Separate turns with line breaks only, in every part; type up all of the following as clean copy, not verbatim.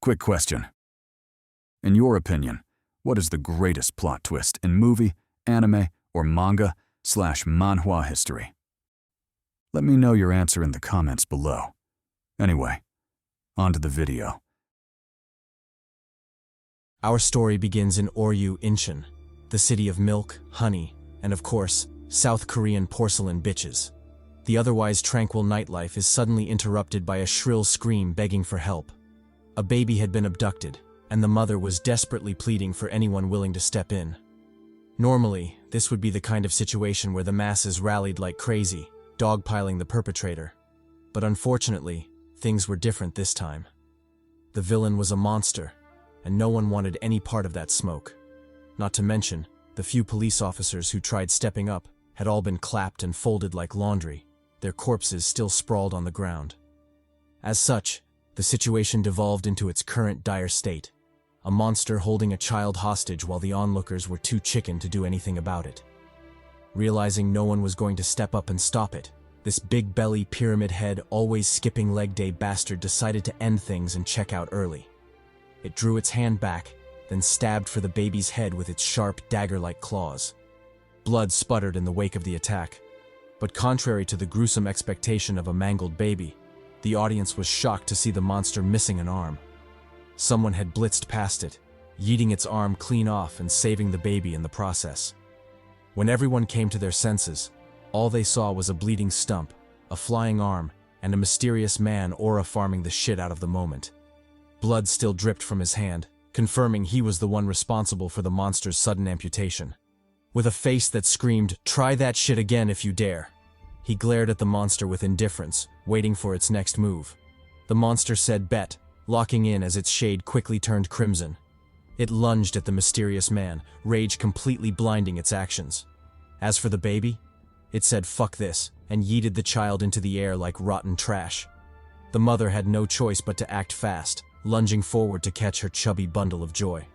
Quick question. In your opinion, what is the greatest plot twist in movie, anime, or manga/manhwa history? Let me know your answer in the comments below. Anyway, on to the video.
Our story begins in Oryu, Incheon, the city of milk, honey, and of course, South Korean porcelain bitches. The otherwise tranquil nightlife is suddenly interrupted by a shrill scream begging for help. A baby had been abducted, and the mother was desperately pleading for anyone willing to step in. Normally, this would be the kind of situation where the masses rallied like crazy, dogpiling the perpetrator. But unfortunately, things were different this time. The villain was a monster, and no one wanted any part of that smoke. Not to mention, the few police officers who tried stepping up had all been clapped and folded like laundry, their corpses still sprawled on the ground. As such, the situation devolved into its current dire state, a monster holding a child hostage while the onlookers were too chicken to do anything about it. Realizing no one was going to step up and stop it, this big-belly, pyramid-head, always-skipping leg day bastard decided to end things and check out early. It drew its hand back, then stabbed for the baby's head with its sharp, dagger-like claws. Blood sputtered in the wake of the attack. But contrary to the gruesome expectation of a mangled baby, the audience was shocked to see the monster missing an arm. Someone had blitzed past it, yeeting its arm clean off and saving the baby in the process. When everyone came to their senses, all they saw was a bleeding stump, a flying arm, and a mysterious man aura farming the shit out of the moment. Blood still dripped from his hand, confirming he was the one responsible for the monster's sudden amputation. With a face that screamed, "Try that shit again if you dare," he glared at the monster with indifference, waiting for its next move. The monster said bet, locking in as its shade quickly turned crimson. It lunged at the mysterious man, rage completely blinding its actions. As for the baby, it said fuck this, and yeeted the child into the air like rotten trash. The mother had no choice but to act fast, lunging forward to catch her chubby bundle of joy.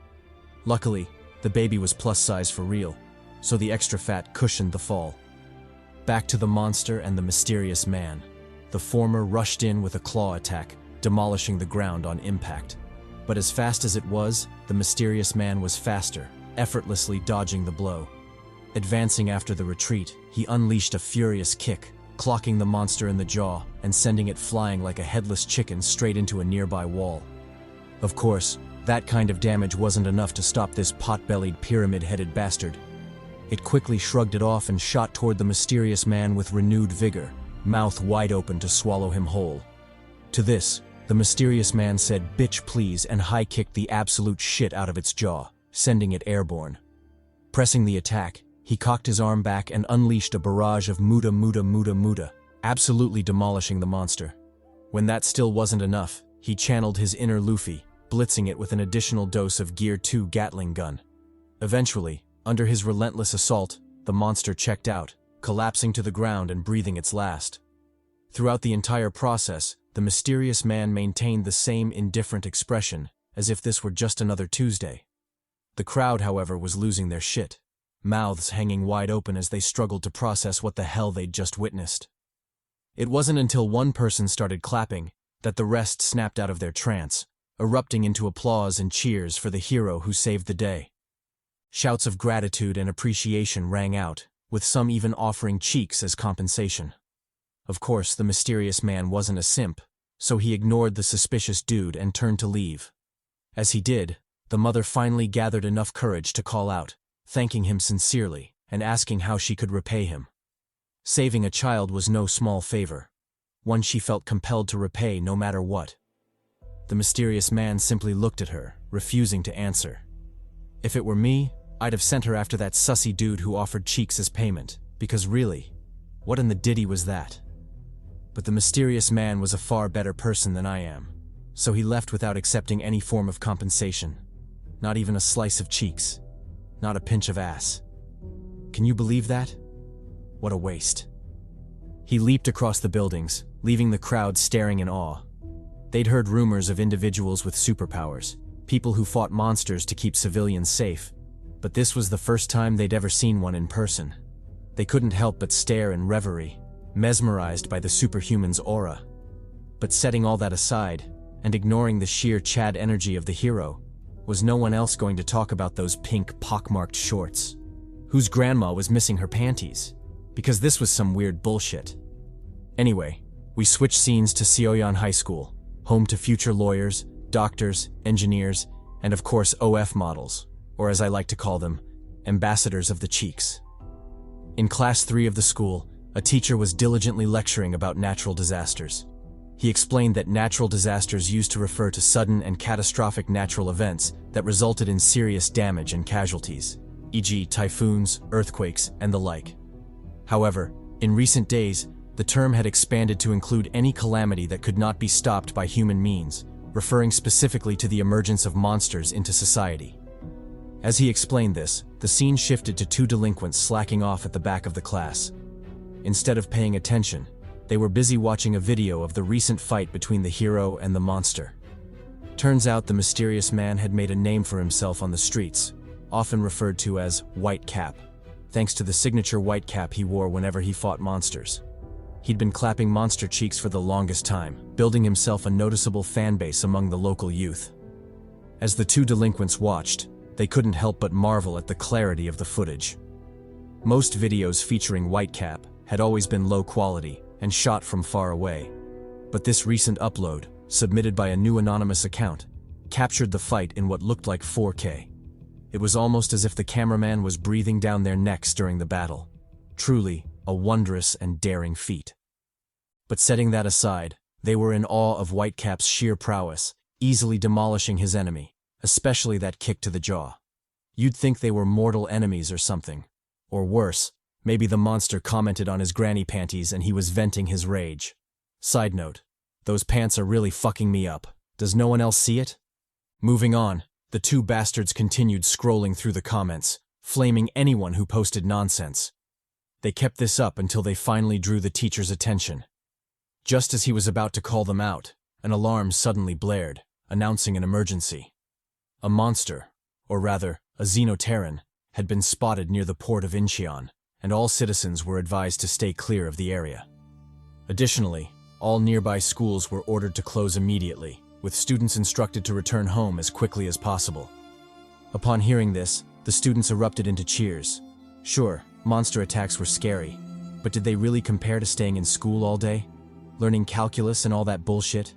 Luckily, the baby was plus size for real, so the extra fat cushioned the fall. Back to the monster and the mysterious man. The former rushed in with a claw attack, demolishing the ground on impact. But as fast as it was, the mysterious man was faster, effortlessly dodging the blow. Advancing after the retreat, he unleashed a furious kick, clocking the monster in the jaw and sending it flying like a headless chicken straight into a nearby wall. Of course, that kind of damage wasn't enough to stop this pot-bellied, pyramid-headed bastard. It quickly shrugged it off and shot toward the mysterious man with renewed vigor, mouth wide open to swallow him whole. To this, the mysterious man said bitch please and high-kicked the absolute shit out of its jaw, sending it airborne. Pressing the attack, he cocked his arm back and unleashed a barrage of muda muda muda muda, absolutely demolishing the monster. When that still wasn't enough, he channeled his inner Luffy, blitzing it with an additional dose of Gear 2 Gatling gun. Eventually, under his relentless assault, the monster checked out, collapsing to the ground and breathing its last. Throughout the entire process, the mysterious man maintained the same indifferent expression, as if this were just another Tuesday. The crowd, however, was losing their shit, mouths hanging wide open as they struggled to process what the hell they'd just witnessed. It wasn't until one person started clapping that the rest snapped out of their trance, erupting into applause and cheers for the hero who saved the day. Shouts of gratitude and appreciation rang out, with some even offering cheeks as compensation. Of course, the mysterious man wasn't a simp, so he ignored the suspicious dude and turned to leave. As he did, the mother finally gathered enough courage to call out, thanking him sincerely and asking how she could repay him. Saving a child was no small favor, one she felt compelled to repay no matter what. The mysterious man simply looked at her, refusing to answer. If it were me, I'd have sent her after that sussy dude who offered cheeks as payment, because really, what in the ditty was that? But the mysterious man was a far better person than I am, so he left without accepting any form of compensation. Not even a slice of cheeks. Not a pinch of ass. Can you believe that? What a waste. He leaped across the buildings, leaving the crowd staring in awe. They'd heard rumors of individuals with superpowers, people who fought monsters to keep civilians safe, but this was the first time they'd ever seen one in person. They couldn't help but stare in reverie, mesmerized by the superhuman's aura. But setting all that aside, and ignoring the sheer Chad energy of the hero, was no one else going to talk about those pink pockmarked shorts? Whose grandma was missing her panties? Because this was some weird bullshit. Anyway, we switch scenes to Seoyan High School, home to future lawyers, doctors, engineers, and of course OF models, or as I like to call them, ambassadors of the cheeks. In class 3 of the school, a teacher was diligently lecturing about natural disasters. He explained that natural disasters used to refer to sudden and catastrophic natural events that resulted in serious damage and casualties, e.g. typhoons, earthquakes, and the like. However, in recent days, the term had expanded to include any calamity that could not be stopped by human means, referring specifically to the emergence of monsters into society. As he explained this, the scene shifted to 2 delinquents slacking off at the back of the class. Instead of paying attention, they were busy watching a video of the recent fight between the hero and the monster. Turns out the mysterious man had made a name for himself on the streets, often referred to as White Cap, thanks to the signature white cap he wore whenever he fought monsters. He'd been clapping monster cheeks for the longest time, building himself a noticeable fan base among the local youth. As the 2 delinquents watched, they couldn't help but marvel at the clarity of the footage. Most videos featuring Whitecap had always been low quality and shot from far away. But this recent upload, submitted by a new anonymous account, captured the fight in what looked like 4K. It was almost as if the cameraman was breathing down their necks during the battle. Truly, a wondrous and daring feat. But setting that aside, they were in awe of Whitecap's sheer prowess, easily demolishing his enemy, especially that kick to the jaw. You'd think they were mortal enemies or something. Or worse, maybe the monster commented on his granny panties and he was venting his rage. Side note, those pants are really fucking me up. Does no one else see it? Moving on, the 2 bastards continued scrolling through the comments, flaming anyone who posted nonsense. They kept this up until they finally drew the teacher's attention. Just as he was about to call them out, an alarm suddenly blared, announcing an emergency. A monster, or rather, a Xenoterran, had been spotted near the port of Incheon, and all citizens were advised to stay clear of the area. Additionally, all nearby schools were ordered to close immediately, with students instructed to return home as quickly as possible. Upon hearing this, the students erupted into cheers. Sure, monster attacks were scary, but did they really compare to staying in school all day? Learning calculus and all that bullshit?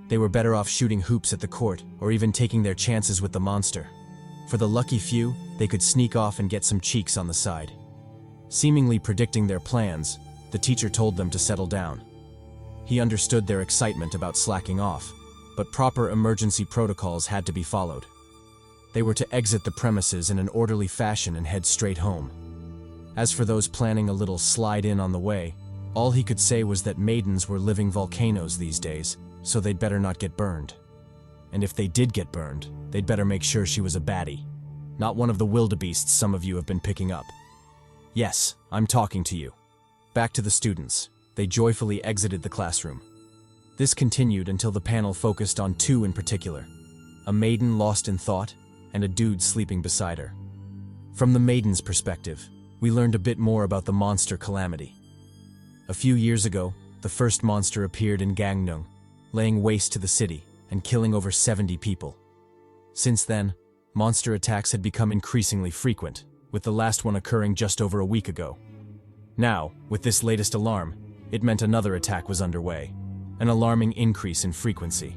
They were better off shooting hoops at the court, or even taking their chances with the monster. For the lucky few, they could sneak off and get some cheeks on the side. Seemingly predicting their plans, the teacher told them to settle down. He understood their excitement about slacking off, but proper emergency protocols had to be followed. They were to exit the premises in an orderly fashion and head straight home. As for those planning a little slide-in on the way, all he could say was that maidens were living volcanoes these days, so they'd better not get burned. And if they did get burned, they'd better make sure she was a baddie, not one of the wildebeests some of you have been picking up. Yes, I'm talking to you. Back to the students. They joyfully exited the classroom. This continued until the panel focused on 2 in particular, a maiden lost in thought and a dude sleeping beside her. From the maiden's perspective, we learned a bit more about the monster calamity. A few years ago, the first monster appeared in Gangneung, laying waste to the city and killing over 70 people. Since then, monster attacks had become increasingly frequent, with the last one occurring just over a week ago. Now, with this latest alarm, it meant another attack was underway, an alarming increase in frequency.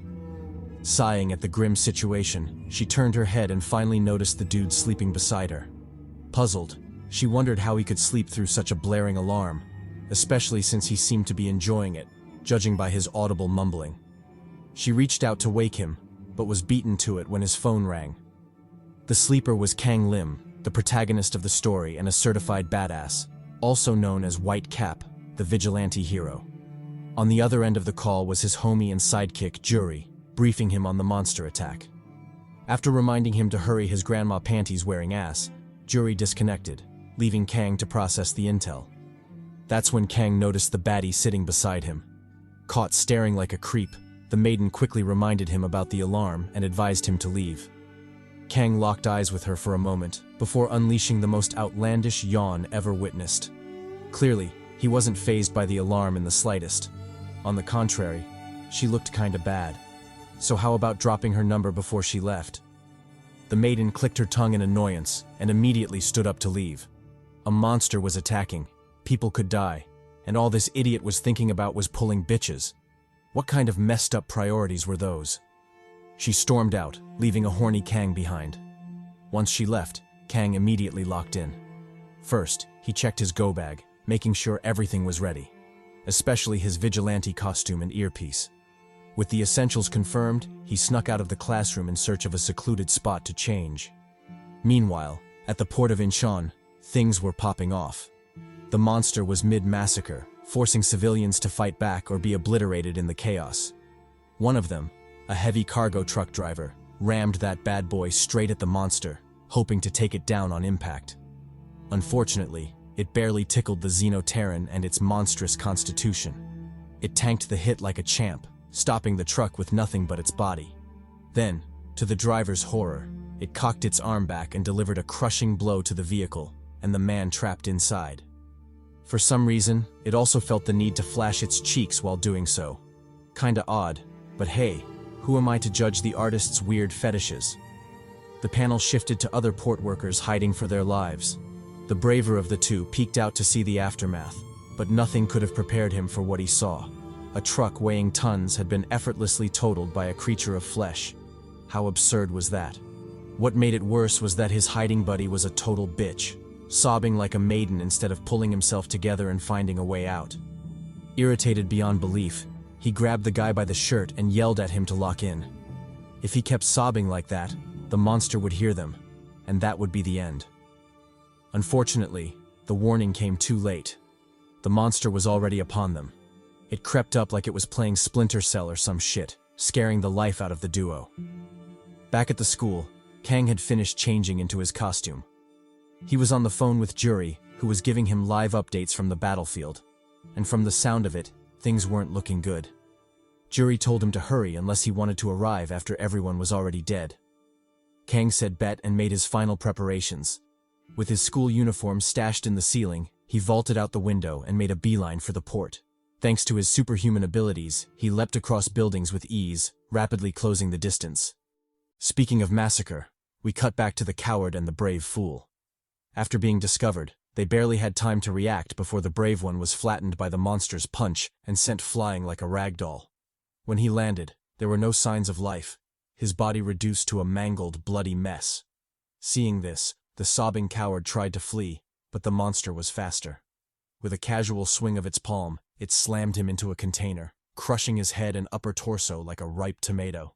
Sighing at the grim situation, she turned her head and finally noticed the dude sleeping beside her. Puzzled, she wondered how he could sleep through such a blaring alarm, especially since he seemed to be enjoying it, judging by his audible mumbling. She reached out to wake him, but was beaten to it when his phone rang. The sleeper was Kang Lim, the protagonist of the story and a certified badass, also known as White Cap, the vigilante hero. On the other end of the call was his homie and sidekick, Jury, briefing him on the monster attack. After reminding him to hurry his grandma panties wearing ass, Jury disconnected, leaving Kang to process the intel. That's when Kang noticed the baddie sitting beside him. Caught staring like a creep, the maiden quickly reminded him about the alarm and advised him to leave. Kang locked eyes with her for a moment, before unleashing the most outlandish yawn ever witnessed. Clearly, he wasn't fazed by the alarm in the slightest. On the contrary, she looked kinda bad. so how about dropping her number before she left? The maiden clicked her tongue in annoyance and immediately stood up to leave. A monster was attacking, people could die, and all this idiot was thinking about was pulling bitches. What kind of messed up priorities were those? She stormed out, leaving a horny Kang behind. Once she left, Kang immediately locked in. First, he checked his go bag, making sure everything was ready, especially his vigilante costume and earpiece. With the essentials confirmed, he snuck out of the classroom in search of a secluded spot to change. Meanwhile, at the port of Incheon, things were popping off. The monster was mid-massacre, forcing civilians to fight back or be obliterated in the chaos. One of them, a heavy cargo truck driver, rammed that bad boy straight at the monster, hoping to take it down on impact. Unfortunately, it barely tickled the Xenoterran and its monstrous constitution. It tanked the hit like a champ, stopping the truck with nothing but its body. Then, to the driver's horror, it cocked its arm back and delivered a crushing blow to the vehicle, and the man trapped inside. For some reason, it also felt the need to flash its cheeks while doing so. Kinda odd, but hey, who am I to judge the artist's weird fetishes? The panel shifted to other port workers hiding for their lives. The braver of the two peeked out to see the aftermath, but nothing could have prepared him for what he saw. A truck weighing tons had been effortlessly totaled by a creature of flesh. How absurd was that? What made it worse was that his hiding buddy was a total bitch, sobbing like a maiden instead of pulling himself together and finding a way out. Irritated beyond belief, he grabbed the guy by the shirt and yelled at him to lock in. If he kept sobbing like that, the monster would hear them, and that would be the end. Unfortunately, the warning came too late. The monster was already upon them. It crept up like it was playing Splinter Cell or some shit, scaring the life out of the duo. Back at the school, Kang had finished changing into his costume. He was on the phone with Jury, who was giving him live updates from the battlefield, and from the sound of it, things weren't looking good. Jury told him to hurry unless he wanted to arrive after everyone was already dead. Kang said bet and made his final preparations. With his school uniform stashed in the ceiling, he vaulted out the window and made a beeline for the port. Thanks to his superhuman abilities, he leapt across buildings with ease, rapidly closing the distance. Speaking of massacre, we cut back to the coward and the brave fool. After being discovered, they barely had time to react before the brave one was flattened by the monster's punch and sent flying like a rag doll. When he landed, there were no signs of life, his body reduced to a mangled, bloody mess. Seeing this, the sobbing coward tried to flee, but the monster was faster. With a casual swing of its palm, it slammed him into a container, crushing his head and upper torso like a ripe tomato.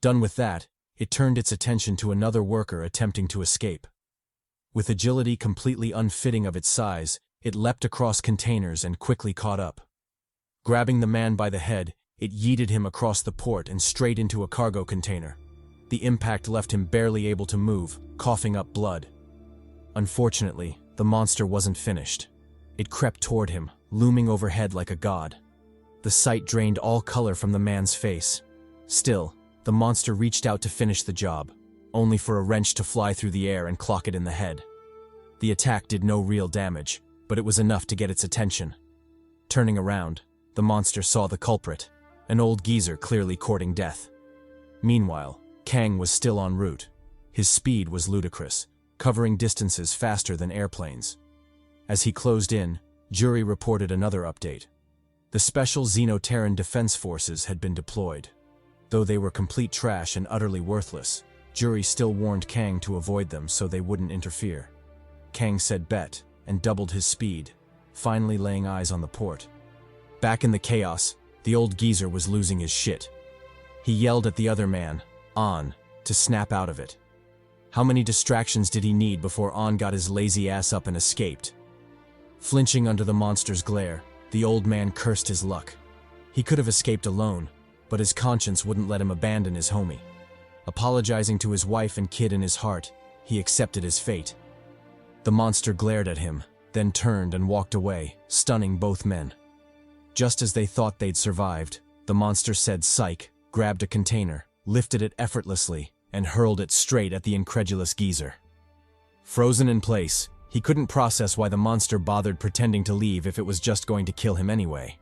Done with that, it turned its attention to another worker attempting to escape. With agility completely unfitting of its size, it leapt across containers and quickly caught up. Grabbing the man by the head, it yeeted him across the port and straight into a cargo container. The impact left him barely able to move, coughing up blood. Unfortunately, the monster wasn't finished. It crept toward him, looming overhead like a god. The sight drained all color from the man's face. Still, the monster reached out to finish the job, only for a wrench to fly through the air and clock it in the head. The attack did no real damage, but it was enough to get its attention. Turning around, the monster saw the culprit, an old geezer clearly courting death. Meanwhile, Kang was still en route. His speed was ludicrous, covering distances faster than airplanes. As he closed in, Jury reported another update. The special Xenoterran defense forces had been deployed. Though they were complete trash and utterly worthless, Jury still warned Kang to avoid them so they wouldn't interfere. Kang said bet, and doubled his speed, finally laying eyes on the port. Back in the chaos, the old geezer was losing his shit. He yelled at the other man, On, to snap out of it. How many distractions did he need before On got his lazy ass up and escaped? Flinching under the monster's glare, the old man cursed his luck. He could have escaped alone, but his conscience wouldn't let him abandon his homie. Apologizing to his wife and kid in his heart, he accepted his fate. The monster glared at him, then turned and walked away, stunning both men. Just as they thought they'd survived, the monster said psych, grabbed a container, lifted it effortlessly, and hurled it straight at the incredulous geezer. Frozen in place, he couldn't process why the monster bothered pretending to leave if it was just going to kill him anyway.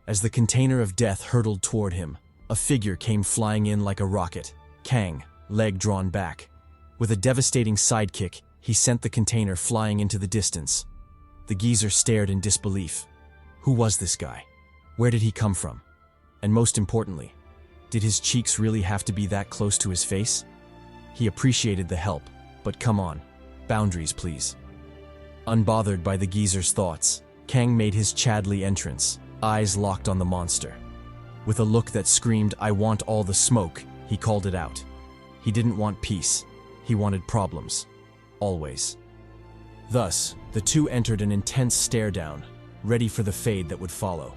As the container of death hurtled toward him, a figure came flying in like a rocket. Kang, leg drawn back. With a devastating sidekick, he sent the container flying into the distance. The geezer stared in disbelief. Who was this guy? Where did he come from? And most importantly, did his cheeks really have to be that close to his face? He appreciated the help, but come on, boundaries please. Unbothered by the geezer's thoughts, Kang made his CHADY entrance, eyes locked on the monster. With a look that screamed, "I want all the smoke," he called it out. He didn't want peace. He wanted problems. Always. Thus, the two entered an intense stare-down, ready for the fade that would follow.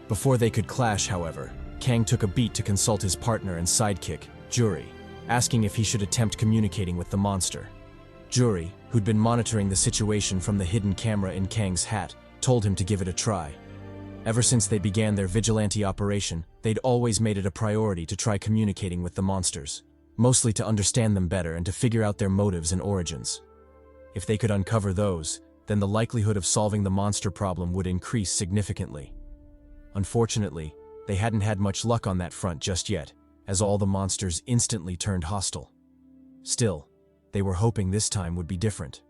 Before they could clash, however, Kang took a beat to consult his partner and sidekick, Jury, asking if he should attempt communicating with the monster. Jury, who'd been monitoring the situation from the hidden camera in Kang's hat, told him to give it a try. Ever since they began their vigilante operation, they'd always made it a priority to try communicating with the monsters, mostly to understand them better and to figure out their motives and origins. If they could uncover those, then the likelihood of solving the monster problem would increase significantly. Unfortunately, they hadn't had much luck on that front just yet, as all the monsters instantly turned hostile. Still, they were hoping this time would be different.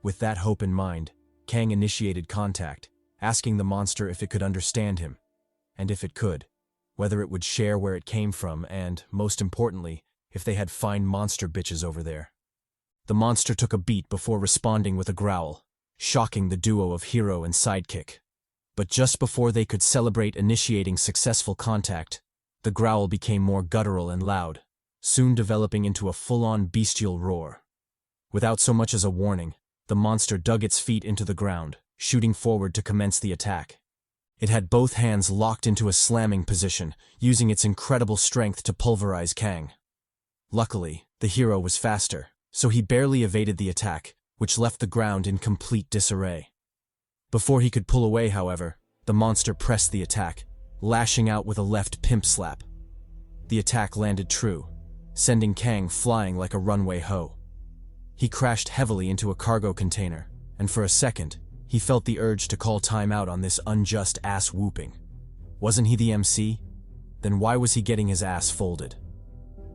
With that hope in mind, Kang initiated contact, asking the monster if it could understand him, and if it could, whether it would share where it came from and, most importantly, if they had fine monster bitches over there. The monster took a beat before responding with a growl, shocking the duo of hero and sidekick. But just before they could celebrate initiating successful contact, the growl became more guttural and loud, soon developing into a full-on bestial roar. Without so much as a warning, the monster dug its feet into the ground, shooting forward to commence the attack. It had both hands locked into a slamming position, using its incredible strength to pulverize Kang. Luckily, the hero was faster, so he barely evaded the attack, which left the ground in complete disarray. Before he could pull away, however, the monster pressed the attack, lashing out with a left pimp slap. The attack landed true, sending Kang flying like a runway hoe. He crashed heavily into a cargo container, and for a second, he felt the urge to call time out on this unjust ass whooping. Wasn't he the MC? Then why was he getting his ass folded?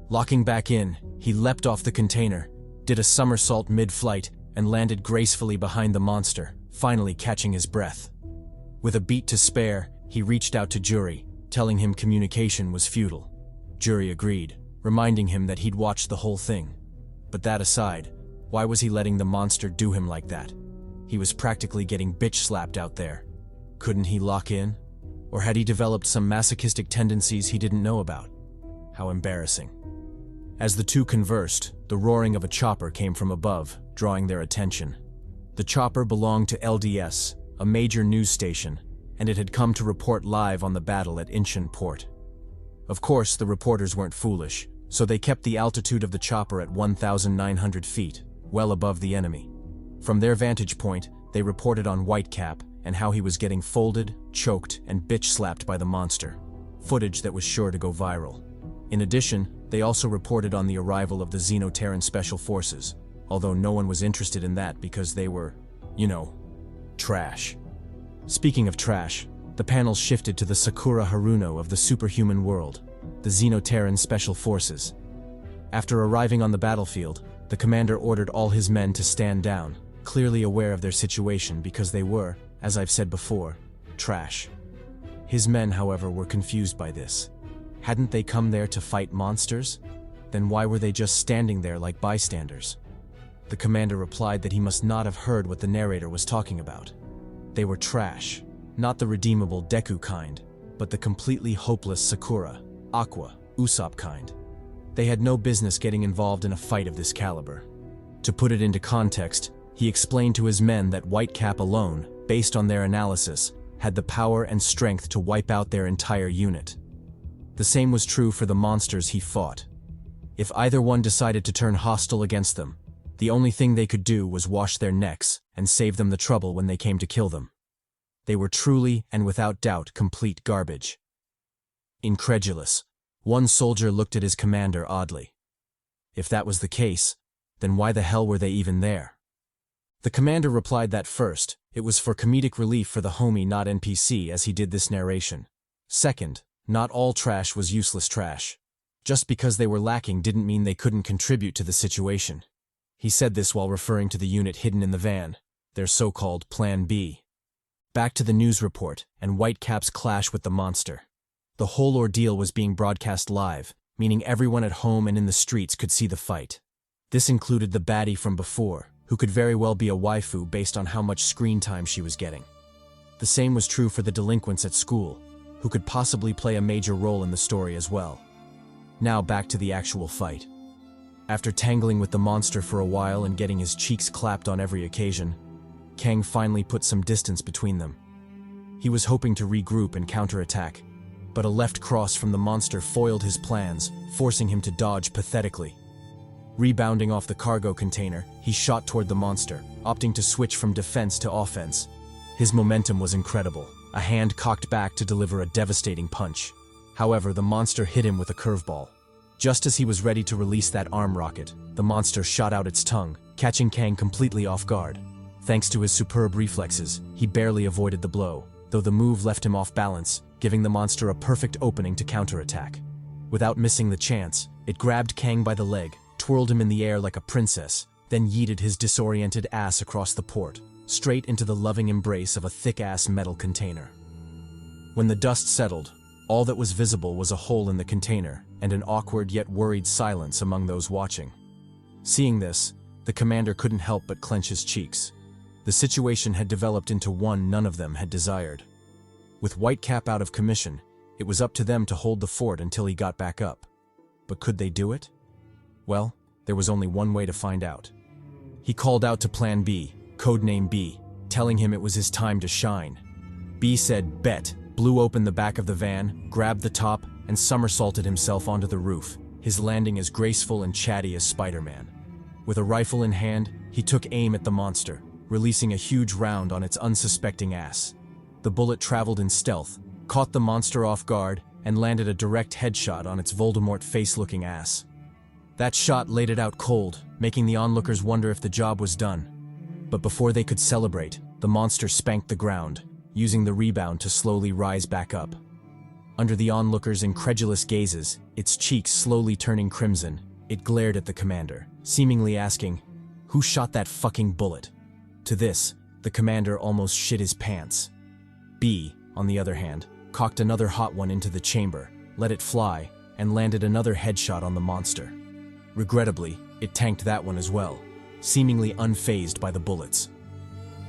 Locking back in, he leapt off the container, did a somersault mid-flight, and landed gracefully behind the monster, finally catching his breath. With a beat to spare, he reached out to Jury, telling him communication was futile. Jury agreed, reminding him that he'd watched the whole thing. But that aside, why was he letting the monster do him like that? He was practically getting bitch-slapped out there. Couldn't he lock in? Or had he developed some masochistic tendencies he didn't know about? How embarrassing. As the two conversed, the roaring of a chopper came from above, drawing their attention. The chopper belonged to LDS, a major news station, and it had come to report live on the battle at Incheon Port. Of course, the reporters weren't foolish, so they kept the altitude of the chopper at 1,900 feet, well above the enemy. From their vantage point, they reported on Whitecap and how he was getting folded, choked, and bitch-slapped by the monster, footage that was sure to go viral. In addition, they also reported on the arrival of the Xenoterran Special Forces, although no one was interested in that because they were, trash. Speaking of trash, the panel shifted to the Sakura Haruno of the superhuman world, the Xenoterran Special Forces. After arriving on the battlefield, the commander ordered all his men to stand down, clearly aware of their situation because they were, as I've said before, trash. His men, however, were confused by this. Hadn't they come there to fight monsters? Then why were they just standing there like bystanders? The commander replied that he must not have heard what the narrator was talking about. They were trash, not the redeemable Deku kind, but the completely hopeless Sakura, Aqua, Usopp kind. They had no business getting involved in a fight of this caliber. To put it into context, he explained to his men that Whitecap alone, based on their analysis, had the power and strength to wipe out their entire unit. The same was true for the monsters he fought. If either one decided to turn hostile against them, the only thing they could do was wash their necks and save them the trouble when they came to kill them. They were truly and without doubt complete garbage. Incredulous, one soldier looked at his commander oddly. If that was the case, then why the hell were they even there? The commander replied that first, it was for comedic relief for the homie NotNPC as he did this narration. Second, not all trash was useless trash. Just because they were lacking didn't mean they couldn't contribute to the situation. He said this while referring to the unit hidden in the van, their so-called Plan B. Back to the news report and Whitecap's clash with the monster. The whole ordeal was being broadcast live, meaning everyone at home and in the streets could see the fight. This included the baddie from before, who could very well be a waifu based on how much screen time she was getting. The same was true for the delinquents at school, who could possibly play a major role in the story as well. Now back to the actual fight. After tangling with the monster for a while and getting his cheeks clapped on every occasion, Kang finally put some distance between them. He was hoping to regroup and counterattack, but a left cross from the monster foiled his plans, forcing him to dodge pathetically. Rebounding off the cargo container, he shot toward the monster, opting to switch from defense to offense. His momentum was incredible, a hand cocked back to deliver a devastating punch. However, the monster hit him with a curveball. Just as he was ready to release that arm rocket, the monster shot out its tongue, catching Kang completely off guard. Thanks to his superb reflexes, he barely avoided the blow, though the move left him off balance, giving the monster a perfect opening to counterattack. Without missing the chance, it grabbed Kang by the leg, twirled him in the air like a princess, then yeeted his disoriented ass across the port, straight into the loving embrace of a thick-ass metal container. When the dust settled, all that was visible was a hole in the container and an awkward yet worried silence among those watching. Seeing this, the commander couldn't help but clench his cheeks. The situation had developed into one none of them had desired. With Whitecap out of commission, it was up to them to hold the fort until he got back up. But could they do it? Well, there was only one way to find out. He called out to Plan B, codename B, telling him it was his time to shine. B said bet, blew open the back of the van, grabbed the top, and somersaulted himself onto the roof, his landing as graceful and chatty as Spider-Man. With a rifle in hand, he took aim at the monster, releasing a huge round on its unsuspecting ass. The bullet traveled in stealth, caught the monster off guard, and landed a direct headshot on its Voldemort face-looking ass. That shot laid it out cold, making the onlookers wonder if the job was done. But before they could celebrate, the monster spanked the ground, using the rebound to slowly rise back up. Under the onlookers' incredulous gazes, its cheeks slowly turning crimson, it glared at the commander, seemingly asking, "Who shot that fucking bullet?" To this, the commander almost shit his pants. B, on the other hand, cocked another hot one into the chamber, let it fly, and landed another headshot on the monster. Regrettably, it tanked that one as well, seemingly unfazed by the bullets.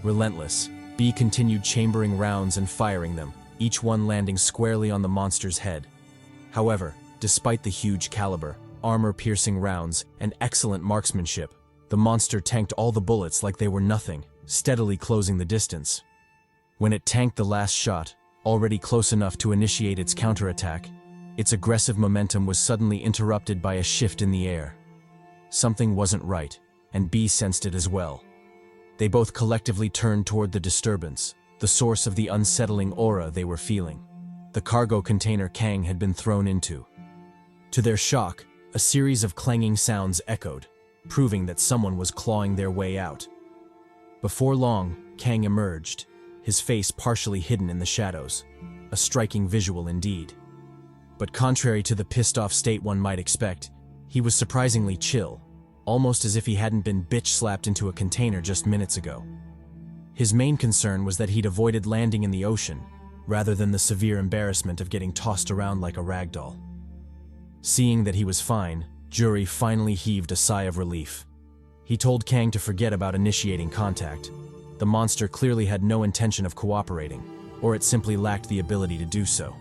Relentless, B continued chambering rounds and firing them, each one landing squarely on the monster's head. However, despite the huge caliber, armor-piercing rounds, and excellent marksmanship, the monster tanked all the bullets like they were nothing, steadily closing the distance. When it tanked the last shot, already close enough to initiate its counterattack, its aggressive momentum was suddenly interrupted by a shift in the air. Something wasn't right, and B sensed it as well. They both collectively turned toward the disturbance, the source of the unsettling aura they were feeling. The cargo container Kang had been thrown into. To their shock, a series of clanging sounds echoed, proving that someone was clawing their way out. Before long, Kang emerged, his face partially hidden in the shadows. A striking visual indeed. But contrary to the pissed-off state one might expect, he was surprisingly chill, almost as if he hadn't been bitch-slapped into a container just minutes ago. His main concern was that he'd avoided landing in the ocean, rather than the severe embarrassment of getting tossed around like a ragdoll. Seeing that he was fine, Jury finally heaved a sigh of relief. He told Kang to forget about initiating contact. The monster clearly had no intention of cooperating, or it simply lacked the ability to do so.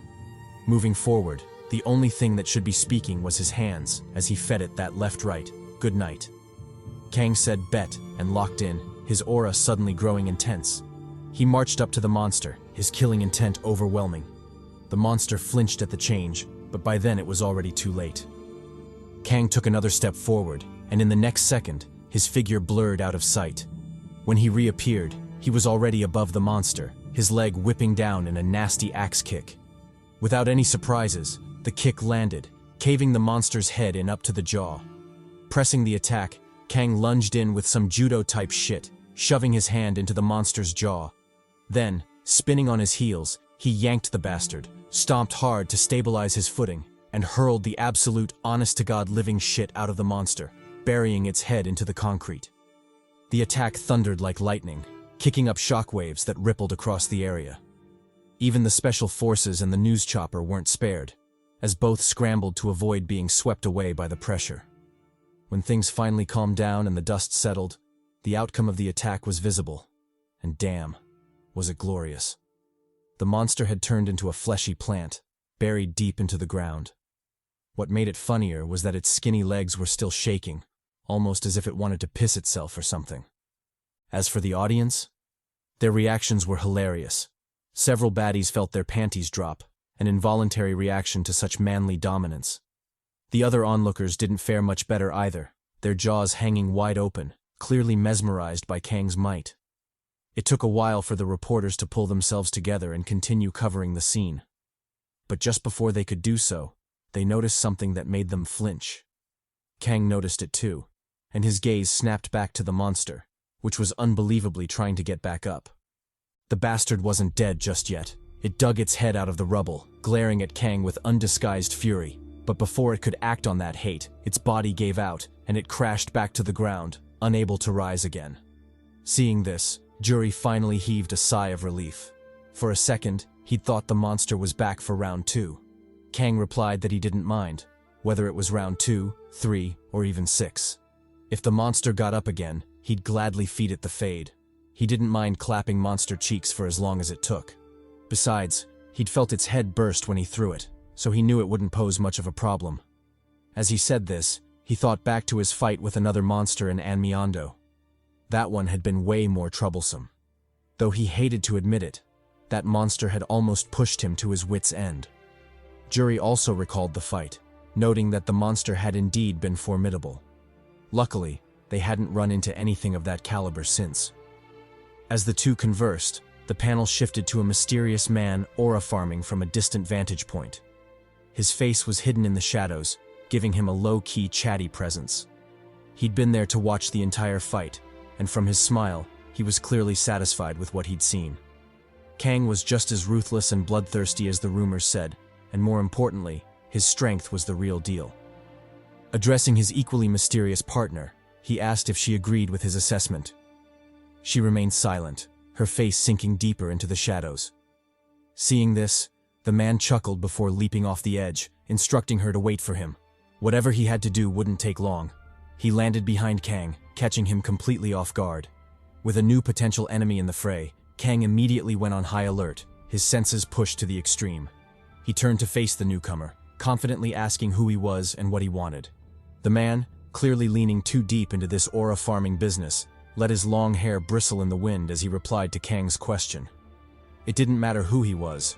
Moving forward, the only thing that should be speaking was his hands as he fed it that left-right, "Good night." Kang said bet and locked in, his aura suddenly growing intense. He marched up to the monster, his killing intent overwhelming. The monster flinched at the change, but by then it was already too late. Kang took another step forward, and in the next second, his figure blurred out of sight. When he reappeared, he was already above the monster, his leg whipping down in a nasty axe kick. Without any surprises, the kick landed, caving the monster's head in up to the jaw. Pressing the attack, Kang lunged in with some judo-type shit, shoving his hand into the monster's jaw. Then, spinning on his heels, he yanked the bastard, stomped hard to stabilize his footing, and hurled the absolute honest-to-God living shit out of the monster, burying its head into the concrete. The attack thundered like lightning, kicking up shockwaves that rippled across the area. Even the special forces and the news chopper weren't spared, as both scrambled to avoid being swept away by the pressure. When things finally calmed down and the dust settled, the outcome of the attack was visible, and damn, was it glorious. The monster had turned into a fleshy plant, buried deep into the ground. What made it funnier was that its skinny legs were still shaking, almost as if it wanted to piss itself or something. As for the audience, their reactions were hilarious. Several baddies felt their panties drop, an involuntary reaction to such manly dominance. The other onlookers didn't fare much better either, their jaws hanging wide open, clearly mesmerized by Kang's might. It took a while for the reporters to pull themselves together and continue covering the scene. But just before they could do so, they noticed something that made them flinch. Kang noticed it too, and his gaze snapped back to the monster, which was unbelievably trying to get back up. The bastard wasn't dead just yet. It dug its head out of the rubble, glaring at Kang with undisguised fury. But before it could act on that hate, its body gave out, and it crashed back to the ground, unable to rise again. Seeing this, Jury finally heaved a sigh of relief. For a second, he'd thought the monster was back for round 2. Kang replied that he didn't mind, whether it was round 2, 3, or even 6. If the monster got up again, he'd gladly feed it the fade. He didn't mind clapping monster cheeks for as long as it took. Besides, he'd felt its head burst when he threw it, so he knew it wouldn't pose much of a problem. As he said this, he thought back to his fight with another monster in Anmiondo. That one had been way more troublesome. Though he hated to admit it, that monster had almost pushed him to his wits' end. Jury also recalled the fight, noting that the monster had indeed been formidable. Luckily, they hadn't run into anything of that caliber since. As the two conversed, the panel shifted to a mysterious man aura farming from a distant vantage point. His face was hidden in the shadows, giving him a low-key CHADY presence. He'd been there to watch the entire fight, and from his smile, he was clearly satisfied with what he'd seen. Kang was just as ruthless and bloodthirsty as the rumors said, and more importantly, his strength was the real deal. Addressing his equally mysterious partner, he asked if she agreed with his assessment. She remained silent, her face sinking deeper into the shadows. Seeing this, the man chuckled before leaping off the edge, instructing her to wait for him. Whatever he had to do wouldn't take long. He landed behind Kang, catching him completely off guard. With a new potential enemy in the fray, Kang immediately went on high alert, his senses pushed to the extreme. He turned to face the newcomer, confidently asking who he was and what he wanted. The man, clearly leaning too deep into this aura farming business, let his long hair bristle in the wind as he replied to Kang's question. It didn't matter who he was.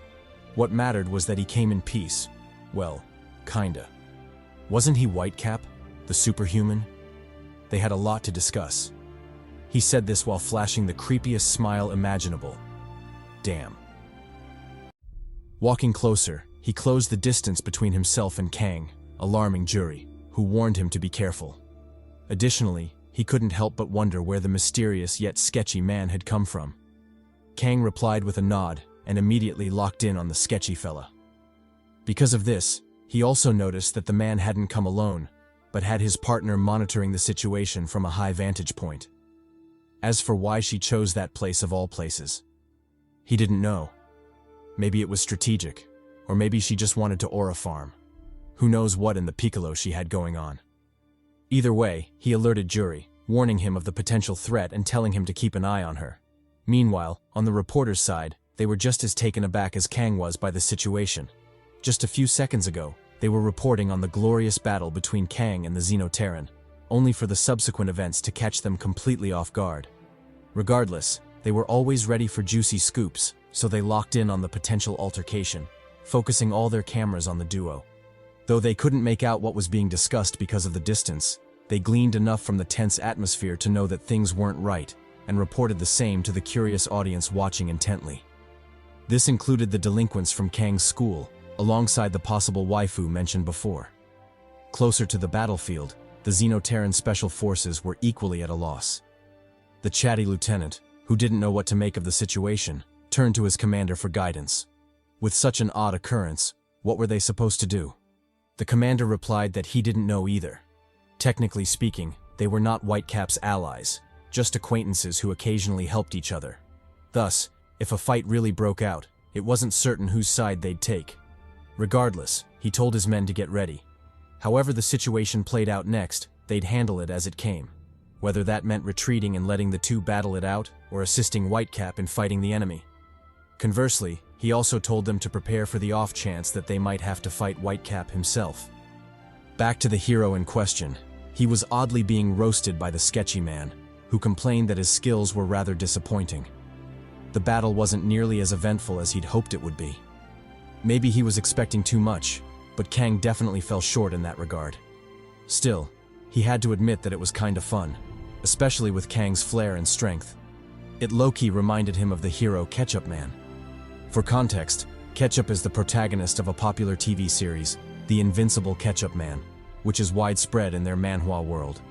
What mattered was that he came in peace. Well, kinda. Wasn't he Whitecap, the superhuman? They had a lot to discuss. He said this while flashing the creepiest smile imaginable. Damn. Walking closer, he closed the distance between himself and Kang, alarming Jury, who warned him to be careful. Additionally, he couldn't help but wonder where the mysterious yet sketchy man had come from. Kang replied with a nod and immediately locked in on the sketchy fella. Because of this, he also noticed that the man hadn't come alone, but had his partner monitoring the situation from a high vantage point. As for why she chose that place of all places, he didn't know. Maybe it was strategic, or maybe she just wanted to aura farm. Who knows what in the piccolo she had going on. Either way, he alerted Jury, warning him of the potential threat and telling him to keep an eye on her. Meanwhile, on the reporter's side, they were just as taken aback as Kang was by the situation. Just a few seconds ago, they were reporting on the glorious battle between Kang and the Xenoterran, only for the subsequent events to catch them completely off guard. Regardless, they were always ready for juicy scoops, so they locked in on the potential altercation, focusing all their cameras on the duo. Though they couldn't make out what was being discussed because of the distance, they gleaned enough from the tense atmosphere to know that things weren't right, and reported the same to the curious audience watching intently. This included the delinquents from Kang's school, alongside the possible waifu mentioned before. Closer to the battlefield, the Xenoterran special forces were equally at a loss. The CHADY lieutenant, who didn't know what to make of the situation, turned to his commander for guidance. With such an odd occurrence, what were they supposed to do? The commander replied that he didn't know either. Technically speaking, they were not Whitecap's allies, just acquaintances who occasionally helped each other. Thus, if a fight really broke out, it wasn't certain whose side they'd take. Regardless, he told his men to get ready. However the situation played out next, they'd handle it as it came. Whether that meant retreating and letting the two battle it out, or assisting Whitecap in fighting the enemy. Conversely, he also told them to prepare for the off chance that they might have to fight Whitecap himself. Back to the hero in question. He was oddly being roasted by the sketchy man, who complained that his skills were rather disappointing. The battle wasn't nearly as eventful as he'd hoped it would be. Maybe he was expecting too much, but Kang definitely fell short in that regard. Still, he had to admit that it was kinda fun, especially with Kang's flair and strength. It low-key reminded him of the hero Ketchup Man. For context, Ketchup is the protagonist of a popular TV series, The Invincible Ketchup Man, which is widespread in their manhwa world.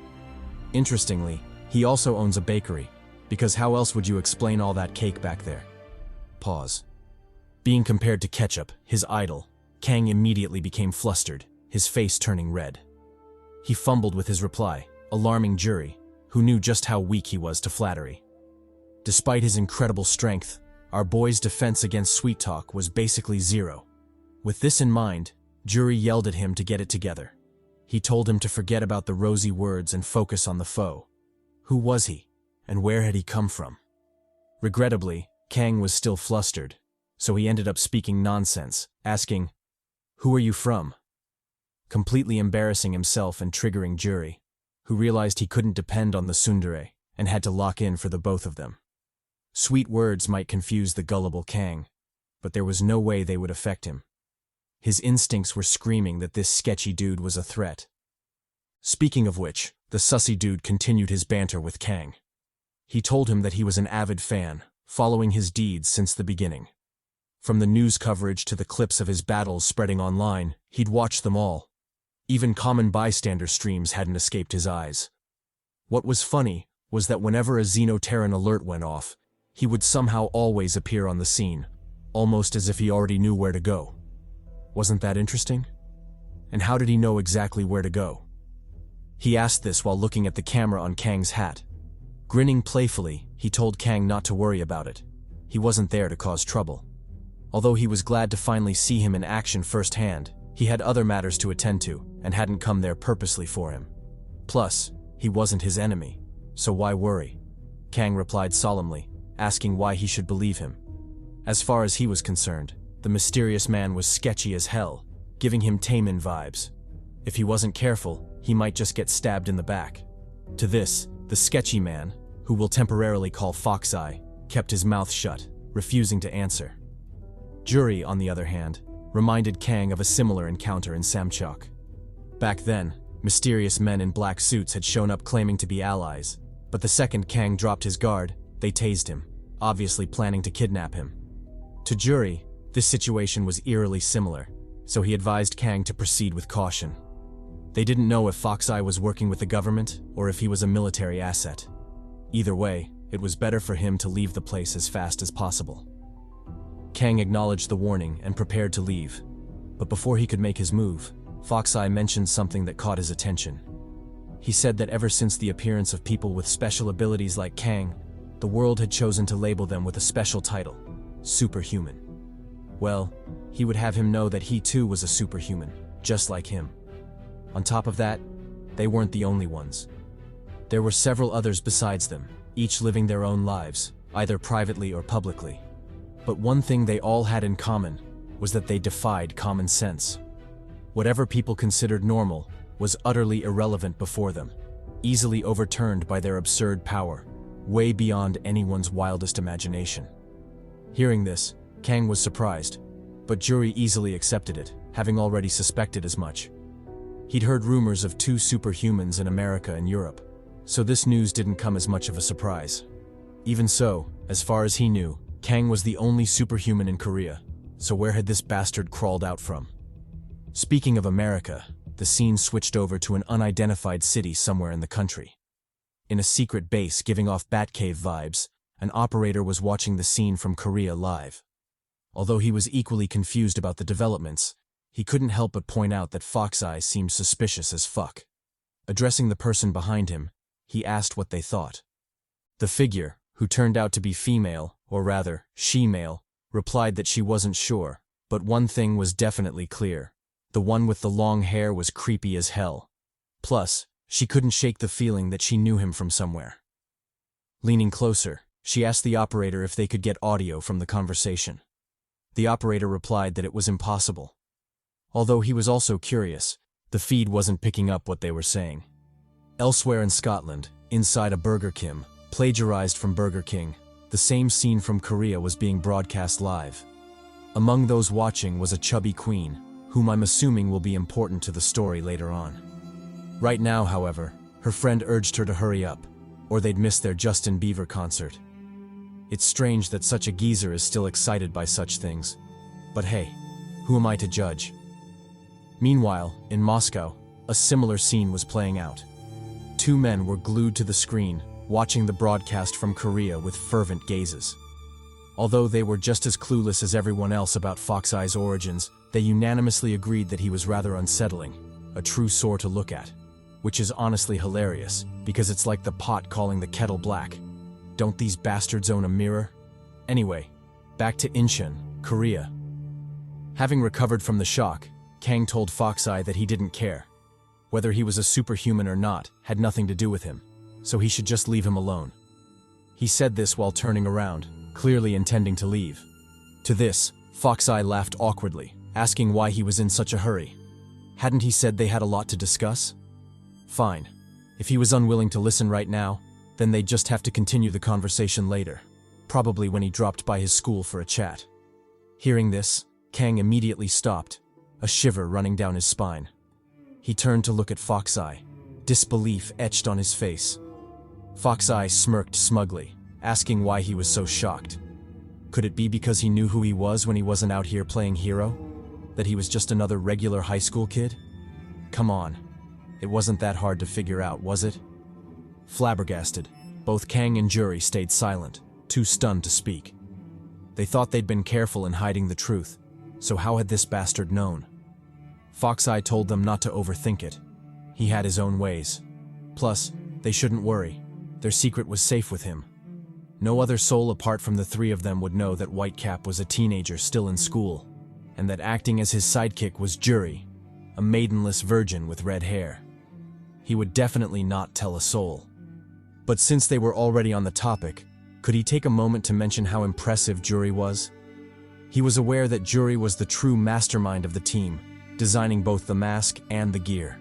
Interestingly, he also owns a bakery, because how else would you explain all that cake back there? Pause. Being compared to Ketchup, his idol, Kang immediately became flustered, his face turning red. He fumbled with his reply, alarming Jury, who knew just how weak he was to flattery. Despite his incredible strength, our boy's defense against sweet talk was basically zero. With this in mind, Jury yelled at him to get it together. He told him to forget about the rosy words and focus on the foe. Who was he, and where had he come from? Regrettably, Kang was still flustered, so he ended up speaking nonsense, asking, "Who are you from?" Completely embarrassing himself and triggering Jury, who realized he couldn't depend on the tsundere and had to lock in for the both of them. Sweet words might confuse the gullible Kang, but there was no way they would affect him. His instincts were screaming that this sketchy dude was a threat. Speaking of which, the sussy dude continued his banter with Kang. He told him that he was an avid fan, following his deeds since the beginning. From the news coverage to the clips of his battles spreading online, he'd watched them all. Even common bystander streams hadn't escaped his eyes. What was funny was that whenever a Xenoterran alert went off, he would somehow always appear on the scene, almost as if he already knew where to go. Wasn't that interesting? And how did he know exactly where to go? He asked this while looking at the camera on Kang's hat. Grinning playfully, he told Kang not to worry about it. He wasn't there to cause trouble. Although he was glad to finally see him in action firsthand, he had other matters to attend to and hadn't come there purposely for him. Plus, he wasn't his enemy, so why worry? Kang replied solemnly, asking why he should believe him. As far as he was concerned, the mysterious man was sketchy as hell, giving him Taemin vibes. If he wasn't careful, he might just get stabbed in the back. To this, the sketchy man, who we'll temporarily call Foxeye, kept his mouth shut, refusing to answer. Jury, on the other hand, reminded Kang of a similar encounter in Samchok. Back then, mysterious men in black suits had shown up claiming to be allies, but the second Kang dropped his guard, they tased him, obviously planning to kidnap him. To Jury, this situation was eerily similar, so he advised Kang to proceed with caution. They didn't know if Foxeye was working with the government or if he was a military asset. Either way, it was better for him to leave the place as fast as possible. Kang acknowledged the warning and prepared to leave, but before he could make his move, Foxeye mentioned something that caught his attention. He said that ever since the appearance of people with special abilities like Kang, the world had chosen to label them with a special title, superhuman. Well, he would have him know that he too was a superhuman, just like him. On top of that, they weren't the only ones. There were several others besides them, each living their own lives, either privately or publicly. But one thing they all had in common was that they defied common sense. Whatever people considered normal was utterly irrelevant before them, easily overturned by their absurd power, way beyond anyone's wildest imagination. Hearing this, Kang was surprised, but Jury easily accepted it, having already suspected as much. He'd heard rumors of 2 superhumans in America and Europe, so this news didn't come as much of a surprise. Even so, as far as he knew, Kang was the only superhuman in Korea, so where had this bastard crawled out from? Speaking of America, the scene switched over to an unidentified city somewhere in the country. In a secret base giving off Batcave vibes, an operator was watching the scene from Korea live. Although he was equally confused about the developments, he couldn't help but point out that Foxeye seemed suspicious as fuck. Addressing the person behind him, he asked what they thought. The figure, who turned out to be female, or rather, she-male, replied that she wasn't sure, but one thing was definitely clear. The one with the long hair was creepy as hell. Plus, she couldn't shake the feeling that she knew him from somewhere. Leaning closer, she asked the operator if they could get audio from the conversation. The operator replied that it was impossible. Although he was also curious, the feed wasn't picking up what they were saying. Elsewhere in Scotland, inside a Burger King, plagiarized from Burger King, the same scene from Korea was being broadcast live. Among those watching was a chubby queen, whom I'm assuming will be important to the story later on. Right now, however, her friend urged her to hurry up, or they'd miss their Justin Bieber concert. It's strange that such a geezer is still excited by such things. But hey, who am I to judge? Meanwhile, in Moscow, a similar scene was playing out. Two men were glued to the screen, watching the broadcast from Korea with fervent gazes. Although they were just as clueless as everyone else about Foxeye's origins, they unanimously agreed that he was rather unsettling, a true sore to look at. Which is honestly hilarious, because it's like the pot calling the kettle black. Don't these bastards own a mirror? Anyway, back to Incheon, Korea. Having recovered from the shock, Kang told Foxeye that he didn't care. Whether he was a superhuman or not had nothing to do with him, so he should just leave him alone. He said this while turning around, clearly intending to leave. To this, Foxeye laughed awkwardly, asking why he was in such a hurry. Hadn't he said they had a lot to discuss? Fine. If he was unwilling to listen right now, then they'd just have to continue the conversation later, probably when he dropped by his school for a chat. Hearing this, Kang immediately stopped, a shiver running down his spine. He turned to look at Foxeye, disbelief etched on his face. Foxeye smirked smugly, asking why he was so shocked. Could it be because he knew who he was when he wasn't out here playing hero? That he was just another regular high school kid? Come on. It wasn't that hard to figure out, was it? Flabbergasted, both Kang and Jury stayed silent, too stunned to speak. They thought they'd been careful in hiding the truth, so how had this bastard known? Foxeye told them not to overthink it. He had his own ways. Plus, they shouldn't worry. Their secret was safe with him. No other soul apart from the three of them would know that Whitecap was a teenager still in school, and that acting as his sidekick was Jury, a maidenless virgin with red hair. He would definitely not tell a soul. But since they were already on the topic, could he take a moment to mention how impressive Jury was? He was aware that Jury was the true mastermind of the team, designing both the mask and the gear.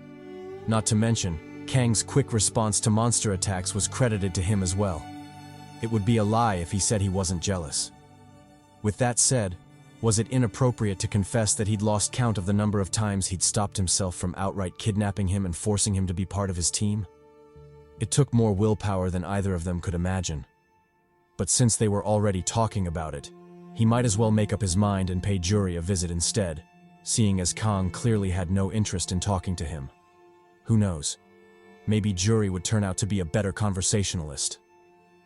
Not to mention, Kang's quick response to monster attacks was credited to him as well. It would be a lie if he said he wasn't jealous. With that said, was it inappropriate to confess that he'd lost count of the number of times he'd stopped himself from outright kidnapping him and forcing him to be part of his team? It took more willpower than either of them could imagine. But since they were already talking about it, he might as well make up his mind and pay Jury a visit instead, seeing as Kang clearly had no interest in talking to him. Who knows? Maybe Jury would turn out to be a better conversationalist.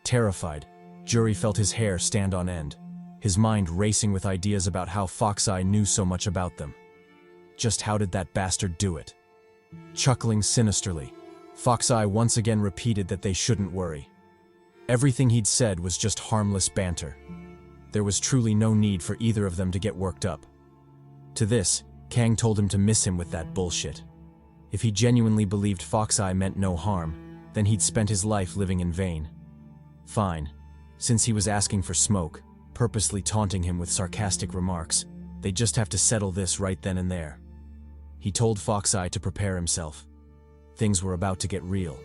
Terrified, Jury felt his hair stand on end, his mind racing with ideas about how Foxeye knew so much about them. Just how did that bastard do it? Chuckling sinisterly, Foxeye once again repeated that they shouldn't worry. Everything he'd said was just harmless banter. There was truly no need for either of them to get worked up. To this, Kang told him to miss him with that bullshit. If he genuinely believed Foxeye meant no harm, then he'd spent his life living in vain. Fine. Since he was asking for smoke, purposely taunting him with sarcastic remarks, they'd just have to settle this right then and there. He told Foxeye to prepare himself. Things were about to get real.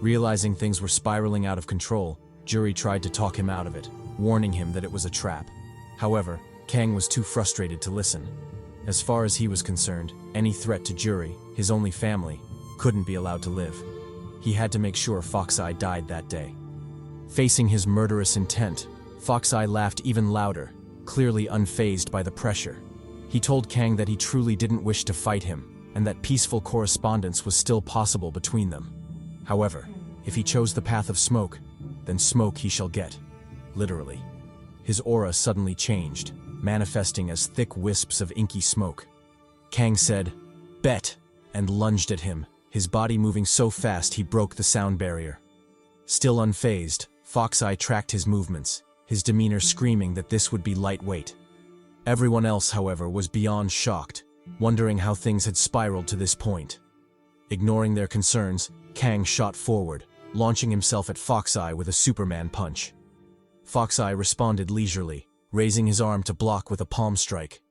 Realizing things were spiraling out of control, Jury tried to talk him out of it, warning him that it was a trap. However, Kang was too frustrated to listen. As far as he was concerned, any threat to Jury, his only family, couldn't be allowed to live. He had to make sure Foxeye died that day. Facing his murderous intent, Foxeye laughed even louder, clearly unfazed by the pressure. He told Kang that he truly didn't wish to fight him, and that peaceful correspondence was still possible between them. However, if he chose the path of smoke, then smoke he shall get. Literally. His aura suddenly changed. manifesting as thick wisps of inky smoke. Kang said, "Bet," and lunged at him, his body moving so fast he broke the sound barrier. Still unfazed, Fox-Eye tracked his movements, his demeanor screaming that this would be lightweight. Everyone else, however, was beyond shocked, wondering how things had spiraled to this point. Ignoring their concerns, Kang shot forward, launching himself at Fox-Eye with a Superman punch. Fox-Eye responded leisurely, raising his arm to block with a palm strike.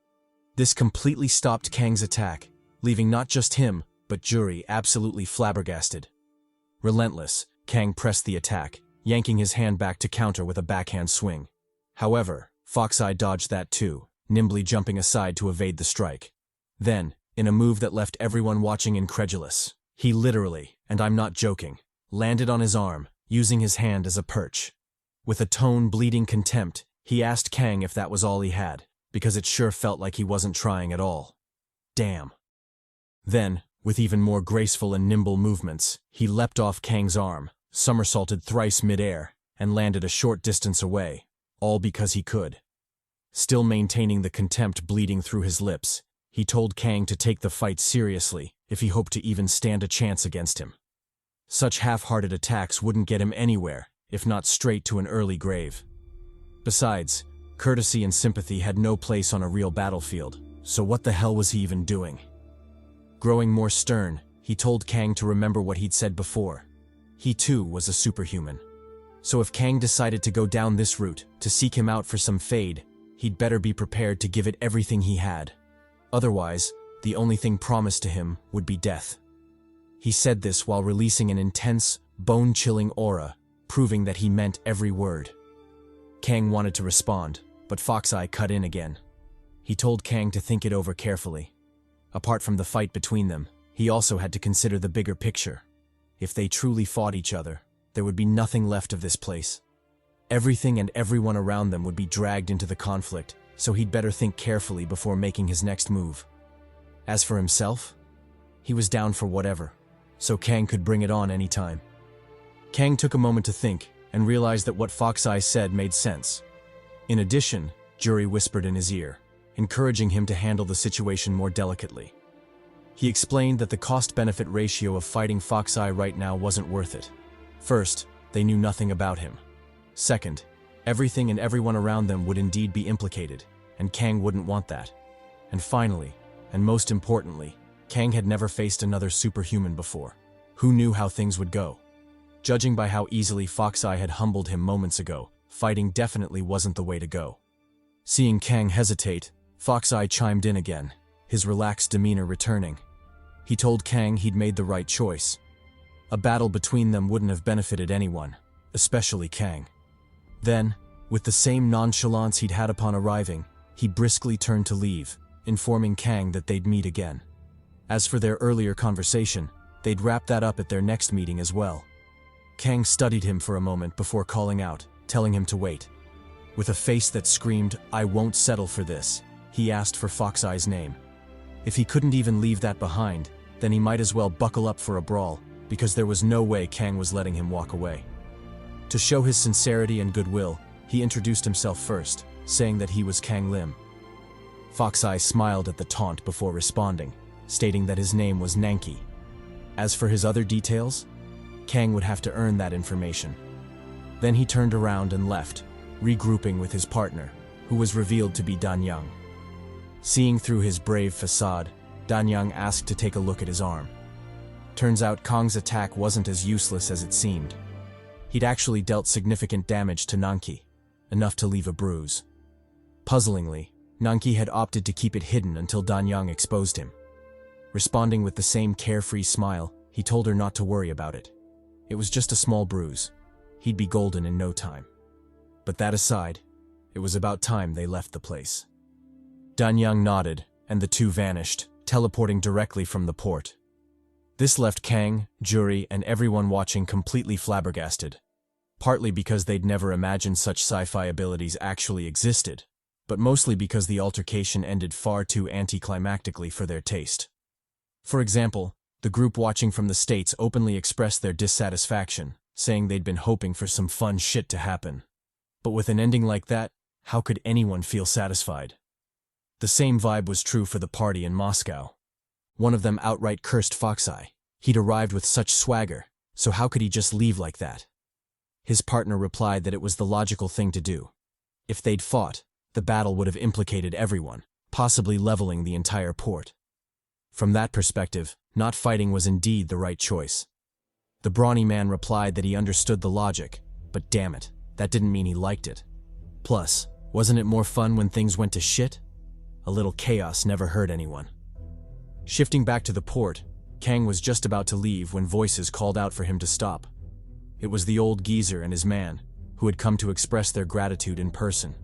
This completely stopped Kang's attack, leaving not just him, but Juri absolutely flabbergasted. Relentless, Kang pressed the attack, yanking his hand back to counter with a backhand swing. However, Fox-Eye dodged that too, nimbly jumping aside to evade the strike. Then, in a move that left everyone watching incredulous, he literally, and I'm not joking, landed on his arm, using his hand as a perch. With a tone bleeding contempt, he asked Kang if that was all he had, because it sure felt like he wasn't trying at all. Damn. Then, with even more graceful and nimble movements, he leapt off Kang's arm, somersaulted thrice mid-air, and landed a short distance away, all because he could. Still maintaining the contempt bleeding through his lips, he told Kang to take the fight seriously if he hoped to even stand a chance against him. Such half-hearted attacks wouldn't get him anywhere, if not straight to an early grave. Besides, courtesy and sympathy had no place on a real battlefield, so what the hell was he even doing? Growing more stern, he told Kang to remember what he'd said before. He too was a superhuman. So if Kang decided to go down this route, to seek him out for some fade, he'd better be prepared to give it everything he had. Otherwise, the only thing promised to him would be death. He said this while releasing an intense, bone-chilling aura, proving that he meant every word. Kang wanted to respond, but Fox-Eye cut in again. He told Kang to think it over carefully. Apart from the fight between them, he also had to consider the bigger picture. If they truly fought each other, there would be nothing left of this place. Everything and everyone around them would be dragged into the conflict, so he'd better think carefully before making his next move. As for himself, he was down for whatever, so Kang could bring it on any time. Kang took a moment to think and realized that what Fox-Eye said made sense. In addition, Juri whispered in his ear, encouraging him to handle the situation more delicately. He explained that the cost-benefit ratio of fighting Fox-Eye right now wasn't worth it. First, they knew nothing about him. Second, everything and everyone around them would indeed be implicated, and Kang wouldn't want that. And finally, and most importantly, Kang had never faced another superhuman before. Who knew how things would go? Judging by how easily Fox-Eye had humbled him moments ago, fighting definitely wasn't the way to go. Seeing Kang hesitate, Fox-Eye chimed in again, his relaxed demeanor returning. He told Kang he'd made the right choice. A battle between them wouldn't have benefited anyone, especially Kang. Then, with the same nonchalance he'd had upon arriving, he briskly turned to leave, informing Kang that they'd meet again. As for their earlier conversation, they'd wrap that up at their next meeting as well. Kang studied him for a moment before calling out, telling him to wait. With a face that screamed, "I won't settle for this," he asked for Fox-Eye's name. If he couldn't even leave that behind, then he might as well buckle up for a brawl, because there was no way Kang was letting him walk away. To show his sincerity and goodwill, he introduced himself first, saying that he was Kang Lim. Fox-Eye smiled at the taunt before responding, stating that his name was Nanki. As for his other details, Kang would have to earn that information. Then he turned around and left, regrouping with his partner, who was revealed to be Danyang. Seeing through his brave facade, Danyang asked to take a look at his arm. Turns out Kang's attack wasn't as useless as it seemed. He'd actually dealt significant damage to Nanki, enough to leave a bruise. Puzzlingly, Nanki had opted to keep it hidden until Danyang exposed him. Responding with the same carefree smile, he told her not to worry about it. It was just a small bruise. He'd be golden in no time. But that aside, it was about time they left the place. Danyang nodded, and the two vanished, teleporting directly from the port. This left Kang, Juri, and everyone watching completely flabbergasted. Partly because they'd never imagined such sci-fi abilities actually existed, but mostly because the altercation ended far too anticlimactically for their taste. For example, the group watching from the States openly expressed their dissatisfaction, saying they'd been hoping for some fun shit to happen. But with an ending like that, How could anyone feel satisfied? The same vibe was true for the party in Moscow. One of them outright cursed Foxeye. He'd arrived with such swagger, so how could he just leave like that? His partner replied that it was the logical thing to do. If they'd fought, the battle would have implicated everyone, possibly leveling the entire port. From that perspective, not fighting was indeed the right choice. The brawny man replied that he understood the logic, but damn it, that didn't mean he liked it. Plus, wasn't it more fun when things went to shit? A little chaos never hurt anyone. Shifting back to the port, Kang was just about to leave when voices called out for him to stop. It was the old geezer and his man, who had come to express their gratitude in person.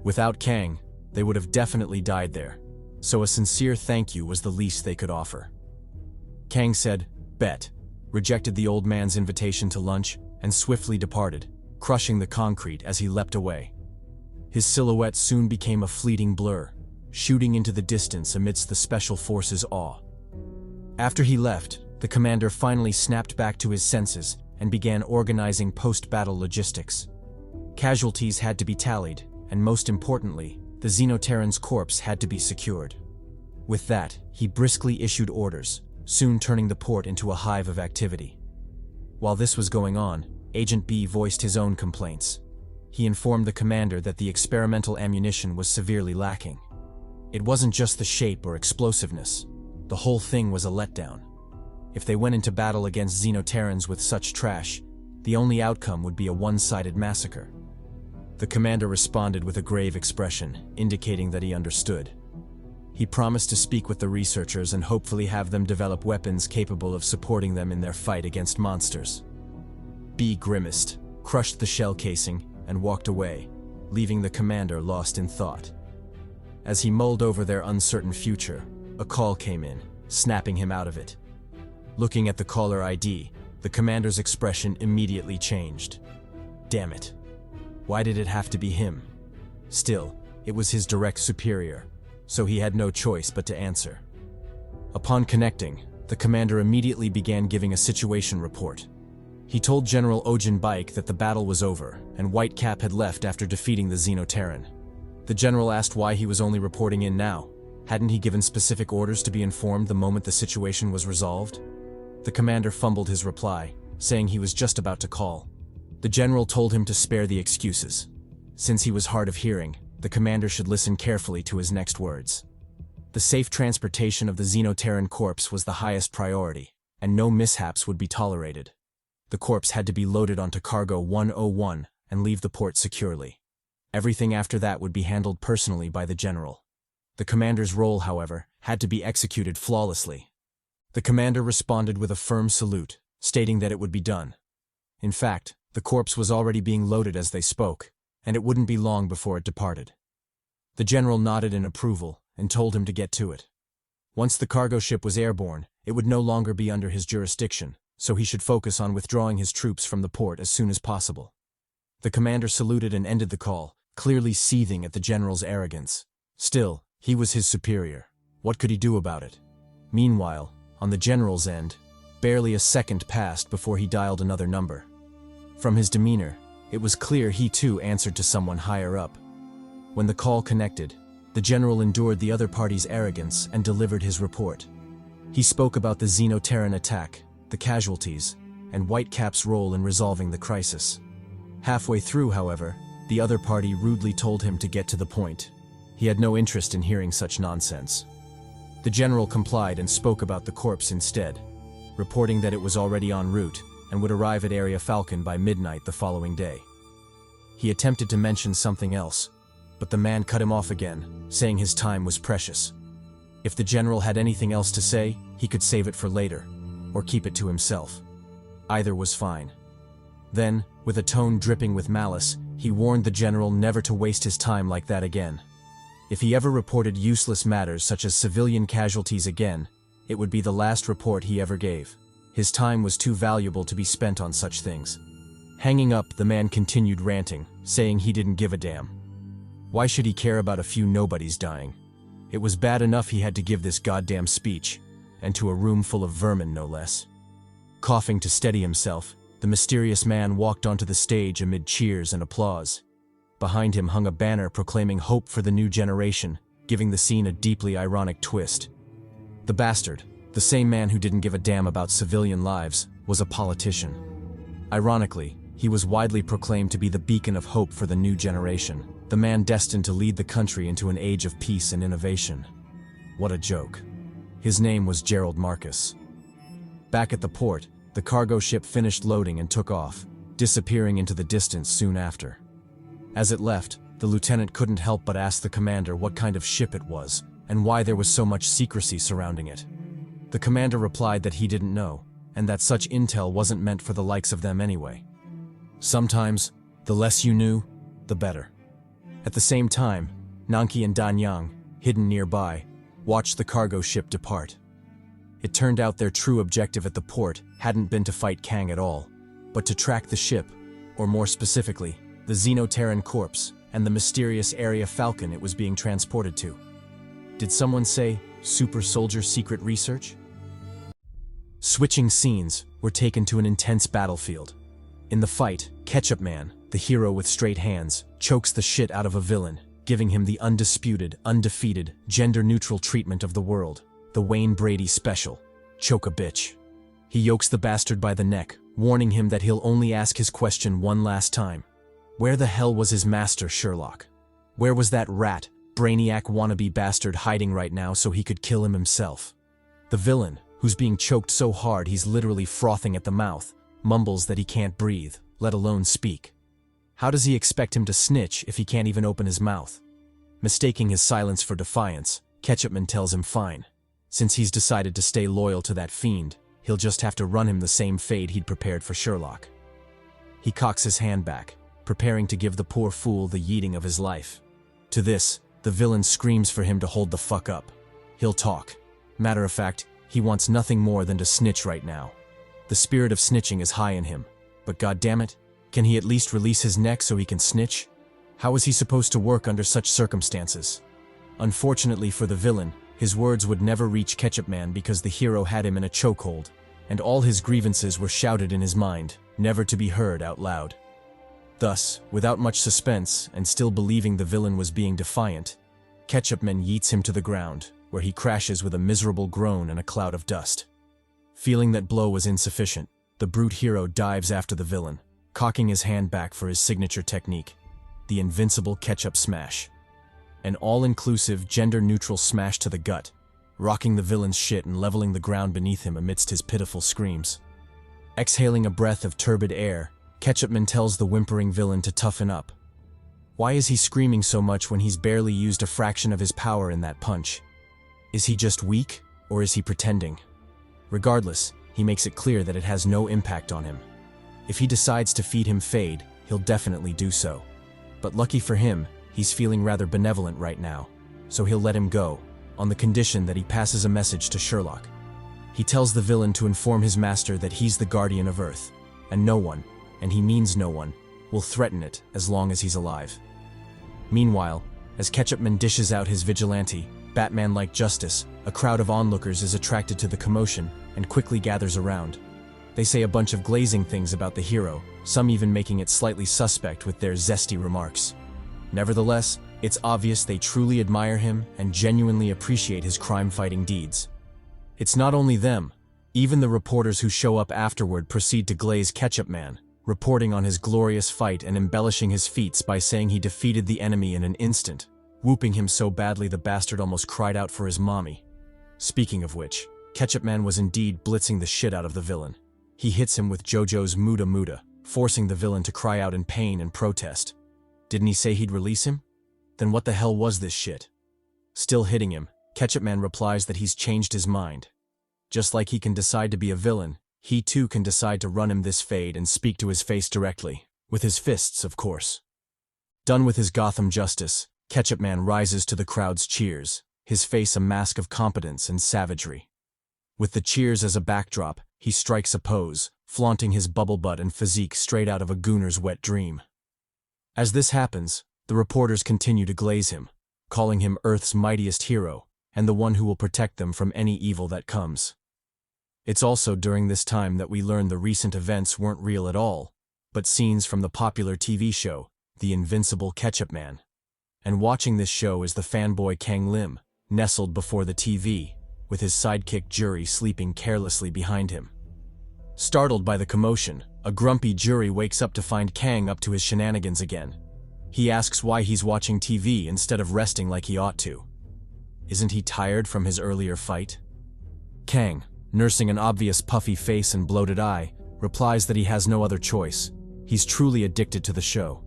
Without Kang, they would have definitely died there, so a sincere thank you was the least they could offer. Kang said, "Bet," rejected the old man's invitation to lunch, and swiftly departed, crushing the concrete as he leapt away. His silhouette soon became a fleeting blur, shooting into the distance amidst the Special Forces' awe. After he left, the commander finally snapped back to his senses and began organizing post-battle logistics. Casualties had to be tallied, and most importantly, the Xenoterran's corpse had to be secured. With that, he briskly issued orders, soon turning the port into a hive of activity. While this was going on, Agent B voiced his own complaints. He informed the commander that the experimental ammunition was severely lacking. It wasn't just the shape or explosiveness. The whole thing was a letdown. If they went into battle against Xenoterrans with such trash, the only outcome would be a one-sided massacre. The commander responded with a grave expression, indicating that he understood. He promised to speak with the researchers and hopefully have them develop weapons capable of supporting them in their fight against monsters. B grimaced, crushed the shell casing, and walked away, leaving the commander lost in thought. As he mulled over their uncertain future, a call came in, snapping him out of it. Looking at the caller ID, the commander's expression immediately changed. Damn it. Why did it have to be him? Still, it was his direct superior, so he had no choice but to answer. Upon connecting, the commander immediately began giving a situation report. He told General Ojin Baik that the battle was over, and Whitecap had left after defeating the Xenoterran. The general asked why he was only reporting in now. Hadn't he given specific orders to be informed the moment the situation was resolved? The commander fumbled his reply, saying he was just about to call. The general told him to spare the excuses. Since he was hard of hearing, the commander should listen carefully to his next words. The safe transportation of the Xenoterran corpse was the highest priority, and no mishaps would be tolerated. The corpse had to be loaded onto Cargo 101 and leave the port securely. Everything after that would be handled personally by the general. The commander's role, however, had to be executed flawlessly. The commander responded with a firm salute, stating that it would be done. In fact, the corpse was already being loaded as they spoke, and it wouldn't be long before it departed. The general nodded in approval and told him to get to it. Once the cargo ship was airborne, it would no longer be under his jurisdiction, so he should focus on withdrawing his troops from the port as soon as possible. The commander saluted and ended the call, clearly seething at the general's arrogance. Still, he was his superior. What could he do about it? Meanwhile, on the general's end, barely a second passed before he dialed another number. From his demeanor, it was clear he too answered to someone higher up. When the call connected, the general endured the other party's arrogance and delivered his report. He spoke about the Xenoterran attack, the casualties, and Whitecap's role in resolving the crisis. Halfway through, however, the other party rudely told him to get to the point. He had no interest in hearing such nonsense. The general complied and spoke about the corpse instead, reporting that it was already en route and would arrive at Area Falcon by midnight the following day. He attempted to mention something else, but the man cut him off again, saying his time was precious. If the general had anything else to say, he could save it for later, or keep it to himself. Either was fine. Then, with a tone dripping with malice, he warned the general never to waste his time like that again. If he ever reported useless matters such as civilian casualties again, it would be the last report he ever gave. His time was too valuable to be spent on such things. Hanging up, the man continued ranting, saying he didn't give a damn. Why should he care about a few nobodies dying? It was bad enough he had to give this goddamn speech, and to a room full of vermin no less. Coughing to steady himself, the mysterious man walked onto the stage amid cheers and applause. Behind him hung a banner proclaiming hope for the new generation, giving the scene a deeply ironic twist. The bastard, the same man who didn't give a damn about civilian lives, was a politician. Ironically, he was widely proclaimed to be the beacon of hope for the new generation, the man destined to lead the country into an age of peace and innovation. What a joke. His name was Gerald Marcus. Back at the port, the cargo ship finished loading and took off, disappearing into the distance soon after. As it left, the lieutenant couldn't help but ask the commander what kind of ship it was, and why there was so much secrecy surrounding it. The commander replied that he didn't know, and that such intel wasn't meant for the likes of them anyway. Sometimes, the less you knew, the better. At the same time, Nanki and Danyang, hidden nearby, watched the cargo ship depart. It turned out their true objective at the port hadn't been to fight Kang at all, but to track the ship, or more specifically, the Xenoterran corpse and the mysterious Area Falcon it was being transported to. Did someone say super soldier secret research? Switching scenes, we're taken to an intense battlefield. In the fight, Ketchup Man, the hero with straight hands, chokes the shit out of a villain, giving him the undisputed, undefeated, gender-neutral treatment of the world, the Wayne Brady special, choke a bitch. He yokes the bastard by the neck, warning him that he'll only ask his question one last time. Where the hell was his master, Sherlock? Where was that rat, brainiac wannabe bastard hiding right now so he could kill him himself? The villain, who's being choked so hard he's literally frothing at the mouth, mumbles that he can't breathe, let alone speak. How does he expect him to snitch if he can't even open his mouth? Mistaking his silence for defiance, Ketchupman tells him fine. Since he's decided to stay loyal to that fiend, he'll just have to run him the same fate he'd prepared for Sherlock. He cocks his hand back, preparing to give the poor fool the yeeting of his life. To this, the villain screams for him to hold the fuck up. He'll talk. Matter of fact, he wants nothing more than to snitch right now. The spirit of snitching is high in him, but goddammit, can he at least release his neck so he can snitch? How is he supposed to work under such circumstances? Unfortunately for the villain, his words would never reach Ketchup Man because the hero had him in a chokehold, and all his grievances were shouted in his mind, never to be heard out loud. Thus, without much suspense and still believing the villain was being defiant, Ketchup Man yeets him to the ground, where he crashes with a miserable groan and a cloud of dust. Feeling that blow was insufficient, the brute hero dives after the villain, cocking his hand back for his signature technique, the invincible ketchup smash. An all-inclusive, gender-neutral smash to the gut, rocking the villain's shit and leveling the ground beneath him amidst his pitiful screams. Exhaling a breath of turbid air, Ketchupman tells the whimpering villain to toughen up. Why is he screaming so much when he's barely used a fraction of his power in that punch? Is he just weak, or is he pretending? Regardless, he makes it clear that it has no impact on him. If he decides to feed him Fade, he'll definitely do so. But lucky for him, he's feeling rather benevolent right now, so he'll let him go, on the condition that he passes a message to Sherlock. He tells the villain to inform his master that he's the guardian of Earth, and no one, and he means no one, will threaten it as long as he's alive. Meanwhile, as Ketchupman dishes out his vigilante, Batman-like justice, a crowd of onlookers is attracted to the commotion and quickly gathers around. They say a bunch of glazing things about the hero, some even making it slightly suspect with their zesty remarks. Nevertheless, it's obvious they truly admire him and genuinely appreciate his crime-fighting deeds. It's not only them, even the reporters who show up afterward proceed to glaze Ketchup Man, reporting on his glorious fight and embellishing his feats by saying he defeated the enemy in an instant, whooping him so badly the bastard almost cried out for his mommy. Speaking of which, Ketchup Man was indeed blitzing the shit out of the villain. He hits him with JoJo's Muda Muda, forcing the villain to cry out in pain and protest. Didn't he say he'd release him? Then what the hell was this shit? Still hitting him, Ketchup Man replies that he's changed his mind. Just like he can decide to be a villain, he too can decide to run him this Fade and speak to his face directly, with his fists, of course. Done with his Gotham justice, Ketchup Man rises to the crowd's cheers, his face a mask of competence and savagery. With the cheers as a backdrop, he strikes a pose, flaunting his bubble butt and physique straight out of a gooner's wet dream. As this happens, the reporters continue to glaze him, calling him Earth's mightiest hero, and the one who will protect them from any evil that comes. It's also during this time that we learn the recent events weren't real at all, but scenes from the popular TV show, the invincible ketchup man. And watching this show is the fanboy Kang Lim, nestled before the TV, with his sidekick Jury sleeping carelessly behind him. Startled by the commotion, a grumpy Jury wakes up to find Kang up to his shenanigans again. He asks why he's watching TV instead of resting like he ought to. Isn't he tired from his earlier fight? Kang, nursing an obvious puffy face and bloated eye, replies that he has no other choice. He's truly addicted to the show.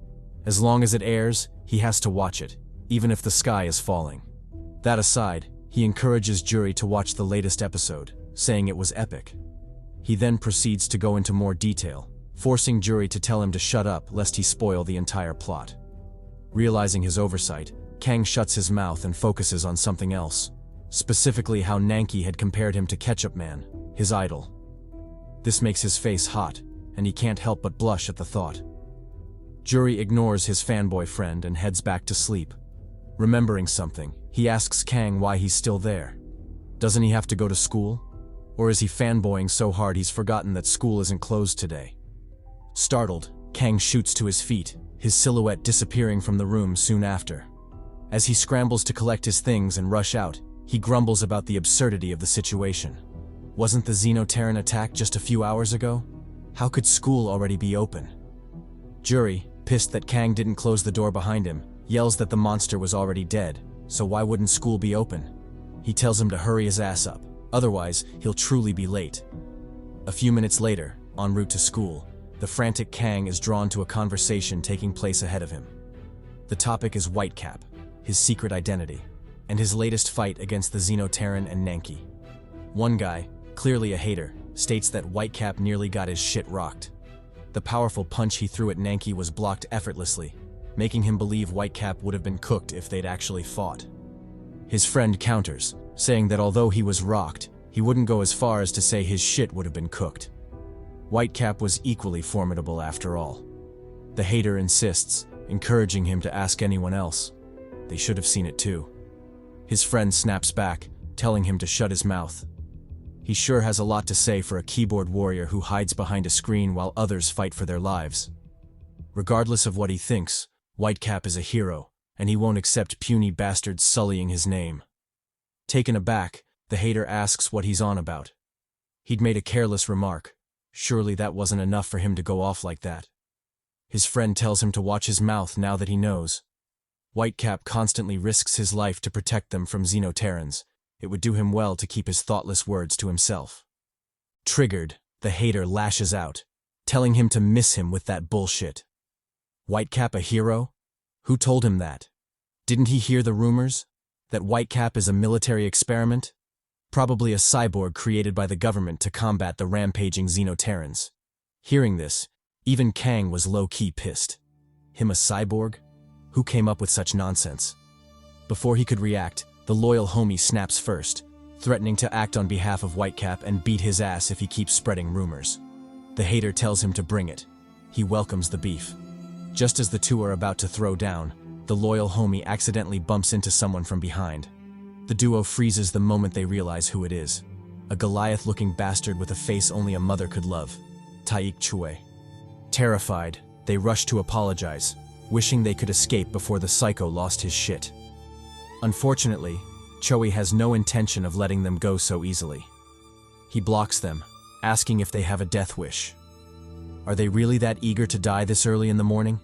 As long as it airs, he has to watch it, even if the sky is falling. That aside, he encourages Jury to watch the latest episode, saying it was epic. He then proceeds to go into more detail, forcing Jury to tell him to shut up lest he spoil the entire plot. Realizing his oversight, Kang shuts his mouth and focuses on something else, specifically how Nanki had compared him to Ketchup Man, his idol. This makes his face hot, and he can't help but blush at the thought. Jury ignores his fanboy friend and heads back to sleep. Remembering something, he asks Kang why he's still there. Doesn't he have to go to school? Or is he fanboying so hard he's forgotten that school isn't closed today? Startled, Kang shoots to his feet, his silhouette disappearing from the room soon after. As he scrambles to collect his things and rush out, he grumbles about the absurdity of the situation. Wasn't the Xenoterran attack just a few hours ago? How could school already be open? Jury, pissed that Kang didn't close the door behind him, yells that the monster was already dead, so why wouldn't school be open? He tells him to hurry his ass up, otherwise he'll truly be late. A few minutes later, en route to school, the frantic Kang is drawn to a conversation taking place ahead of him. The topic is Whitecap, his secret identity, and his latest fight against the Xenoterran and Nanki. One guy, clearly a hater, states that Whitecap nearly got his shit rocked. The powerful punch he threw at Nanki was blocked effortlessly, making him believe Whitecap would have been cooked if they'd actually fought. His friend counters, saying that although he was rocked, he wouldn't go as far as to say his shit would have been cooked. Whitecap was equally formidable after all. The hater insists, encouraging him to ask anyone else. They should have seen it too. His friend snaps back, telling him to shut his mouth. He sure has a lot to say for a keyboard warrior who hides behind a screen while others fight for their lives. Regardless of what he thinks, Whitecap is a hero, and he won't accept puny bastards sullying his name. Taken aback, the hater asks what he's on about. He'd made a careless remark. Surely that wasn't enough for him to go off like that. His friend tells him to watch his mouth now that he knows. Whitecap constantly risks his life to protect them from Xenoterrans. It would do him well to keep his thoughtless words to himself. Triggered, the hater lashes out, telling him to miss him with that bullshit. Whitecap a hero? Who told him that? Didn't he hear the rumors? That Whitecap is a military experiment? Probably a cyborg created by the government to combat the rampaging Xenoterrans. Hearing this, even Kang was low-key pissed. Him a cyborg? Who came up with such nonsense? Before he could react, the loyal homie snaps first, threatening to act on behalf of Whitecap and beat his ass if he keeps spreading rumors. The hater tells him to bring it. He welcomes the beef. Just as the two are about to throw down, the loyal homie accidentally bumps into someone from behind. The duo freezes the moment they realize who it is. A Goliath-looking bastard with a face only a mother could love. Taik Chue. Terrified, they rush to apologize, wishing they could escape before the psycho lost his shit. Unfortunately, Choi has no intention of letting them go so easily. He blocks them, asking if they have a death wish. Are they really that eager to die this early in the morning?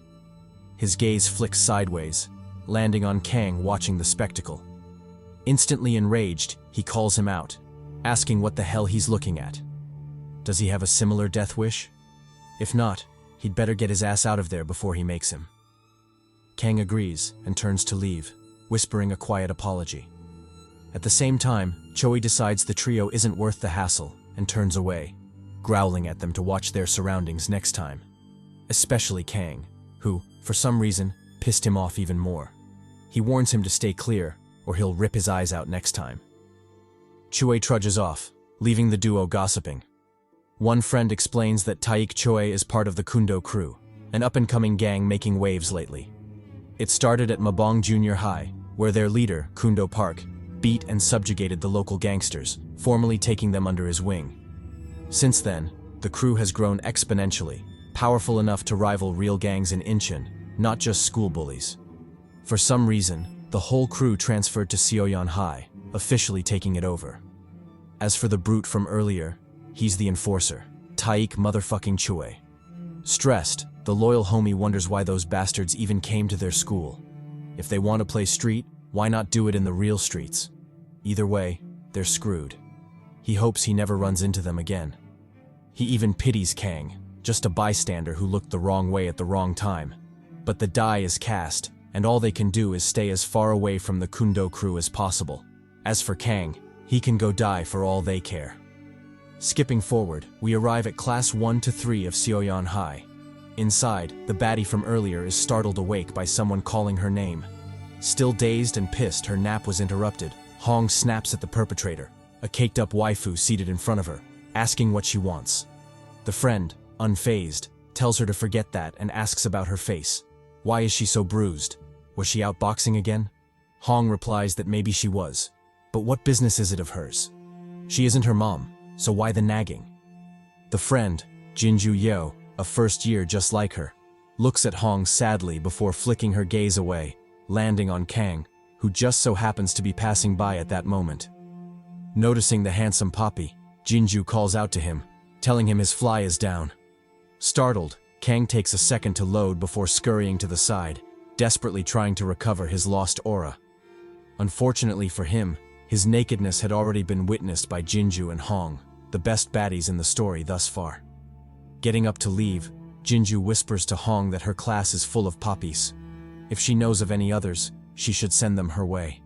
His gaze flicks sideways, landing on Kang watching the spectacle. Instantly enraged, he calls him out, asking what the hell he's looking at. Does he have a similar death wish? If not, he'd better get his ass out of there before he makes him. Kang agrees and turns to leave, whispering a quiet apology. At the same time, Choi decides the trio isn't worth the hassle and turns away, growling at them to watch their surroundings next time. Especially Kang, who, for some reason, pissed him off even more. He warns him to stay clear, or he'll rip his eyes out next time. Choi trudges off, leaving the duo gossiping. One friend explains that Taik Choi is part of the Kundo crew, an up-and-coming gang making waves lately. It started at Mabong Junior High, where their leader, Kundo Park, beat and subjugated the local gangsters, formally taking them under his wing. Since then, the crew has grown exponentially, powerful enough to rival real gangs in Incheon, not just school bullies. For some reason, the whole crew transferred to Seoyeon High, officially taking it over. As for the brute from earlier, he's the enforcer, Taik motherfucking Chue. Stressed, the loyal homie wonders why those bastards even came to their school. If they want to play street, why not do it in the real streets? Either way, they're screwed. He hopes he never runs into them again. He even pities Kang, just a bystander who looked the wrong way at the wrong time. But the die is cast, and all they can do is stay as far away from the Kundo crew as possible. As for Kang, he can go die for all they care. Skipping forward, we arrive at Class 1 to 3 of Seoyeon High. Inside, the baddie from earlier is startled awake by someone calling her name. Still dazed and pissed, her nap was interrupted. Hong snaps at the perpetrator, a caked-up waifu seated in front of her, asking what she wants. The friend, unfazed, tells her to forget that and asks about her face. Why is she so bruised? Was she out boxing again? Hong replies that maybe she was. But what business is it of hers? She isn't her mom, so why the nagging? The friend, Jinju Yo, a first year just like her, looks at Hong sadly before flicking her gaze away, landing on Kang, who just so happens to be passing by at that moment. Noticing the handsome Poppy, Jinju calls out to him, telling him his fly is down. Startled, Kang takes a second to load before scurrying to the side, desperately trying to recover his lost aura. Unfortunately for him, his nakedness had already been witnessed by Jinju and Hong, the best baddies in the story thus far. Getting up to leave, Jinju whispers to Hong that her class is full of poppies. If she knows of any others, she should send them her way.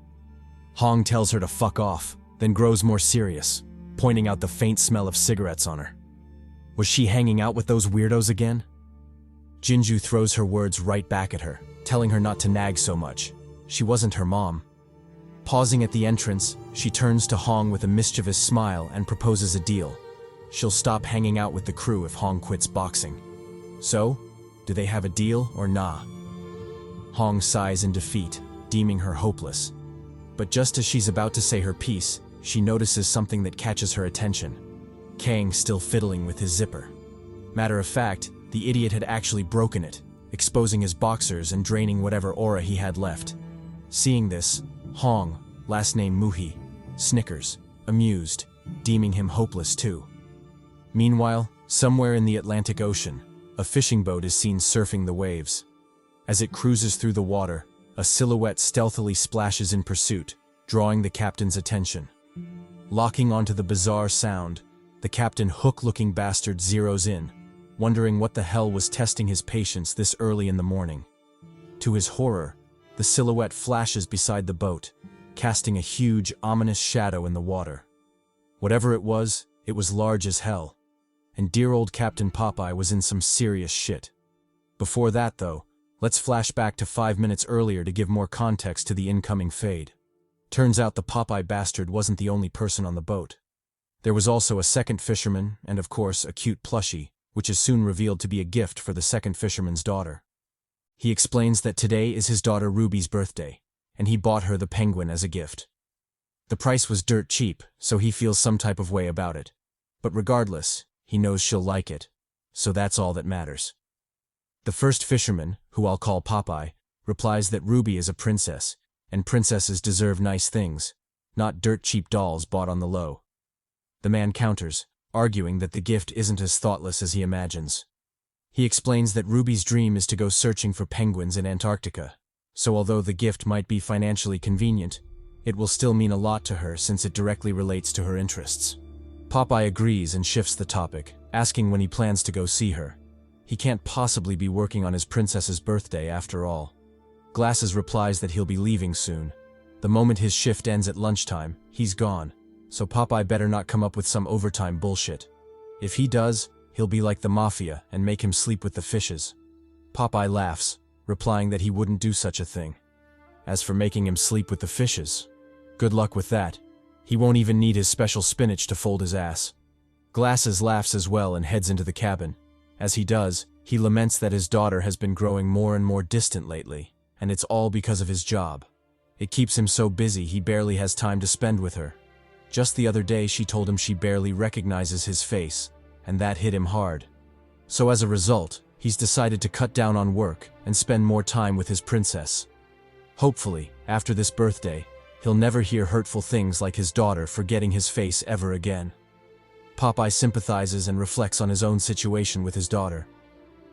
Hong tells her to fuck off, then grows more serious, pointing out the faint smell of cigarettes on her. Was she hanging out with those weirdos again? Jinju throws her words right back at her, telling her not to nag so much. She wasn't her mom. Pausing at the entrance, she turns to Hong with a mischievous smile and proposes a deal. She'll stop hanging out with the crew if Hong quits boxing. So, do they have a deal or nah? Hong sighs in defeat, deeming her hopeless. But just as she's about to say her piece, she notices something that catches her attention. Kang still fiddling with his zipper. Matter of fact, the idiot had actually broken it, exposing his boxers and draining whatever aura he had left. Seeing this, Hong, last name Muhi, snickers, amused, deeming him hopeless too. Meanwhile, somewhere in the Atlantic Ocean, a fishing boat is seen surfing the waves. As it cruises through the water, a silhouette stealthily splashes in pursuit, drawing the captain's attention. Locking onto the bizarre sound, the captain hook-looking bastard zeroes in, wondering what the hell was testing his patience this early in the morning. To his horror, the silhouette flashes beside the boat, casting a huge, ominous shadow in the water. Whatever it was large as hell, and dear old Captain Popeye was in some serious shit. Before that, though, let's flash back to 5 minutes earlier to give more context to the incoming fade. Turns out the Popeye bastard wasn't the only person on the boat. There was also a second fisherman, and of course a cute plushie, which is soon revealed to be a gift for the second fisherman's daughter. He explains that today is his daughter Ruby's birthday, and he bought her the penguin as a gift. The price was dirt cheap, so he feels some type of way about it. But regardless, he knows she'll like it, so that's all that matters. The first fisherman, who I'll call Popeye, replies that Ruby is a princess, and princesses deserve nice things, not dirt cheap dolls bought on the low. The man counters, arguing that the gift isn't as thoughtless as he imagines. He explains that Ruby's dream is to go searching for penguins in Antarctica, so although the gift might be financially convenient, it will still mean a lot to her since it directly relates to her interests. Popeye agrees and shifts the topic, asking when he plans to go see her. He can't possibly be working on his princess's birthday after all. Glasses replies that he'll be leaving soon. The moment his shift ends at lunchtime, he's gone, so Popeye better not come up with some overtime bullshit. If he does, he'll be like the mafia and make him sleep with the fishes. Popeye laughs, replying that he wouldn't do such a thing. As for making him sleep with the fishes, good luck with that. He won't even need his special spinach to fold his ass. Glasses laughs as well and heads into the cabin. As he does, he laments that his daughter has been growing more and more distant lately, and it's all because of his job. It keeps him so busy he barely has time to spend with her. Just the other day she told him she barely recognizes his face, and that hit him hard. So as a result, he he's decided to cut down on work and spend more time with his princess. Hopefully, after this birthday, he'll never hear hurtful things like his daughter forgetting his face ever again. Popeye sympathizes and reflects on his own situation with his daughter.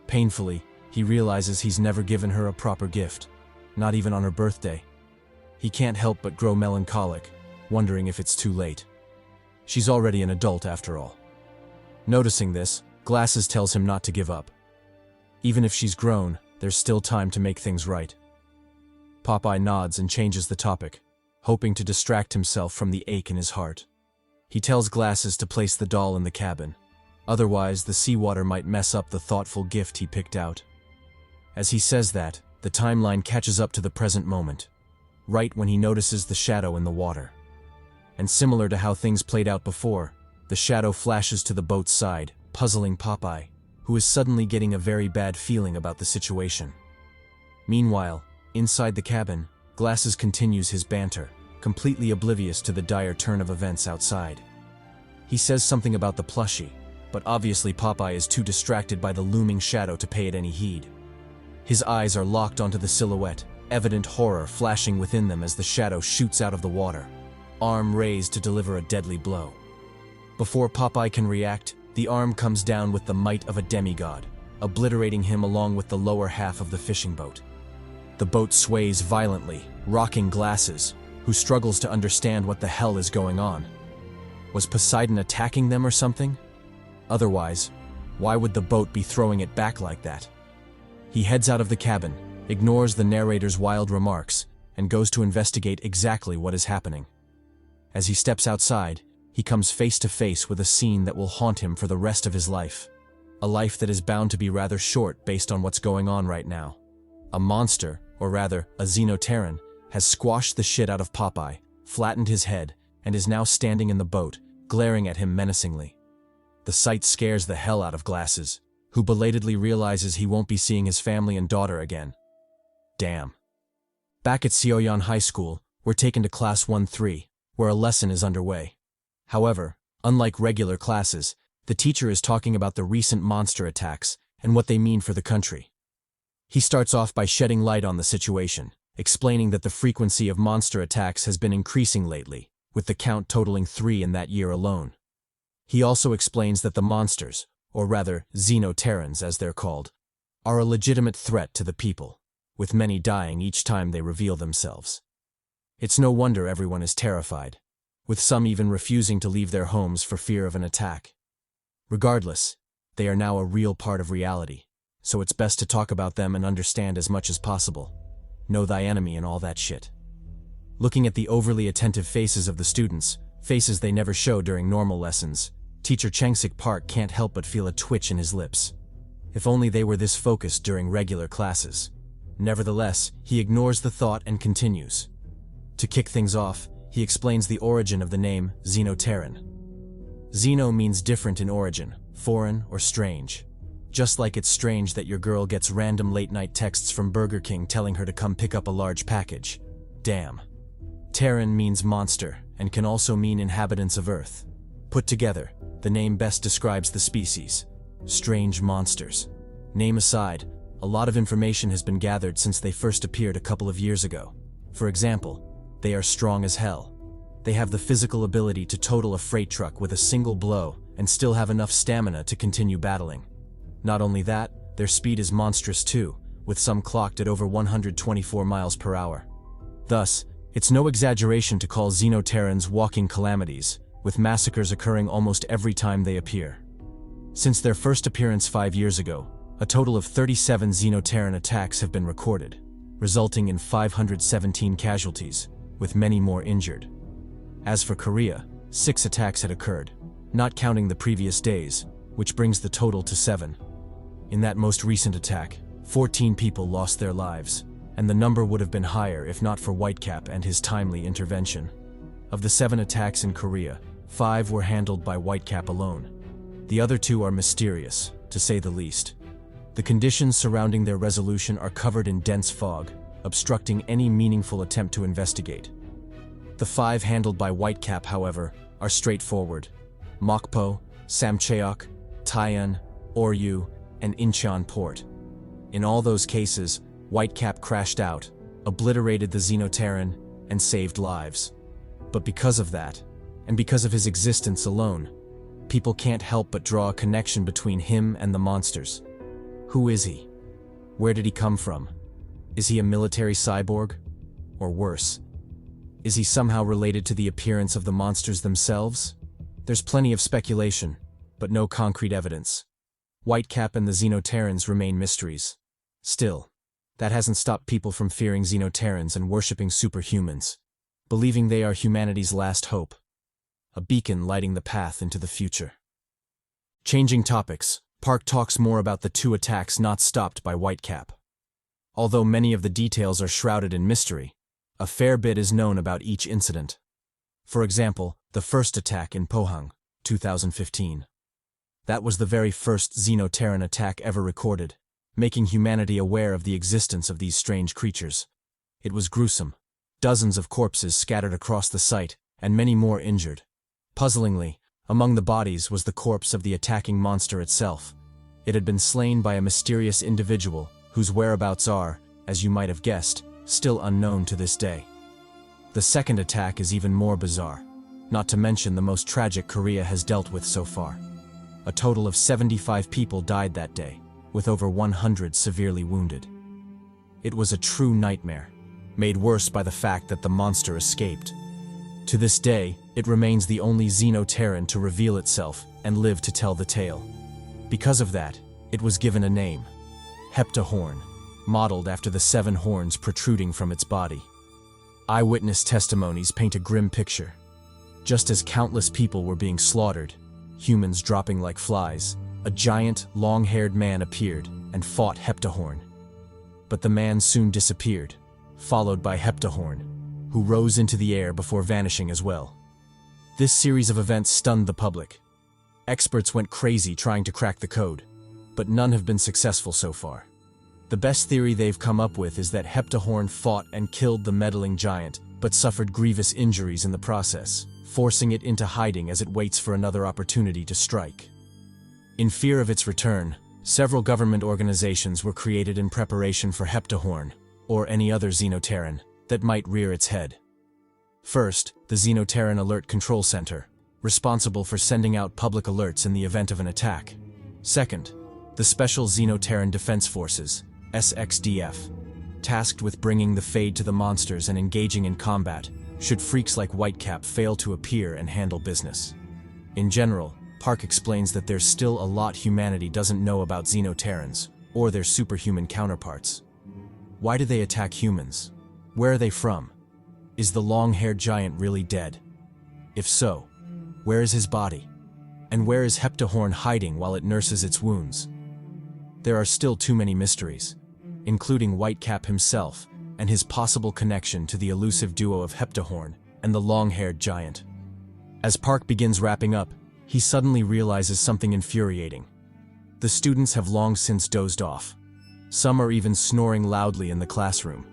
Painfully, he realizes he's never given her a proper gift, not even on her birthday. He can't help but grow melancholic, wondering if it's too late. She's already an adult after all. Noticing this, Glasses tells him not to give up. Even if she's grown, there's still time to make things right. Popeye nods and changes the topic, hoping to distract himself from the ache in his heart. He tells Glasses to place the doll in the cabin. Otherwise, the seawater might mess up the thoughtful gift he picked out. As he says that, the timeline catches up to the present moment, right when he notices the shadow in the water. And similar to how things played out before, the shadow flashes to the boat's side, puzzling Popeye, who is suddenly getting a very bad feeling about the situation. Meanwhile, inside the cabin, Glasses continues his banter, completely oblivious to the dire turn of events outside. He says something about the plushie, but obviously Popeye is too distracted by the looming shadow to pay it any heed. His eyes are locked onto the silhouette, evident horror flashing within them as the shadow shoots out of the water, arm raised to deliver a deadly blow. Before Popeye can react, the arm comes down with the might of a demigod, obliterating him along with the lower half of the fishing boat. The boat sways violently, rocking Glasses, who struggles to understand what the hell is going on. Was Poseidon attacking them or something? Otherwise, why would the boat be throwing it back like that? He heads out of the cabin, ignores the narrator's wild remarks, and goes to investigate exactly what is happening. As he steps outside, he comes face to face with a scene that will haunt him for the rest of his life. A life that is bound to be rather short based on what's going on right now. A monster, or rather, a Xenoterran, has squashed the shit out of Popeye, flattened his head, and is now standing in the boat, glaring at him menacingly. The sight scares the hell out of Glasses, who belatedly realizes he won't be seeing his family and daughter again. Damn. Back at Seoyan High School, we're taken to Class 1-3, where a lesson is underway. However, unlike regular classes, the teacher is talking about the recent monster attacks and what they mean for the country. He starts off by shedding light on the situation, explaining that the frequency of monster attacks has been increasing lately, with the count totaling 3 in that year alone. He also explains that the monsters, or rather Xenoterrans as they're called, are a legitimate threat to the people, with many dying each time they reveal themselves. It's no wonder everyone is terrified, with some even refusing to leave their homes for fear of an attack. Regardless, they are now a real part of reality, so it's best to talk about them and understand as much as possible. Know thy enemy and all that shit. Looking at the overly attentive faces of the students, faces they never show during normal lessons, teacher Changsik Park can't help but feel a twitch in his lips. If only they were this focused during regular classes. Nevertheless, he ignores the thought and continues. To kick things off, he explains the origin of the name Xenoterran. Xeno means different in origin, foreign or strange. Just like it's strange that your girl gets random late-night texts from Burger King telling her to come pick up a large package. Damn. Terran means monster, and can also mean inhabitants of Earth. Put together, the name best describes the species. Strange monsters. Name aside, a lot of information has been gathered since they first appeared a couple of years ago. For example, they are strong as hell. They have the physical ability to total a freight truck with a single blow and still have enough stamina to continue battling. Not only that, their speed is monstrous too, with some clocked at over 124 miles per hour. Thus, it's no exaggeration to call Xenoterrans walking calamities, with massacres occurring almost every time they appear. Since their first appearance 5 years ago, a total of 37 Xenoterran attacks have been recorded, resulting in 517 casualties, with many more injured. As for Korea, 6 attacks had occurred, not counting the previous days, which brings the total to 7. In that most recent attack, 14 people lost their lives, and the number would have been higher if not for Whitecap and his timely intervention. Of the 7 attacks in Korea, 5 were handled by Whitecap alone. The other 2 are mysterious, to say the least. The conditions surrounding their resolution are covered in dense fog, obstructing any meaningful attempt to investigate. The 5 handled by Whitecap, however, are straightforward. Mokpo, Samcheok, Taeyeon, Oryu, and Incheon port. In all those cases, Whitecap crashed out, obliterated the Xenoterran, and saved lives. But because of that, and because of his existence alone, people can't help but draw a connection between him and the monsters. Who is he? Where did he come from? Is he a military cyborg? Or worse, is he somehow related to the appearance of the monsters themselves? There's plenty of speculation, but no concrete evidence. Whitecap and the Xenoterrans remain mysteries. Still, that hasn't stopped people from fearing Xenoterrans and worshipping superhumans, believing they are humanity's last hope, a beacon lighting the path into the future. Changing topics, Park talks more about the two attacks not stopped by Whitecap. Although many of the details are shrouded in mystery, a fair bit is known about each incident. For example, the first attack in Pohang, 2015. That was the very first Xenoterran attack ever recorded, making humanity aware of the existence of these strange creatures. It was gruesome. Dozens of corpses scattered across the site, and many more injured. Puzzlingly, among the bodies was the corpse of the attacking monster itself. It had been slain by a mysterious individual whose whereabouts are, as you might have guessed, still unknown to this day. The second attack is even more bizarre, not to mention the most tragic Korea has dealt with so far. A total of 75 people died that day, with over 100 severely wounded. It was a true nightmare, made worse by the fact that the monster escaped. To this day, it remains the only Xenoterran to reveal itself and live to tell the tale. Because of that, it was given a name, Heptahorn, modeled after the 7 horns protruding from its body. Eyewitness testimonies paint a grim picture. Just as countless people were being slaughtered, humans dropping like flies, a giant, long-haired man appeared and fought Heptahorn. But the man soon disappeared, followed by Heptahorn, who rose into the air before vanishing as well. This series of events stunned the public. Experts went crazy trying to crack the code, but none have been successful so far. The best theory they've come up with is that Heptahorn fought and killed the meddling giant, but suffered grievous injuries in the process, forcing it into hiding as it waits for another opportunity to strike. In fear of its return, several government organizations were created in preparation for Heptahorn, or any other Xenoterran, that might rear its head. First, the Xenoterran Alert Control Center, responsible for sending out public alerts in the event of an attack. Second, the Special Xenoterran Defense Forces, SXDF, tasked with bringing the fade to the monsters and engaging in combat, should freaks like Whitecap fail to appear and handle business. In general, Park explains that there's still a lot humanity doesn't know about Xenoterrans, or their superhuman counterparts. Why do they attack humans? Where are they from? Is the long-haired giant really dead? If so, where is his body? And where is Heptahorn hiding while it nurses its wounds? There are still too many mysteries, including Whitecap himself and his possible connection to the elusive duo of Heptahorn and the long-haired giant. As Park begins wrapping up, he suddenly realizes something infuriating. The students have long since dozed off. Some are even snoring loudly in the classroom.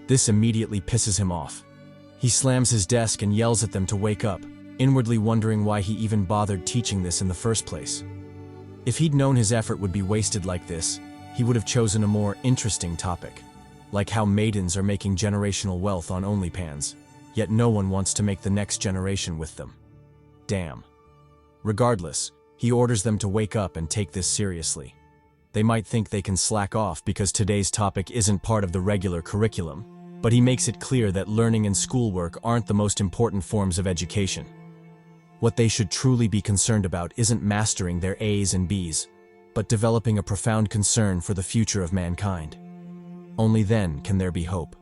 This immediately pisses him off. He slams his desk and yells at them to wake up, inwardly wondering why he even bothered teaching this in the first place. If he'd known his effort would be wasted like this, he would have chosen a more interesting topic, like how maidens are making generational wealth on OnlyPans, yet no one wants to make the next generation with them. Damn. Regardless, he orders them to wake up and take this seriously. They might think they can slack off because today's topic isn't part of the regular curriculum, but he makes it clear that learning and schoolwork aren't the most important forms of education. What they should truly be concerned about isn't mastering their A's and B's, but developing a profound concern for the future of mankind. Only then can there be hope.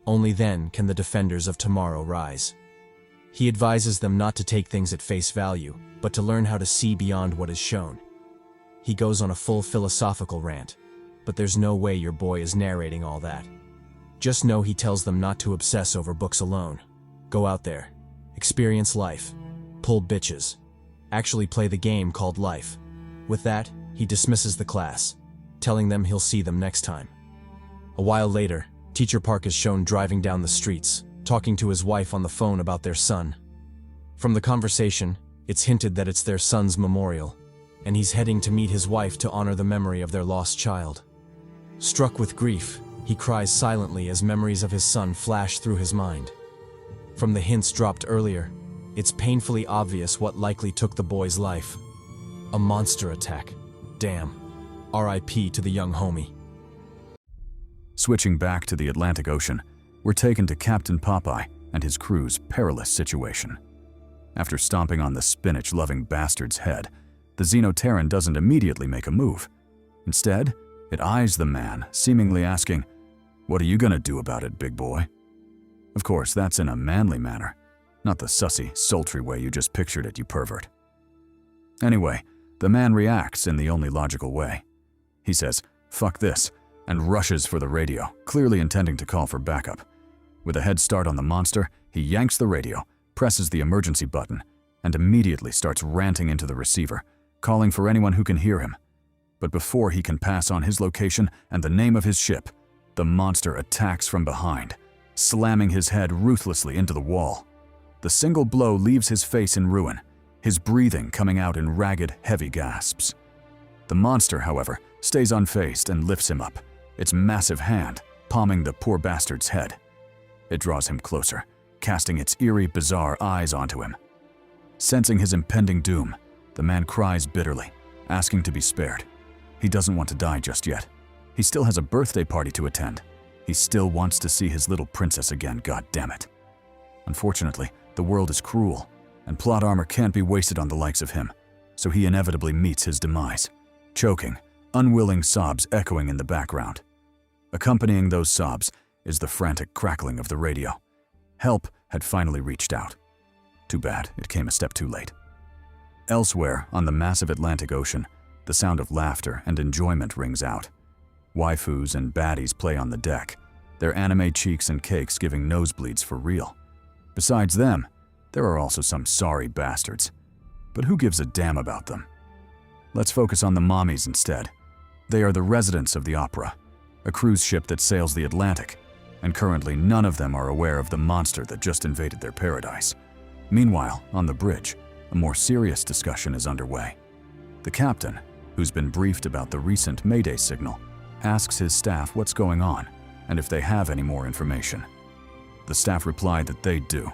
Only then can the defenders of tomorrow rise. He advises them not to take things at face value, but to learn how to see beyond what is shown. He goes on a full philosophical rant, but there's no way your boy is narrating all that. Just know he tells them not to obsess over books alone. Go out there, experience life, pull bitches, actually play the game called life. With that, he dismisses the class, telling them he'll see them next time. A while later, Teacher Park is shown driving down the streets, talking to his wife on the phone about their son. From the conversation, it's hinted that it's their son's memorial, and he's heading to meet his wife to honor the memory of their lost child. Struck with grief, he cries silently as memories of his son flash through his mind. From the hints dropped earlier, it's painfully obvious what likely took the boy's life. A monster attack. Damn. R.I.P. to the young homie.
Switching back to the Atlantic Ocean, we're taken to Captain Popeye and his crew's perilous situation. After stomping on the spinach-loving bastard's head, the Xenoterran doesn't immediately make a move. Instead, it eyes the man, seemingly asking, "What are you gonna do about it, big boy?" Of course, that's in a manly manner, not the sussy, sultry way you just pictured it, you pervert. Anyway, the man reacts in the only logical way. He says, "Fuck this," and rushes for the radio, clearly intending to call for backup. With a head start on the monster, he yanks the radio, presses the emergency button, and immediately starts ranting into the receiver, calling for anyone who can hear him. But before he can pass on his location and the name of his ship, the monster attacks from behind, slamming his head ruthlessly into the wall. The single blow leaves his face in ruin, his breathing coming out in ragged, heavy gasps. The monster, however, stays unfazed and lifts him up, its massive hand palming the poor bastard's head. It draws him closer, casting its eerie, bizarre eyes onto him. Sensing his impending doom, the man cries bitterly, asking to be spared. He doesn't want to die just yet. He still has a birthday party to attend. He still wants to see his little princess again, goddammit. Unfortunately, the world is cruel, and plot armor can't be wasted on the likes of him, so he inevitably meets his demise, choking, unwilling sobs echoing in the background. Accompanying those sobs is the frantic crackling of the radio. Help had finally reached out. Too bad it came a step too late. Elsewhere, on the massive Atlantic Ocean, the sound of laughter and enjoyment rings out. Waifus and baddies play on the deck, their anime cheeks and cakes giving nosebleeds for real. Besides them, there are also some sorry bastards. But who gives a damn about them? Let's focus on the mommies instead. They are the residents of the Opera, a cruise ship that sails the Atlantic, and currently none of them are aware of the monster that just invaded their paradise. Meanwhile, on the bridge, a more serious discussion is underway. The captain, who's been briefed about the recent Mayday signal, asks his staff what's going on and if they have any more information. The staff reply that they do.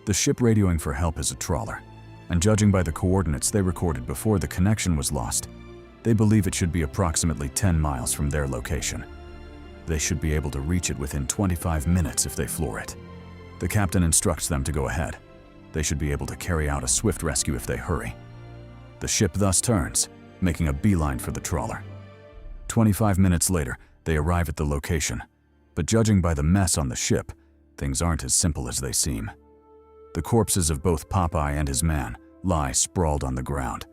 The ship radioing for help is a trawler, and judging by the coordinates they recorded before the connection was lost, they believe it should be approximately 10 miles from their location. They should be able to reach it within 25 minutes if they floor it. The captain instructs them to go ahead. They should be able to carry out a swift rescue if they hurry. The ship thus turns, making a beeline for the trawler. 25 minutes later, they arrive at the location, but judging by the mess on the ship, things aren't as simple as they seem. The corpses of both Popeye and his man lie sprawled on the ground,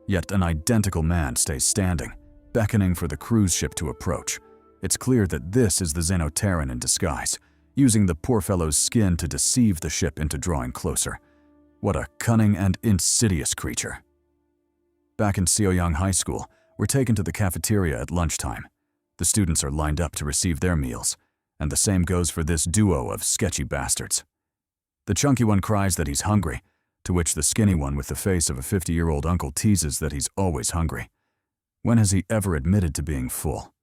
yet an identical man stays standing, beckoning for the cruise ship to approach. It's clear that this is the Xenoterran in disguise, using the poor fellow's skin to deceive the ship into drawing closer. What a cunning and insidious creature. Back in Seoyang High School, we're taken to the cafeteria at lunchtime. The students are lined up to receive their meals, and the same goes for this duo of sketchy bastards. The chunky one cries that he's hungry, to which the skinny one with the face of a 50-year-old uncle teases that he's always hungry. When has he ever admitted to being full?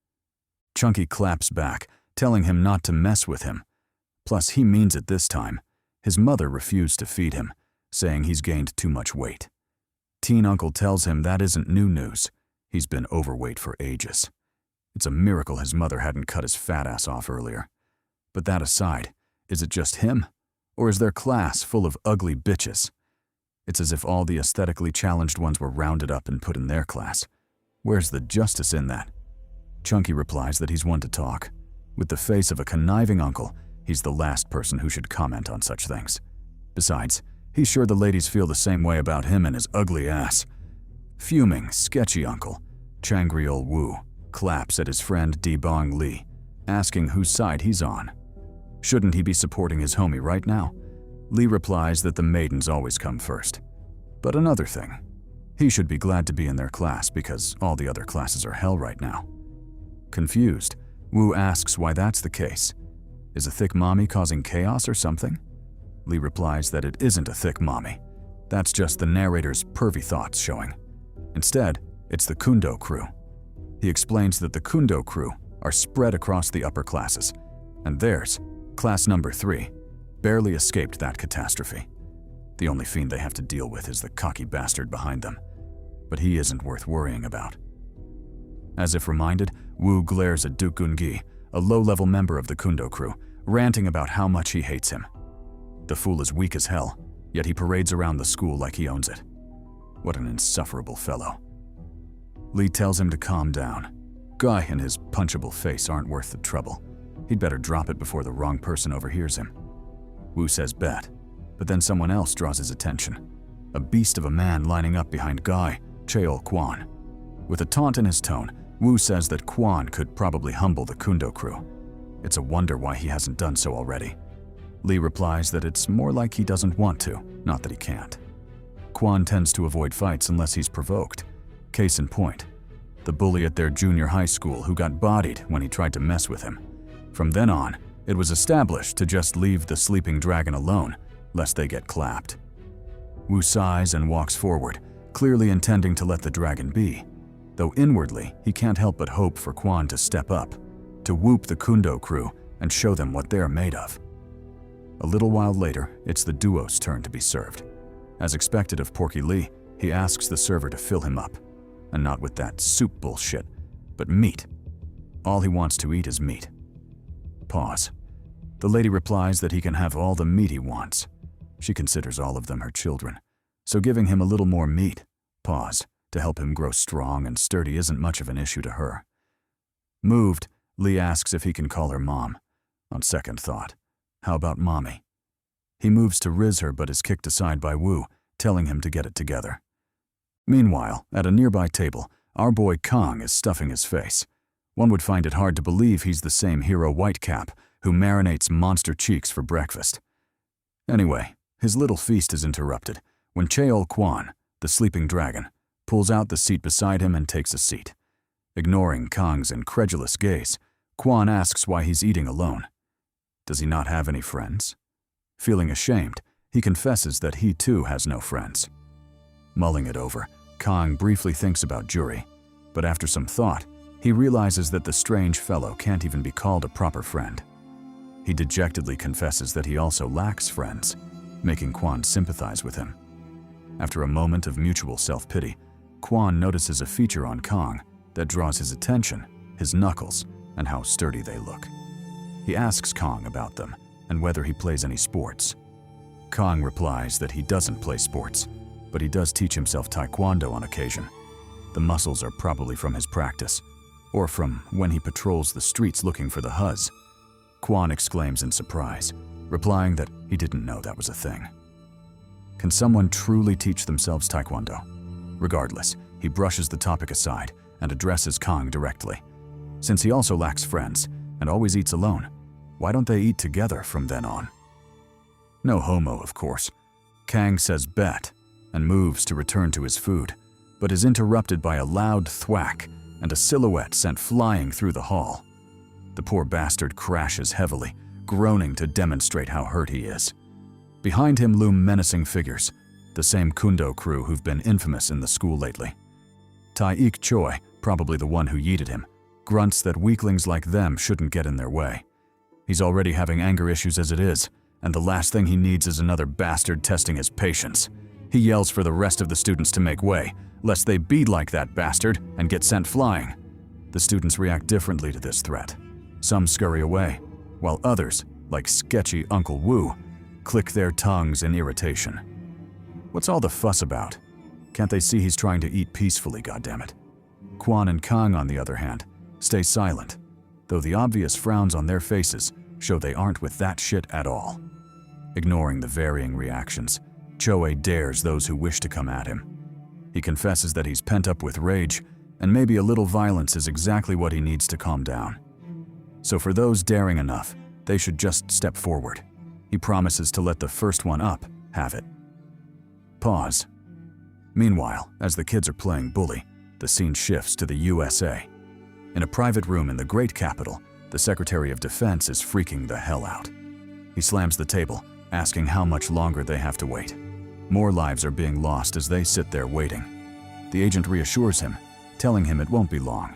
Chunky claps back, telling him not to mess with him. Plus, he means it this time. His mother refused to feed him, saying he's gained too much weight. Teen uncle tells him that isn't new news. He's been overweight for ages. It's a miracle his mother hadn't cut his fat ass off earlier. But that aside, is it just him? Or is their class full of ugly bitches? It's as if all the aesthetically challenged ones were rounded up and put in their class. Where's the justice in that? Chunky replies that he's one to talk. With the face of a conniving uncle, he's the last person who should comment on such things. Besides, he's sure the ladies feel the same way about him and his ugly ass. Fuming, sketchy uncle, Changriol Wu, claps at his friend Debong Lee, asking whose side he's on. Shouldn't he be supporting his homie right now? Lee replies that the maidens always come first. But another thing, he should be glad to be in their class because all the other classes are hell right now. Confused, Wu asks why that's the case. Is a thick mommy causing chaos or something? Lee replies that it isn't a thick mommy. That's just the narrator's pervy thoughts showing. Instead, It's the Kundo crew. He explains that the Kundo crew are spread across the upper classes, and theirs, class number 3, barely escaped that catastrophe. The only fiend they have to deal with is the cocky bastard behind them, but he isn't worth worrying about. As if reminded, Wu glares at Duke Gungi, a low-level member of the Kundo crew, ranting about how much he hates him. The fool is weak as hell, yet he parades around the school like he owns it. What an insufferable fellow. Lee tells him to calm down. Guy and his punchable face aren't worth the trouble. He'd better drop it before the wrong person overhears him. Wu says bet, but then someone else draws his attention. A beast of a man lining up behind Guy, Cheol Quan. With a taunt in his tone, Wu says that Quan could probably humble the Kundo crew. It's a wonder why he hasn't done so already. Lee replies that it's more like he doesn't want to, not that he can't. Quan tends to avoid fights unless he's provoked. Case in point, the bully at their junior high school who got bodied when he tried to mess with him. From then on, it was established to just leave the sleeping dragon alone, lest they get clapped. Wu sighs and walks forward, clearly intending to let the dragon be, though inwardly he can't help but hope for Quan to step up, to whoop the Kundo crew and show them what they're made of. A little while later, it's the duo's turn to be served. As expected of Porky Lee, he asks the server to fill him up, and not with that soup bullshit, but meat. All he wants to eat is meat. Pause. The lady replies that he can have all the meat he wants. She considers all of them her children, so giving him a little more meat, pause, to help him grow strong and sturdy isn't much of an issue to her. Moved, Lee asks if he can call her mom. On second thought, how about mommy? He moves to riz her but is kicked aside by Wu, telling him to get it together. Meanwhile, at a nearby table, our boy Kang is stuffing his face. One would find it hard to believe he's the same hero Whitecap who marinates monster cheeks for breakfast. Anyway, his little feast is interrupted when Cheol Quan, the sleeping dragon, pulls out the seat beside him and takes a seat. Ignoring Kang's incredulous gaze, Quan asks why he's eating alone. Does he not have any friends? Feeling ashamed, he confesses that he too has no friends. Mulling it over, Kang briefly thinks about Jury, but after some thought, he realizes that the strange fellow can't even be called a proper friend. He dejectedly confesses that he also lacks friends, making Quan sympathize with him. After a moment of mutual self-pity, Quan notices a feature on Kang that draws his attention, his knuckles, and how sturdy they look. He asks Kang about them and whether he plays any sports. Kang replies that he doesn't play sports, but he does teach himself taekwondo on occasion. The muscles are probably from his practice, or from when he patrols the streets looking for the Huz. Quan exclaims in surprise, replying that he didn't know that was a thing. Can someone truly teach themselves taekwondo? Regardless, he brushes the topic aside and addresses Kang directly. Since he also lacks friends and always eats alone, why don't they eat together from then on? No homo, of course. Kang says bet and moves to return to his food, but is interrupted by a loud thwack and a silhouette sent flying through the hall. The poor bastard crashes heavily, groaning to demonstrate how hurt he is. Behind him loom menacing figures, the same Kundo crew who've been infamous in the school lately. Tai-ik Choi, probably the one who yeeted him, grunts that weaklings like them shouldn't get in their way. He's already having anger issues as it is, and the last thing he needs is another bastard testing his patience. He yells for the rest of the students to make way, lest they be like that bastard and get sent flying. The students react differently to this threat. Some scurry away, while others, like sketchy Uncle Wu, click their tongues in irritation. What's all the fuss about? Can't they see he's trying to eat peacefully, goddammit? Quan and Kang, on the other hand, stay silent, though the obvious frowns on their faces show they aren't with that shit at all. Ignoring the varying reactions, Choe dares those who wish to come at him. He confesses that he's pent up with rage, and maybe a little violence is exactly what he needs to calm down. So for those daring enough, they should just step forward. He promises to let the first one up have it. Pause. Meanwhile, as the kids are playing bully, the scene shifts to the USA. In a private room in the great capital, the Secretary of Defense is freaking the hell out. He slams the table, asking how much longer they have to wait. More lives are being lost as they sit there waiting. The agent reassures him, telling him it won't be long.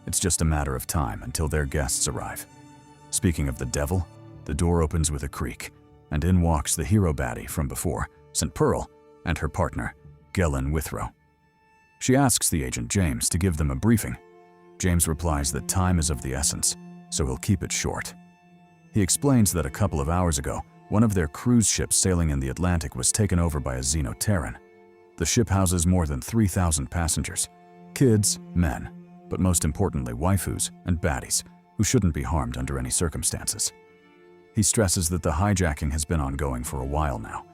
It's just a matter of time until their guests arrive. Speaking of the devil, the door opens with a creak, and in walks the hero baddie from before, St. Pearl, and her partner, Gellin Withrow. She asks the agent James to give them a briefing. James replies that time is of the essence, so he'll keep it short. He explains that a couple of hours ago, one of their cruise ships sailing in the Atlantic was taken over by a Xenoterran. The ship houses more than 3,000 passengers, kids, men, but most importantly waifus and baddies, who shouldn't be harmed under any circumstances. He stresses that the hijacking has been ongoing for a while now,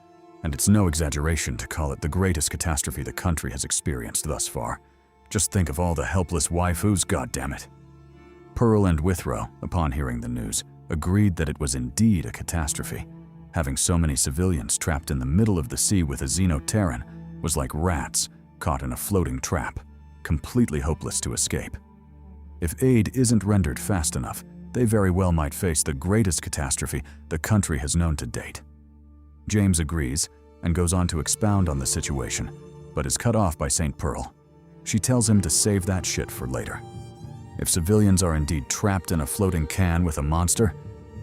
and it's no exaggeration to call it the greatest catastrophe the country has experienced thus far. Just think of all the helpless waifus, goddammit. Pearl and Withrow, upon hearing the news, agreed that it was indeed a catastrophe. Having so many civilians trapped in the middle of the sea with a Xenoterran was like rats caught in a floating trap, completely hopeless to escape. If aid isn't rendered fast enough, they very well might face the greatest catastrophe the country has known to date. James agrees and goes on to expound on the situation, but is cut off by St. Pearl. She tells him to save that shit for later. If civilians are indeed trapped in a floating can with a monster,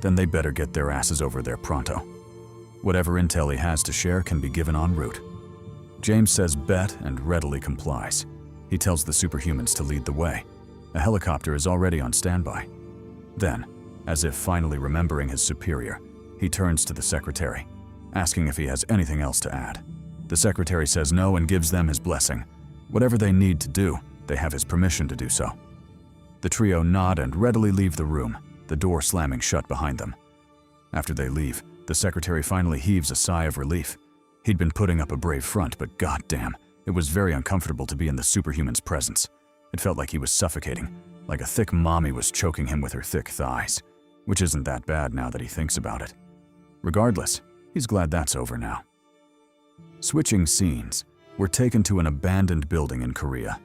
then they better get their asses over there pronto. Whatever intel he has to share can be given en route. James says bet and readily complies. He tells the superhumans to lead the way. A helicopter is already on standby. Then, as if finally remembering his superior, he turns to the secretary, asking if he has anything else to add. The secretary says no and gives them his blessing. Whatever they need to do, they have his permission to do so. The trio nod and readily leave the room, the door slamming shut behind them. After they leave, the secretary finally heaves a sigh of relief. He'd been putting up a brave front, but goddamn, it was very uncomfortable to be in the superhuman's presence. It felt like he was suffocating, like a thick mommy was choking him with her thick thighs, which isn't that bad now that he thinks about it. Regardless, he's glad that's over now. Switching scenes, we're taken to an abandoned building in Korea.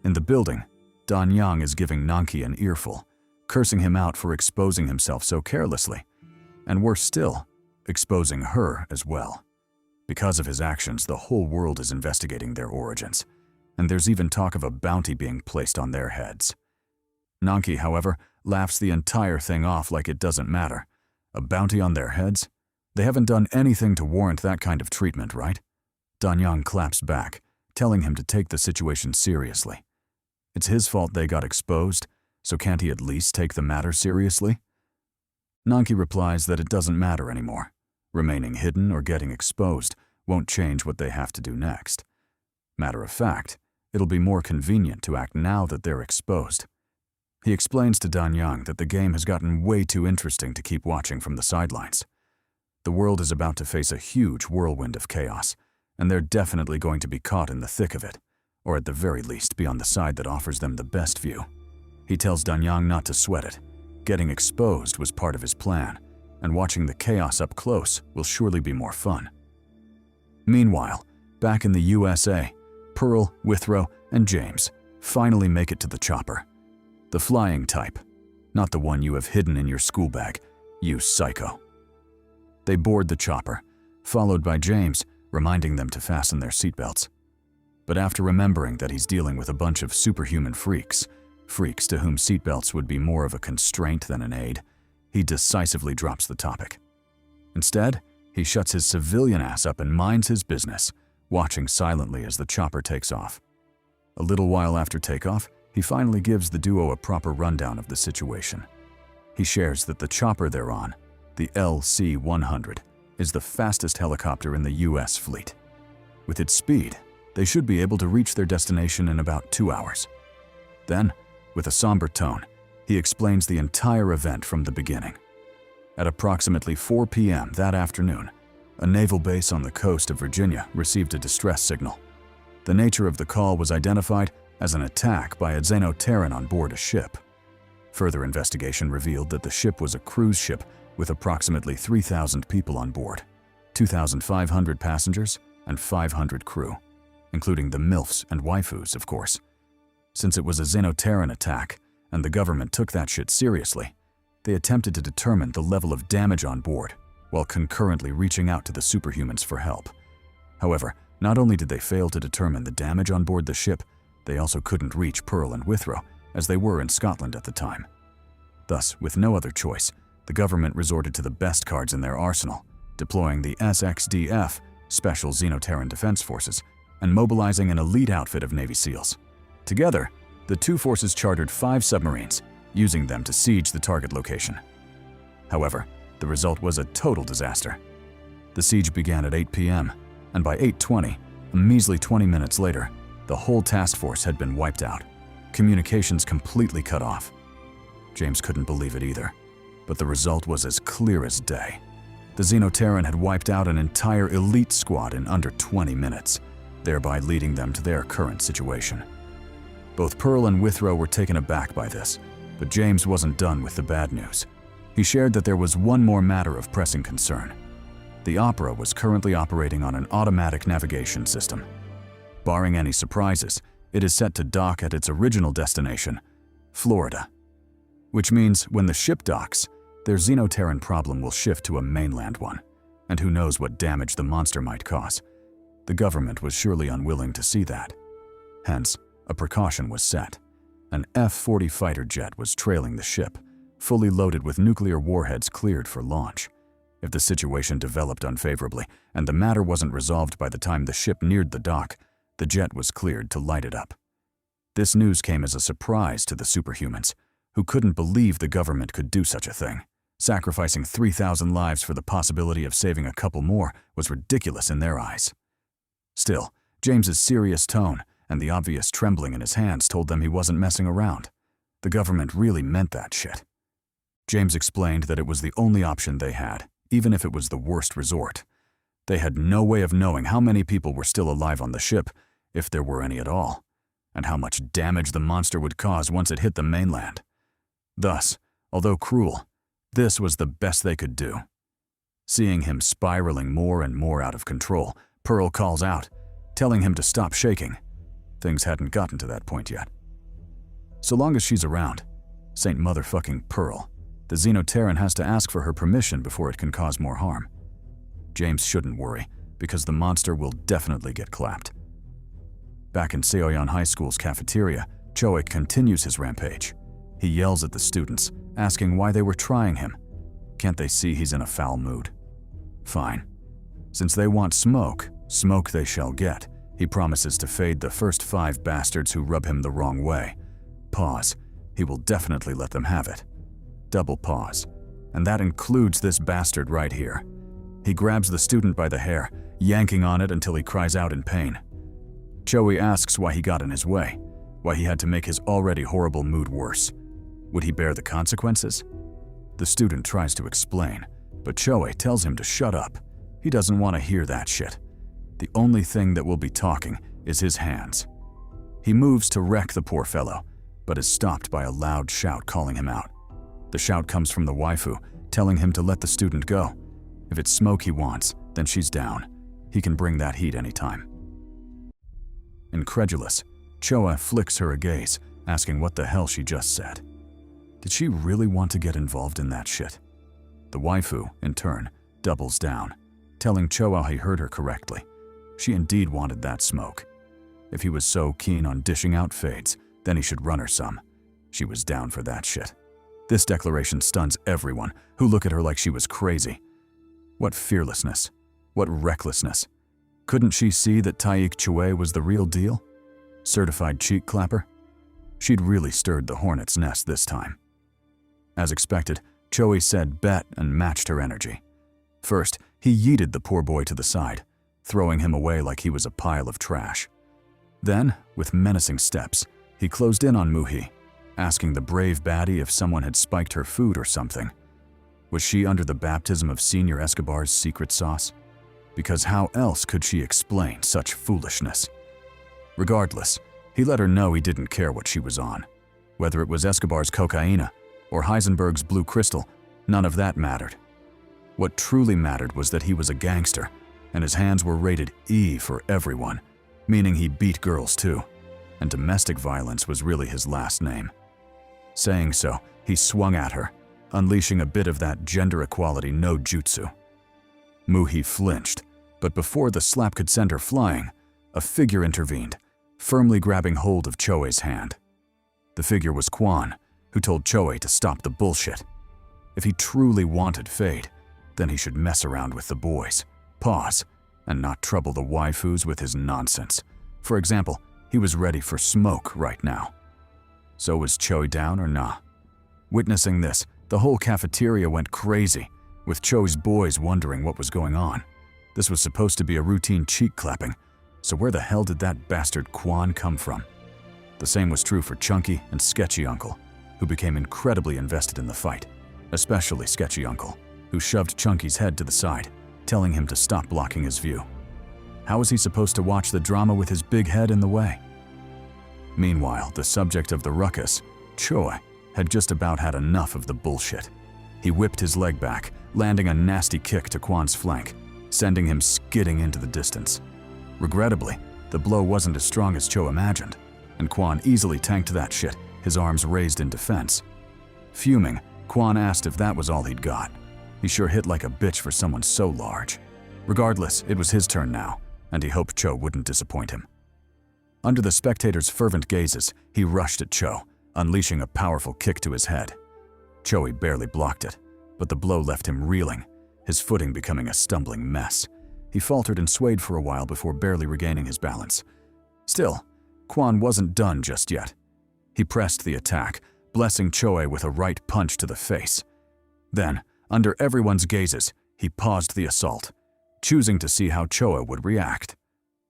In the building, Dan Yang is giving Nanki an earful, cursing him out for exposing himself so carelessly. And worse still, exposing her as well. Because of his actions, the whole world is investigating their origins, and there's even talk of a bounty being placed on their heads. Nanki, however, laughs the entire thing off like it doesn't matter. A bounty on their heads? They haven't done anything to warrant that kind of treatment, right? Dan Yang claps back, telling him to take the situation seriously. It's his fault they got exposed, so can't he at least take the matter seriously? Nanki replies that it doesn't matter anymore. Remaining hidden or getting exposed won't change what they have to do next. Matter of fact, it'll be more convenient to act now that they're exposed. He explains to Dan Yang that the game has gotten way too interesting to keep watching from the sidelines. The world is about to face a huge whirlwind of chaos, and they're definitely going to be caught in the thick of it, or at the very least be on the side that offers them the best view. He tells Dan Yang not to sweat it. Getting exposed was part of his plan, and watching the chaos up close will surely be more fun. Meanwhile, back in the USA, Pearl, Withrow, and James finally make it to the chopper. The flying type, not the one you have hidden in your school bag, you psycho. They board the chopper, followed by James, reminding them to fasten their seatbelts. But after remembering that he's dealing with a bunch of superhuman freaks to whom seatbelts would be more of a constraint than an aid, he decisively drops the topic. Instead, he shuts his civilian ass up and minds his business, watching silently as the chopper takes off. A little while after takeoff, he finally gives the duo a proper rundown of the situation. He shares that the chopper they're on, the LC-100, is the fastest helicopter in the US fleet. With its speed, they should be able to reach their destination in about 2 hours. Then, with a somber tone, he explains the entire event from the beginning. At approximately 4 p.m. that afternoon, a naval base on the coast of Virginia received a distress signal. The nature of the call was identified as an attack by a Xenoterran on board a ship. Further investigation revealed that the ship was a cruise ship with approximately 3,000 people on board, 2,500 passengers and 500 crew, including the MILFs and waifus, of course. Since it was a Xenoterran attack, and the government took that shit seriously, they attempted to determine the level of damage on board, while concurrently reaching out to the superhumans for help. However, not only did they fail to determine the damage on board the ship, They also couldn't reach Pearl and Withrow, as they were in Scotland at the time. Thus, with no other choice, the government resorted to the best cards in their arsenal, deploying the SXDF, Special Xenoterran Defense Forces, and mobilizing an elite outfit of Navy SEALs. Together, the two forces chartered 5 submarines, using them to siege the target location. However, the result was a total disaster. The siege began at 8 p.m., and by 8:20, a measly 20 minutes later, the whole task force had been wiped out, communications completely cut off. James couldn't believe it either, but the result was as clear as day. The Xenoterran had wiped out an entire elite squad in under 20 minutes, thereby leading them to their current situation. Both Pearl and Withrow were taken aback by this, but James wasn't done with the bad news. He shared that there was one more matter of pressing concern. The Opera was currently operating on an automatic navigation system. Barring any surprises, it is set to dock at its original destination, Florida. Which means when the ship docks, their Xenoterran problem will shift to a mainland one, and who knows what damage the monster might cause. The government was surely unwilling to see that. Hence, a precaution was set. An F-40 fighter jet was trailing the ship, fully loaded with nuclear warheads cleared for launch. If the situation developed unfavorably and the matter wasn't resolved by the time the ship neared the dock, the jet was cleared to light it up. This news came as a surprise to the superhumans, who couldn't believe the government could do such a thing. Sacrificing 3,000 lives for the possibility of saving a couple more was ridiculous in their eyes. Still, James's serious tone and the obvious trembling in his hands told them he wasn't messing around. The government really meant that shit. James explained that it was the only option they had, even if it was the worst resort. They had no way of knowing how many people were still alive on the ship, if there were any at all, and how much damage the monster would cause once it hit the mainland. Thus, although cruel, this was the best they could do. Seeing him spiraling more and more out of control, Pearl calls out, telling him to stop shaking. Things hadn't gotten to that point yet. So long as she's around, Saint Motherfucking Pearl, the Xenoterran has to ask for her permission before it can cause more harm. James shouldn't worry, because the monster will definitely get clapped. Back in Seoyeon High School's cafeteria, Choik continues his rampage. He yells at the students, asking why they were trying him. Can't they see he's in a foul mood? Fine. Since they want smoke, smoke they shall get. He promises to fade the first 5 bastards who rub him the wrong way. Pause. He will definitely let them have it. Double pause. And that includes this bastard right here. He grabs the student by the hair, yanking on it until he cries out in pain. Choi asks why he got in his way, why he had to make his already horrible mood worse. Would he bear the consequences? The student tries to explain, but Choi tells him to shut up. He doesn't want to hear that shit. The only thing that will be talking is his hands. He moves to wreck the poor fellow, but is stopped by a loud shout calling him out. The shout comes from the waifu, telling him to let the student go. If it's smoke he wants, then she's down. He can bring that heat anytime. Incredulous, Choa flicks her a gaze, asking what the hell she just said. Did she really want to get involved in that shit? The waifu, in turn, doubles down, telling Choa he heard her correctly. She indeed wanted that smoke. If he was so keen on dishing out fades, then he should run her some. She was down for that shit. This declaration stuns everyone, who look at her like she was crazy. What fearlessness. What recklessness. Couldn't she see that Taik Chue was the real deal? Certified cheek clapper? She'd really stirred the hornet's nest this time. As expected, Choi said bet and matched her energy. First, he yeeted the poor boy to the side, throwing him away like he was a pile of trash. Then, with menacing steps, he closed in on Muhi, asking the brave baddie if someone had spiked her food or something. Was she under the baptism of Senior Escobar's secret sauce? Because how else could she explain such foolishness? Regardless, he let her know he didn't care what she was on. Whether it was Escobar's cocaina or Heisenberg's blue crystal, none of that mattered. What truly mattered was that he was a gangster, and his hands were rated E for everyone, meaning he beat girls too, and domestic violence was really his last name. Saying so, he swung at her, unleashing a bit of that gender equality no jutsu. Muhi flinched, but before the slap could send her flying, a figure intervened, firmly grabbing hold of Choe's hand. The figure was Quan, who told Choe to stop the bullshit. If he truly wanted Fade, then he should mess around with the boys, pause, and not trouble the waifus with his nonsense. For example, he was ready for smoke right now. So was Choe down or nah? Witnessing this, the whole cafeteria went crazy, with Choe's boys wondering what was going on. This was supposed to be a routine cheek clapping, so where the hell did that bastard Quan come from? The same was true for Chunky and Sketchy Uncle, who became incredibly invested in the fight, especially Sketchy Uncle, who shoved Chunky's head to the side, telling him to stop blocking his view. How was he supposed to watch the drama with his big head in the way? Meanwhile, the subject of the ruckus, Choe, had just about had enough of the bullshit. He whipped his leg back, landing a nasty kick to Quan's flank, sending him skidding into the distance. Regrettably, the blow wasn't as strong as Choe imagined, and Quan easily tanked that shit, his arms raised in defense. Fuming, Quan asked if that was all he'd got. He sure hit like a bitch for someone so large. Regardless, it was his turn now, and he hoped Choe wouldn't disappoint him. Under the spectators' fervent gazes, he rushed at Choe, unleashing a powerful kick to his head. Choe barely blocked it, but the blow left him reeling, his footing becoming a stumbling mess. He faltered and swayed for a while before barely regaining his balance. Still, Quan wasn't done just yet. He pressed the attack, blessing Choe with a right punch to the face. Then, under everyone's gazes, he paused the assault, choosing to see how Choe would react.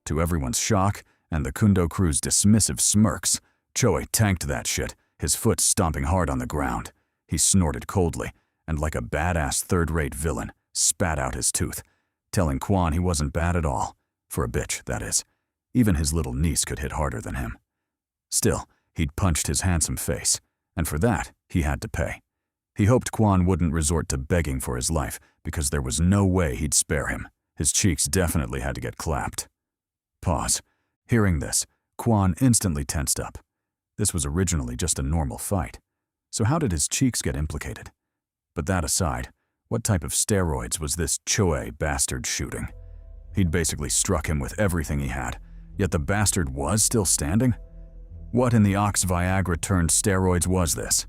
To everyone's shock and the Kundo crew's dismissive smirks, Choe tanked that shit, his foot stomping hard on the ground. He snorted coldly, and like a badass third-rate villain, spat out his tooth, telling Quan he wasn't bad at all. For a bitch, that is. Even his little niece could hit harder than him. Still, he'd punched his handsome face, and for that, he had to pay. He hoped Quan wouldn't resort to begging for his life, because there was no way he'd spare him. His cheeks definitely had to get clapped. Pause. Hearing this, Quan instantly tensed up. This was originally just a normal fight. So how did his cheeks get implicated? But that aside, what type of steroids was this Choe bastard shooting? He'd basically struck him with everything he had, yet the bastard was still standing? What in the ox Viagra turned steroids was this?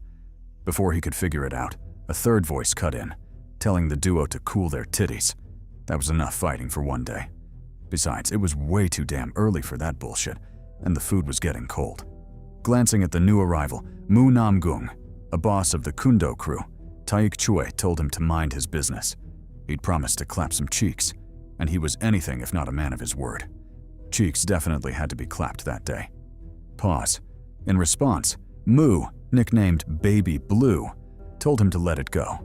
Before he could figure it out, a third voice cut in, telling the duo to cool their titties. That was enough fighting for one day. Besides, it was way too damn early for that bullshit, and the food was getting cold. Glancing at the new arrival, Mu Namgung, a boss of the Kundo crew, Taik Chue told him to mind his business. He'd promised to clap some cheeks, and he was anything if not a man of his word. Cheeks definitely had to be clapped that day. Pause. In response, Mu, nicknamed Baby Blue, told him to let it go.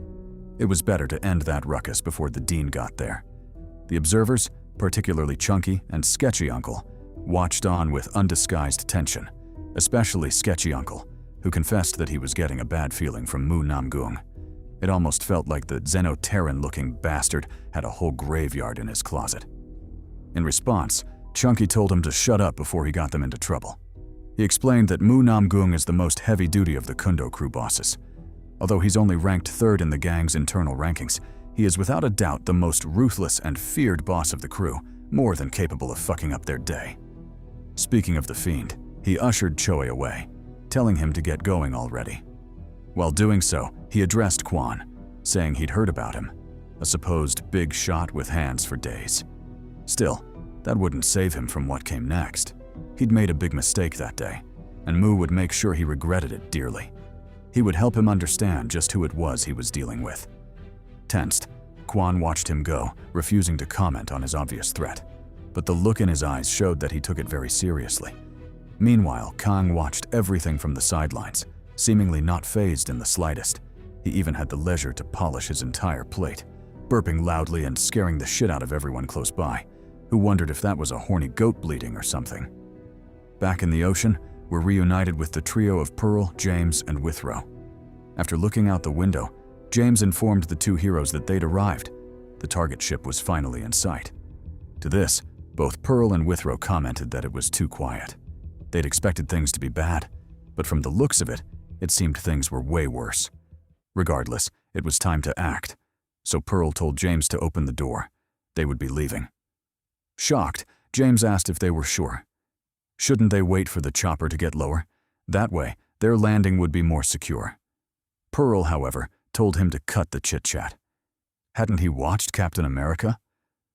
It was better to end that ruckus before the dean got there. The observers, particularly Chunky and Sketchy Uncle, watched on with undisguised tension, especially Sketchy Uncle, who confessed that he was getting a bad feeling from Mu Namgung. It almost felt like the Xenoterran-looking bastard had a whole graveyard in his closet. In response, Chunky told him to shut up before he got them into trouble. He explained that Mu Namgung is the most heavy-duty of the Kundo crew bosses. Although he's only ranked third in the gang's internal rankings, he is without a doubt the most ruthless and feared boss of the crew, more than capable of fucking up their day. Speaking of the fiend, he ushered Choe away, telling him to get going already. While doing so, he addressed Quan, saying he'd heard about him, a supposed big shot with hands for days. Still, that wouldn't save him from what came next. He'd made a big mistake that day, and Mu would make sure he regretted it dearly. He would help him understand just who it was he was dealing with. Tensed, Quan watched him go, refusing to comment on his obvious threat, but the look in his eyes showed that he took it very seriously. Meanwhile, Kang watched everything from the sidelines, seemingly not fazed in the slightest. He even had the leisure to polish his entire plate, burping loudly and scaring the shit out of everyone close by, who wondered if that was a horny goat bleeding or something. Back in the ocean, we're reunited with the trio of Pearl, James, and Withrow. After looking out the window, James informed the two heroes that they'd arrived. The target ship was finally in sight. To this, both Pearl and Withrow commented that it was too quiet. They'd expected things to be bad, but from the looks of it, it seemed things were way worse. Regardless, it was time to act, so Pearl told James to open the door. They would be leaving. Shocked, James asked if they were sure. Shouldn't they wait for the chopper to get lower? That way, their landing would be more secure. Pearl, however, told him to cut the chit-chat. Hadn't he watched Captain America?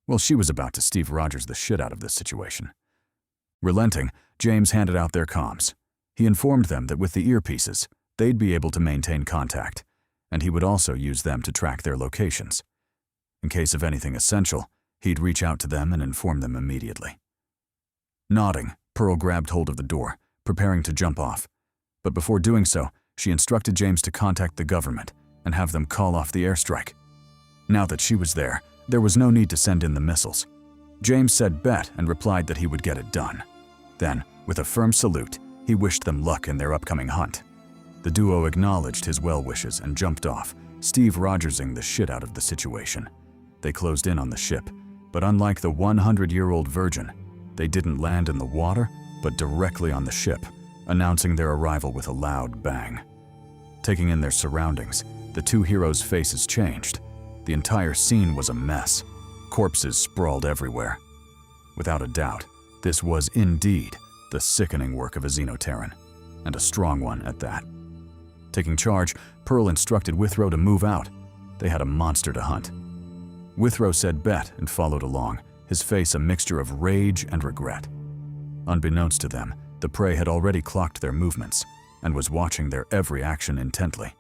Well, she was about to Steve Rogers the shit out of this situation. Relenting, James handed out their comms. He informed them that with the earpieces, they'd be able to maintain contact, and he would also use them to track their locations. In case of anything essential, he'd reach out to them and inform them immediately. Nodding, Pearl grabbed hold of the door, preparing to jump off. But before doing so, she instructed James to contact the government and have them call off the airstrike. Now that she was there was no need to send in the missiles. James said bet and replied that he would get it done. Then, with a firm salute, he wished them luck in their upcoming hunt. The duo acknowledged his well wishes and jumped off, Steve Rogersing the shit out of the situation. They closed in on the ship, but unlike the 100-year-old Virgin, they didn't land in the water, but directly on the ship, announcing their arrival with a loud bang. Taking in their surroundings, the two heroes' faces changed. The entire scene was a mess. Corpses sprawled everywhere. Without a doubt, this was indeed the sickening work of a Xenoterran, and a strong one at that. Taking charge, Pearl instructed Withrow to move out. They had a monster to hunt. Withrow said bet and followed along, his face a mixture of rage and regret. Unbeknownst to them, the prey had already clocked their movements and was watching their every action intently.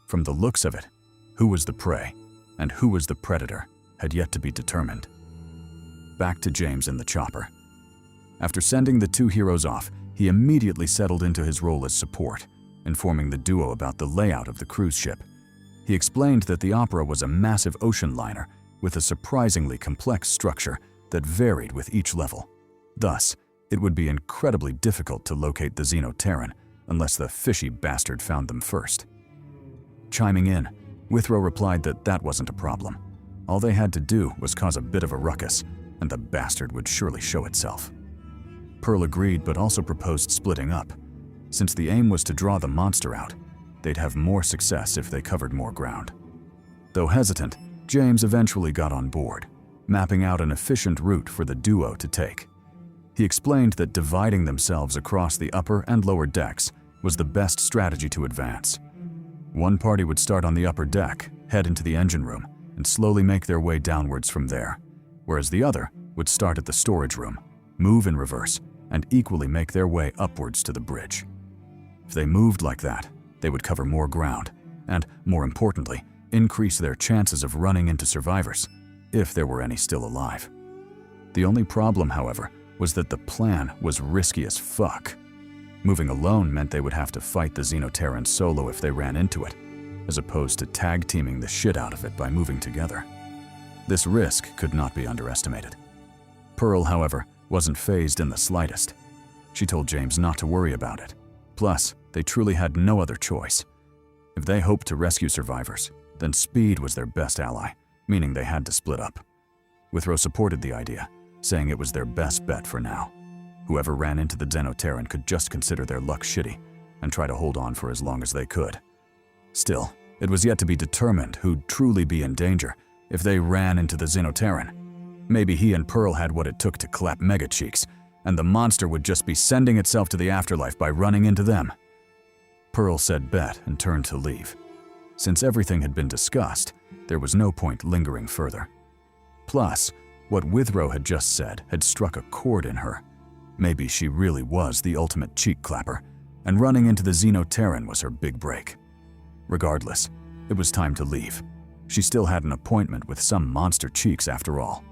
From the looks of it, who was the prey and who was the predator had yet to be determined. Back to James in the chopper. After sending the two heroes off, he immediately settled into his role as support, informing the duo about the layout of the cruise ship. He explained that the Opera was a massive ocean liner with a surprisingly complex structure that varied with each level. Thus, it would be incredibly difficult to locate the Xenoterran unless the fishy bastard found them first. Chiming in, Withrow replied that that wasn't a problem. All they had to do was cause a bit of a ruckus, and the bastard would surely show itself. Pearl agreed, but also proposed splitting up. Since the aim was to draw the monster out, they'd have more success if they covered more ground. Though hesitant, James eventually got on board, mapping out an efficient route for the duo to take. He explained that dividing themselves across the upper and lower decks was the best strategy to advance. One party would start on the upper deck, head into the engine room, and slowly make their way downwards from there, whereas the other would start at the storage room, move in reverse, and equally make their way upwards to the bridge. If they moved like that, they would cover more ground, and, more importantly, increase their chances of running into survivors, if there were any still alive. The only problem, however, was that the plan was risky as fuck. Moving alone meant they would have to fight the Xenoterran solo if they ran into it, as opposed to tag-teaming the shit out of it by moving together. This risk could not be underestimated. Pearl, however, wasn't fazed in the slightest. She told James not to worry about it. Plus, they truly had no other choice. If they hoped to rescue survivors, then speed was their best ally, meaning they had to split up. Withrow supported the idea, saying it was their best bet for now. Whoever ran into the Xenoterran could just consider their luck shitty and try to hold on for as long as they could. Still, it was yet to be determined who'd truly be in danger if they ran into the Xenoterran. Maybe he and Pearl had what it took to clap mega cheeks, and the monster would just be sending itself to the afterlife by running into them. Pearl said bet and turned to leave. Since everything had been discussed, there was no point lingering further. Plus, what Withrow had just said had struck a chord in her. Maybe she really was the ultimate cheek clapper, and running into the Xenoterran was her big break. Regardless, it was time to leave. She still had an appointment with some monster cheeks after all.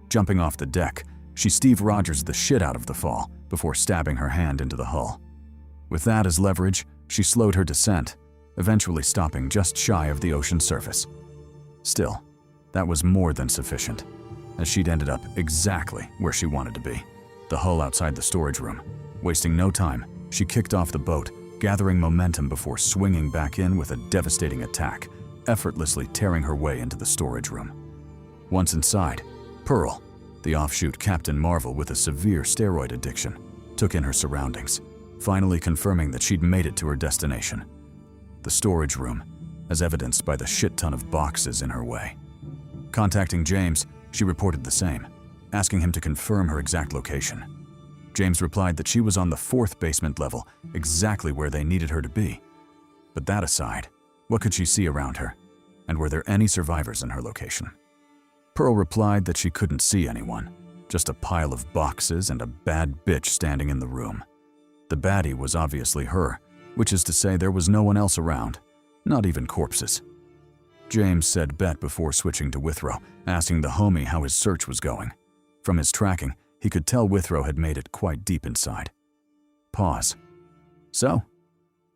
Jumping off the deck, she Steve Rogers the shit out of the fall before stabbing her hand into the hull. With that as leverage, she slowed her descent, eventually stopping just shy of the ocean surface. Still, that was more than sufficient, as she'd ended up exactly where she wanted to be, the hull outside the storage room. Wasting no time, she kicked off the boat, gathering momentum before swinging back in with a devastating attack, effortlessly tearing her way into the storage room. Once inside, Pearl, the offshoot Captain Marvel with a severe steroid addiction, took in her surroundings, finally confirming that she'd made it to her destination. The storage room, as evidenced by the shit ton of boxes in her way. Contacting James, she reported the same, asking him to confirm her exact location. James replied that she was on the 4th basement level, exactly where they needed her to be. But that aside, what could she see around her? And were there any survivors in her location? Pearl replied that she couldn't see anyone, just a pile of boxes and a bad bitch standing in the room. The baddie was obviously her, which is to say there was no one else around, not even corpses. James said bet before switching to Withrow, asking the homie how his search was going. From his tracking, he could tell Withrow had made it quite deep inside. Pause. So,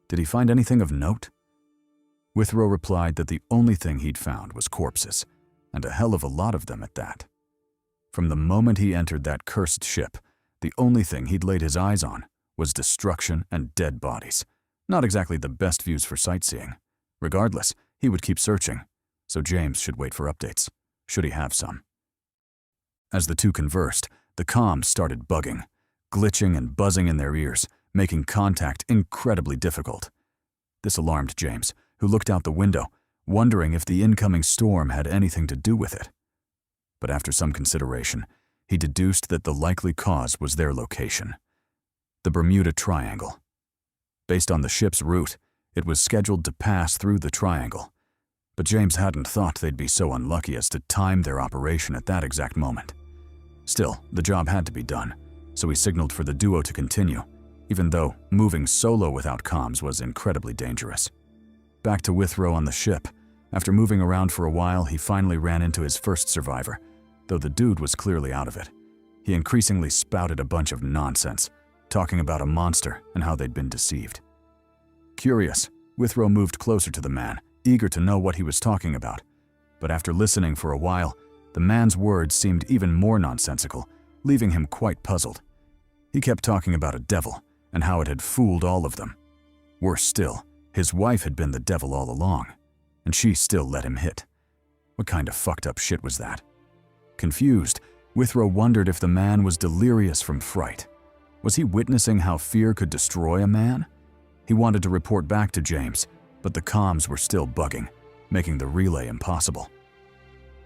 did he find anything of note? Withrow replied that the only thing he'd found was corpses, and a hell of a lot of them at that. From the moment he entered that cursed ship, the only thing he'd laid his eyes on was destruction and dead bodies. Not exactly the best views for sightseeing. Regardless, he would keep searching, so James should wait for updates, should he have some. As the two conversed, the comms started bugging, glitching and buzzing in their ears, making contact incredibly difficult. This alarmed James, who looked out the window, wondering if the incoming storm had anything to do with it. But after some consideration, he deduced that the likely cause was their location, the Bermuda Triangle. Based on the ship's route, it was scheduled to pass through the triangle, but James hadn't thought they'd be so unlucky as to time their operation at that exact moment. Still, the job had to be done, so he signaled for the duo to continue, even though moving solo without comms was incredibly dangerous. Back to Withrow on the ship. After moving around for a while, he finally ran into his first survivor, though the dude was clearly out of it. He increasingly spouted a bunch of nonsense, talking about a monster and how they'd been deceived. Curious, Withrow moved closer to the man, eager to know what he was talking about. But after listening for a while, the man's words seemed even more nonsensical, leaving him quite puzzled. He kept talking about a devil and how it had fooled all of them. Worse still, his wife had been the devil all along, and she still let him hit. What kind of fucked up shit was that? Confused, Withrow wondered if the man was delirious from fright. Was he witnessing how fear could destroy a man? He wanted to report back to James, but the comms were still bugging, making the relay impossible.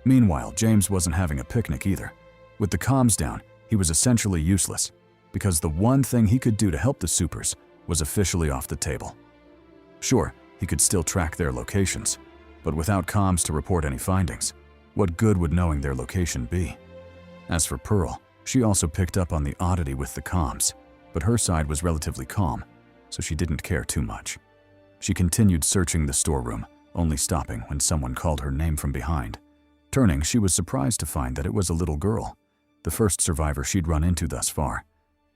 Meanwhile, James wasn't having a picnic either. With the comms down, he was essentially useless, because the one thing he could do to help the supers was officially off the table. Sure, he could still track their locations, but without comms to report any findings, what good would knowing their location be? As for Pearl, she also picked up on the oddity with the comms, but her side was relatively calm, so she didn't care too much. She continued searching the storeroom, only stopping when someone called her name from behind. Turning, she was surprised to find that it was a little girl, the first survivor she'd run into thus far.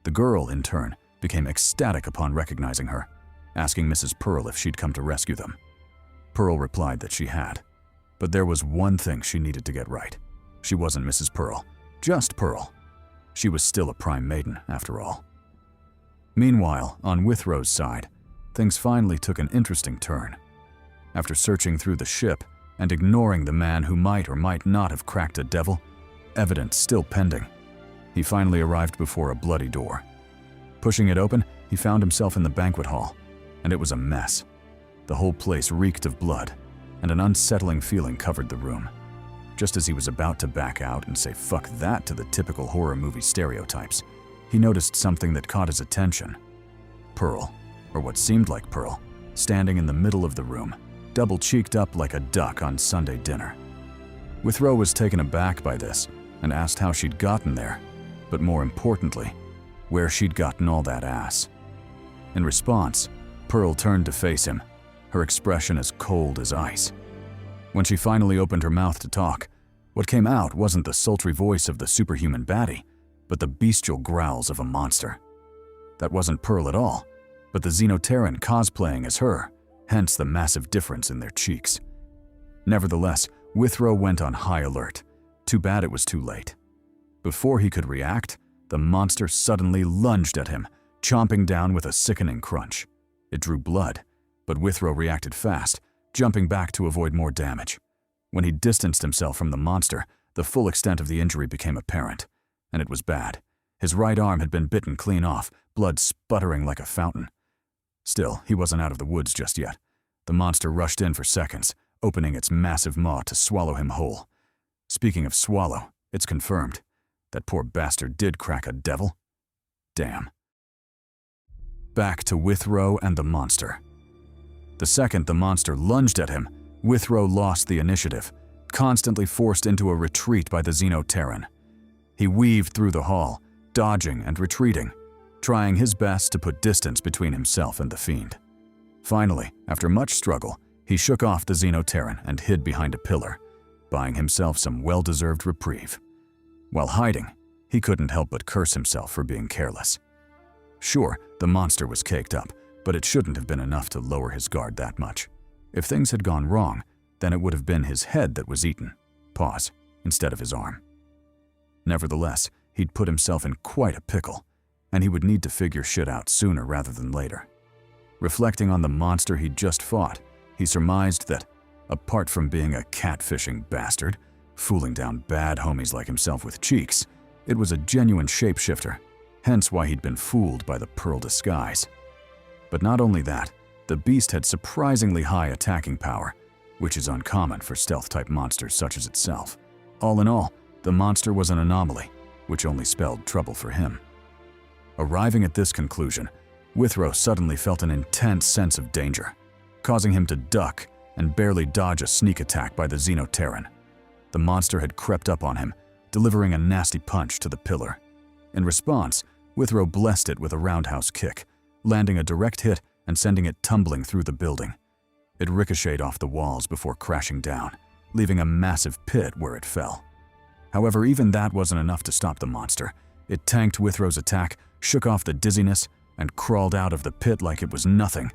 The girl, in turn, became ecstatic upon recognizing her, asking Mrs. Pearl if she'd come to rescue them. Pearl replied that she had, but there was one thing she needed to get right. She wasn't Mrs. Pearl, just Pearl. She was still a prime maiden, after all. Meanwhile, on Withrow's side, things finally took an interesting turn. After searching through the ship and ignoring the man who might or might not have cracked a devil, evidence still pending, he finally arrived before a bloody door. Pushing it open, he found himself in the banquet hall, and it was a mess. The whole place reeked of blood, and an unsettling feeling covered the room. Just as he was about to back out and say fuck that to the typical horror movie stereotypes, he noticed something that caught his attention. Pearl, or what seemed like Pearl, standing in the middle of the room, double-cheeked up like a duck on Sunday dinner. Withrow was taken aback by this and asked how she'd gotten there, but more importantly, where she'd gotten all that ass. In response, Pearl turned to face him, her expression as cold as ice. When she finally opened her mouth to talk, what came out wasn't the sultry voice of the superhuman baddie, but the bestial growls of a monster. That wasn't Pearl at all, but the Xenoterran cosplaying as her, hence the massive difference in their cheeks. Nevertheless, Withrow went on high alert. Too bad it was too late. Before he could react, the monster suddenly lunged at him, chomping down with a sickening crunch. It drew blood, but Withrow reacted fast, jumping back to avoid more damage. When he distanced himself from the monster, the full extent of the injury became apparent, and it was bad. His right arm had been bitten clean off, blood sputtering like a fountain. Still, he wasn't out of the woods just yet. The monster rushed in for seconds, opening its massive maw to swallow him whole. Speaking of swallow, it's confirmed. That poor bastard did crack a devil. Damn. Back to Withrow and the monster. The second the monster lunged at him, Withrow lost the initiative, constantly forced into a retreat by the Xenoterran. He weaved through the hall, dodging and retreating, trying his best to put distance between himself and the fiend. Finally, after much struggle, he shook off the Xenoterran and hid behind a pillar, buying himself some well-deserved reprieve. While hiding, he couldn't help but curse himself for being careless. Sure, the monster was caked up, but it shouldn't have been enough to lower his guard that much. If things had gone wrong, then it would have been his head that was eaten, instead of his arm. Nevertheless, he'd put himself in quite a pickle, and he would need to figure shit out sooner rather than later. Reflecting on the monster he'd just fought, he surmised that, apart from being a catfishing bastard, fooling down bad homies like himself with cheeks, it was a genuine shapeshifter, hence why he'd been fooled by the pearl disguise. But not only that, the beast had surprisingly high attacking power, which is uncommon for stealth-type monsters such as itself. All in all, the monster was an anomaly, which only spelled trouble for him. Arriving at this conclusion, Withrow suddenly felt an intense sense of danger, causing him to duck and barely dodge a sneak attack by the Xenoterran. The monster had crept up on him, delivering a nasty punch to the pillar. In response, Withrow blessed it with a roundhouse kick, landing a direct hit and sending it tumbling through the building. It ricocheted off the walls before crashing down, leaving a massive pit where it fell. However, even that wasn't enough to stop the monster. It tanked Withrow's attack, shook off the dizziness, and crawled out of the pit like it was nothing,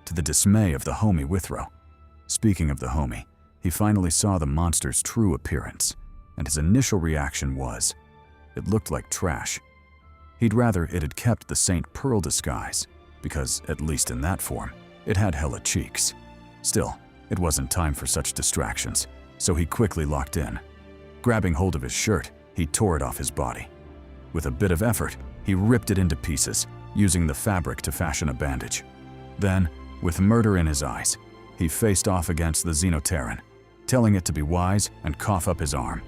to the dismay of the homie Withrow. Speaking of the homie, he finally saw the monster's true appearance, and his initial reaction was, it looked like trash. He'd rather it had kept the St. Pearl disguise, because, at least in that form, it had hella cheeks. Still, it wasn't time for such distractions, so he quickly locked in. Grabbing hold of his shirt, he tore it off his body. With a bit of effort, he ripped it into pieces, using the fabric to fashion a bandage. Then, with murder in his eyes, he faced off against the Xenoterran, telling it to be wise and cough up his arm.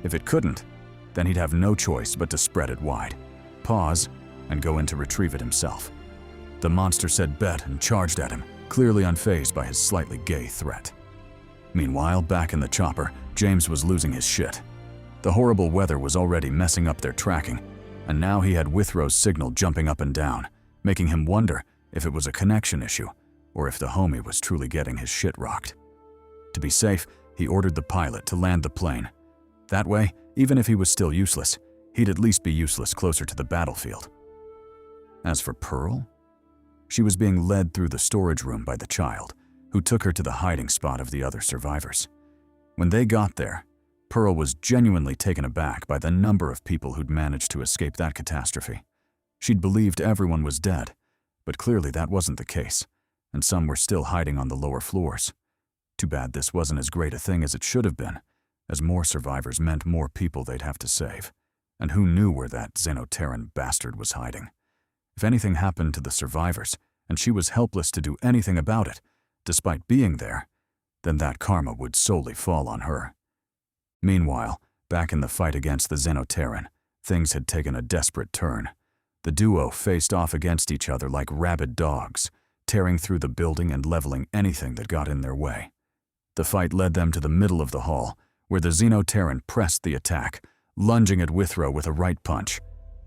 If it couldn't, then he'd have no choice but to spread it wide, pause, and go in to retrieve it himself. The monster said bet and charged at him, clearly unfazed by his slightly gay threat. Meanwhile, back in the chopper, James was losing his shit. The horrible weather was already messing up their tracking, and now he had Withrow's signal jumping up and down, making him wonder if it was a connection issue, or if the homie was truly getting his shit rocked. To be safe, he ordered the pilot to land the plane. That way, even if he was still useless, he'd at least be useless closer to the battlefield. As for Pearl, she was being led through the storage room by the child, who took her to the hiding spot of the other survivors. When they got there, Pearl was genuinely taken aback by the number of people who'd managed to escape that catastrophe. She'd believed everyone was dead, but clearly that wasn't the case, and some were still hiding on the lower floors. Too bad this wasn't as great a thing as it should have been, as more survivors meant more people they'd have to save, and who knew where that Xenoterran bastard was hiding. If anything happened to the survivors, and she was helpless to do anything about it, despite being there, then that karma would solely fall on her. Meanwhile, back in the fight against the Xenoterran, things had taken a desperate turn. The duo faced off against each other like rabid dogs, tearing through the building and leveling anything that got in their way. The fight led them to the middle of the hall, where the Xenoterran pressed the attack, lunging at Withrow with a right punch.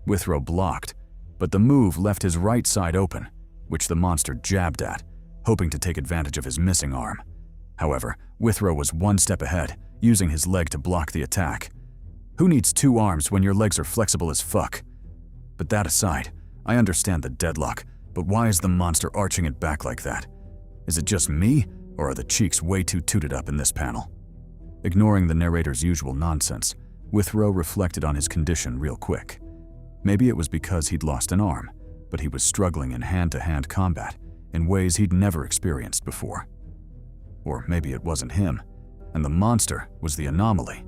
Withrow blocked, but the move left his right side open, which the monster jabbed at, hoping to take advantage of his missing arm. However, Withrow was one step ahead, using his leg to block the attack. Who needs two arms when your legs are flexible as fuck? But that aside, I understand the deadlock, but why is the monster arching it back like that? Is it just me, or are the cheeks way too tooted up in this panel? Ignoring the narrator's usual nonsense, Withrow reflected on his condition real quick. Maybe it was because he'd lost an arm, but he was struggling in hand-to-hand combat in ways he'd never experienced before. Or maybe it wasn't him, and the monster was the anomaly.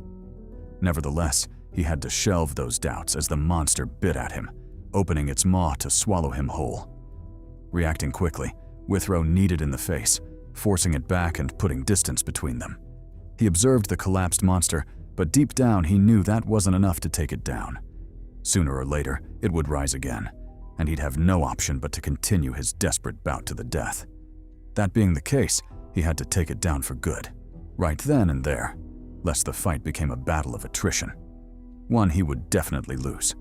Nevertheless, he had to shelve those doubts as the monster bit at him, opening its maw to swallow him whole. Reacting quickly, Withrow kneed in the face, forcing it back and putting distance between them. He observed the collapsed monster, but deep down he knew that wasn't enough to take it down. Sooner or later, it would rise again, and he'd have no option but to continue his desperate bout to the death. That being the case, he had to take it down for good, right then and there, lest the fight became a battle of attrition, one he would definitely lose.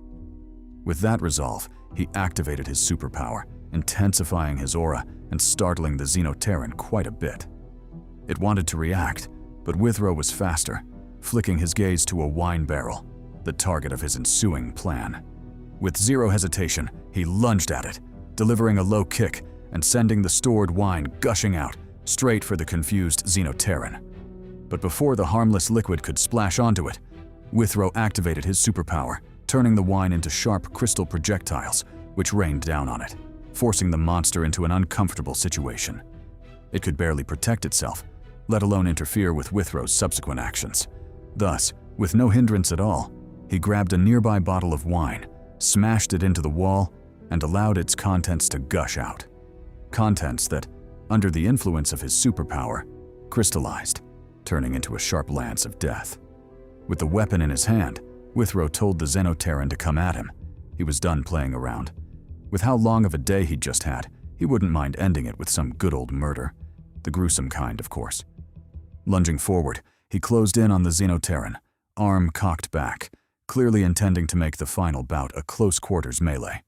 With that resolve, he activated his superpower, intensifying his aura and startling the Xenoterran quite a bit. It wanted to react, but Withrow was faster, flicking his gaze to a wine barrel, the target of his ensuing plan. With zero hesitation, he lunged at it, delivering a low kick and sending the stored wine gushing out, straight for the confused Xenoterran. But before the harmless liquid could splash onto it, Withrow activated his superpower, turning the wine into sharp crystal projectiles, which rained down on it, forcing the monster into an uncomfortable situation. It could barely protect itself, let alone interfere with Withrow's subsequent actions. Thus, with no hindrance at all, he grabbed a nearby bottle of wine, smashed it into the wall, and allowed its contents to gush out. Contents that, under the influence of his superpower, crystallized, turning into a sharp lance of death. With the weapon in his hand, Withrow told the Xenoterran to come at him. He was done playing around. With how long of a day he'd just had, he wouldn't mind ending it with some good old murder. The gruesome kind, of course. Lunging forward, he closed in on the Xenoterran, arm cocked back, clearly intending to make the final bout a close-quarters melee.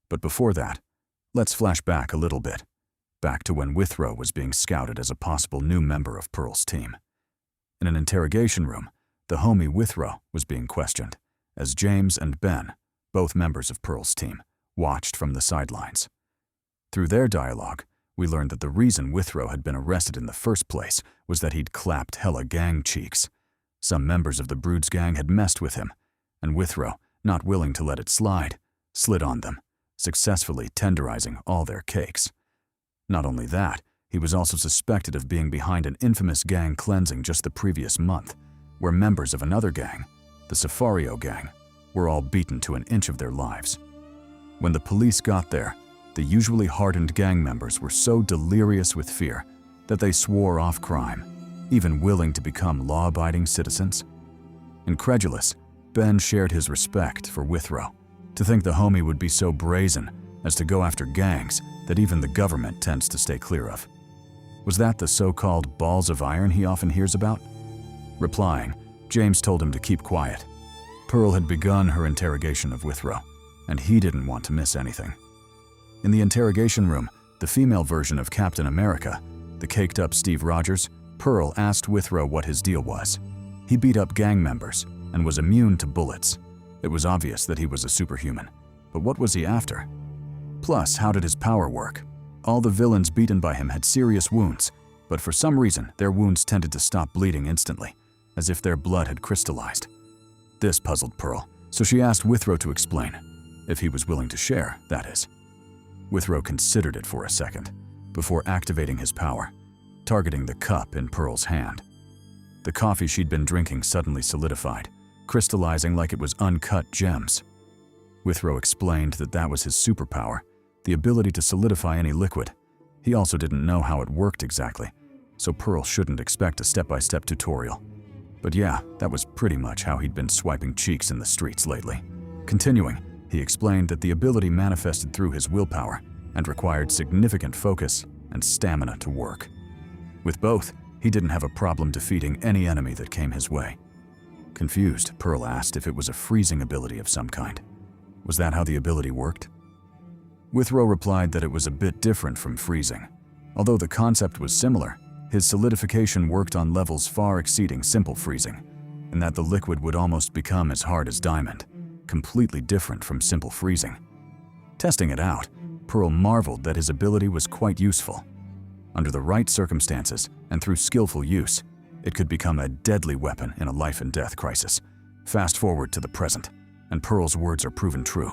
But before that, let's flash back a little bit, back to when Withrow was being scouted as a possible new member of Pearl's team. In an interrogation room, the homie Withrow was being questioned, as James and Ben, both members of Pearl's team, watched from the sidelines. Through their dialogue, we learned that the reason Withrow had been arrested in the first place was that he'd clapped hella gang cheeks. Some members of the Brood's gang had messed with him, and Withrow, not willing to let it slide, slid on them, successfully tenderizing all their cakes. Not only that, he was also suspected of being behind an infamous gang cleansing just the previous month, where members of another gang, the Safario gang, were all beaten to an inch of their lives. When the police got there, the usually hardened gang members were so delirious with fear that they swore off crime, even willing to become law-abiding citizens. Incredulous, Ben shared his respect for Withrow. To think the homie would be so brazen as to go after gangs that even the government tends to stay clear of. Was that the so-called balls of iron he often hears about? Replying, James told him to keep quiet. Pearl had begun her interrogation of Withrow, and he didn't want to miss anything. In the interrogation room, the female version of Captain America, the caked-up Steve Rogers, Pearl asked Withrow what his deal was. He beat up gang members and was immune to bullets. It was obvious that he was a superhuman, but what was he after? Plus, how did his power work? All the villains beaten by him had serious wounds, but for some reason, their wounds tended to stop bleeding instantly, as if their blood had crystallized. This puzzled Pearl, so she asked Withrow to explain, if he was willing to share, that is. Withrow considered it for a second, before activating his power, targeting the cup in Pearl's hand. The coffee she'd been drinking suddenly solidified, crystallizing like it was uncut gems. Withrow explained that that was his superpower, the ability to solidify any liquid. He also didn't know how it worked exactly, so Pearl shouldn't expect a step-by-step tutorial. But yeah, that was pretty much how he'd been swiping cheeks in the streets lately. Continuing, he explained that the ability manifested through his willpower and required significant focus and stamina to work. With both, he didn't have a problem defeating any enemy that came his way. Confused, Pearl asked if it was a freezing ability of some kind. Was that how the ability worked? Withrow replied that it was a bit different from freezing. Although the concept was similar, his solidification worked on levels far exceeding simple freezing, and that the liquid would almost become as hard as diamond, completely different from simple freezing. Testing it out, Pearl marveled that his ability was quite useful. Under the right circumstances and through skillful use, it could become a deadly weapon in a life-and-death crisis. Fast forward to the present, and Pearl's words are proven true.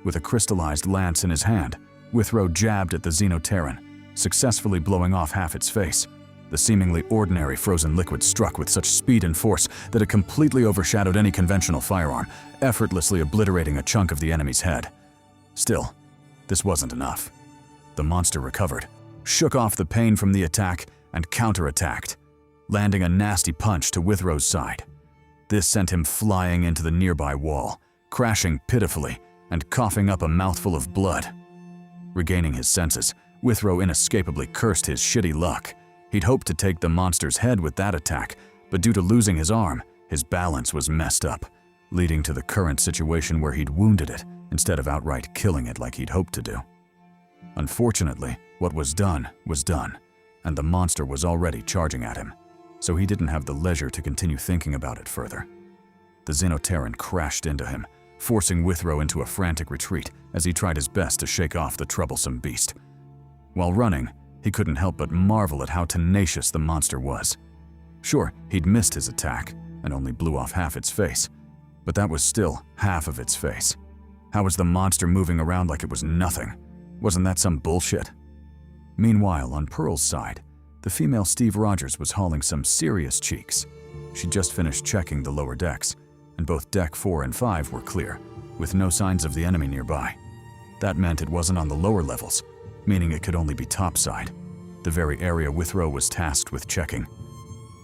With a crystallized lance in his hand, Withrow jabbed at the Xenoterran, successfully blowing off half its face. The seemingly ordinary frozen liquid struck with such speed and force that it completely overshadowed any conventional firearm, effortlessly obliterating a chunk of the enemy's head. Still, this wasn't enough. The monster recovered, shook off the pain from the attack, and counterattacked, landing a nasty punch to Withrow's side. This sent him flying into the nearby wall, crashing pitifully and coughing up a mouthful of blood. Regaining his senses, Withrow inescapably cursed his shitty luck. He'd hoped to take the monster's head with that attack, but due to losing his arm, his balance was messed up, leading to the current situation where he'd wounded it instead of outright killing it like he'd hoped to do. Unfortunately, what was done, and the monster was already charging at him, so he didn't have the leisure to continue thinking about it further. The Xenoterran crashed into him, forcing Withrow into a frantic retreat as he tried his best to shake off the troublesome beast. While running, he couldn't help but marvel at how tenacious the monster was. Sure, he'd missed his attack and only blew off half its face, but that was still half of its face. How was the monster moving around like it was nothing? Wasn't that some bullshit? Meanwhile, on Pearl's side, the female Steve Rogers was hauling some serious cheeks. She'd just finished checking the lower decks, and both Deck 4 and 5 were clear, with no signs of the enemy nearby. That meant it wasn't on the lower levels, meaning it could only be topside, the very area Withrow was tasked with checking.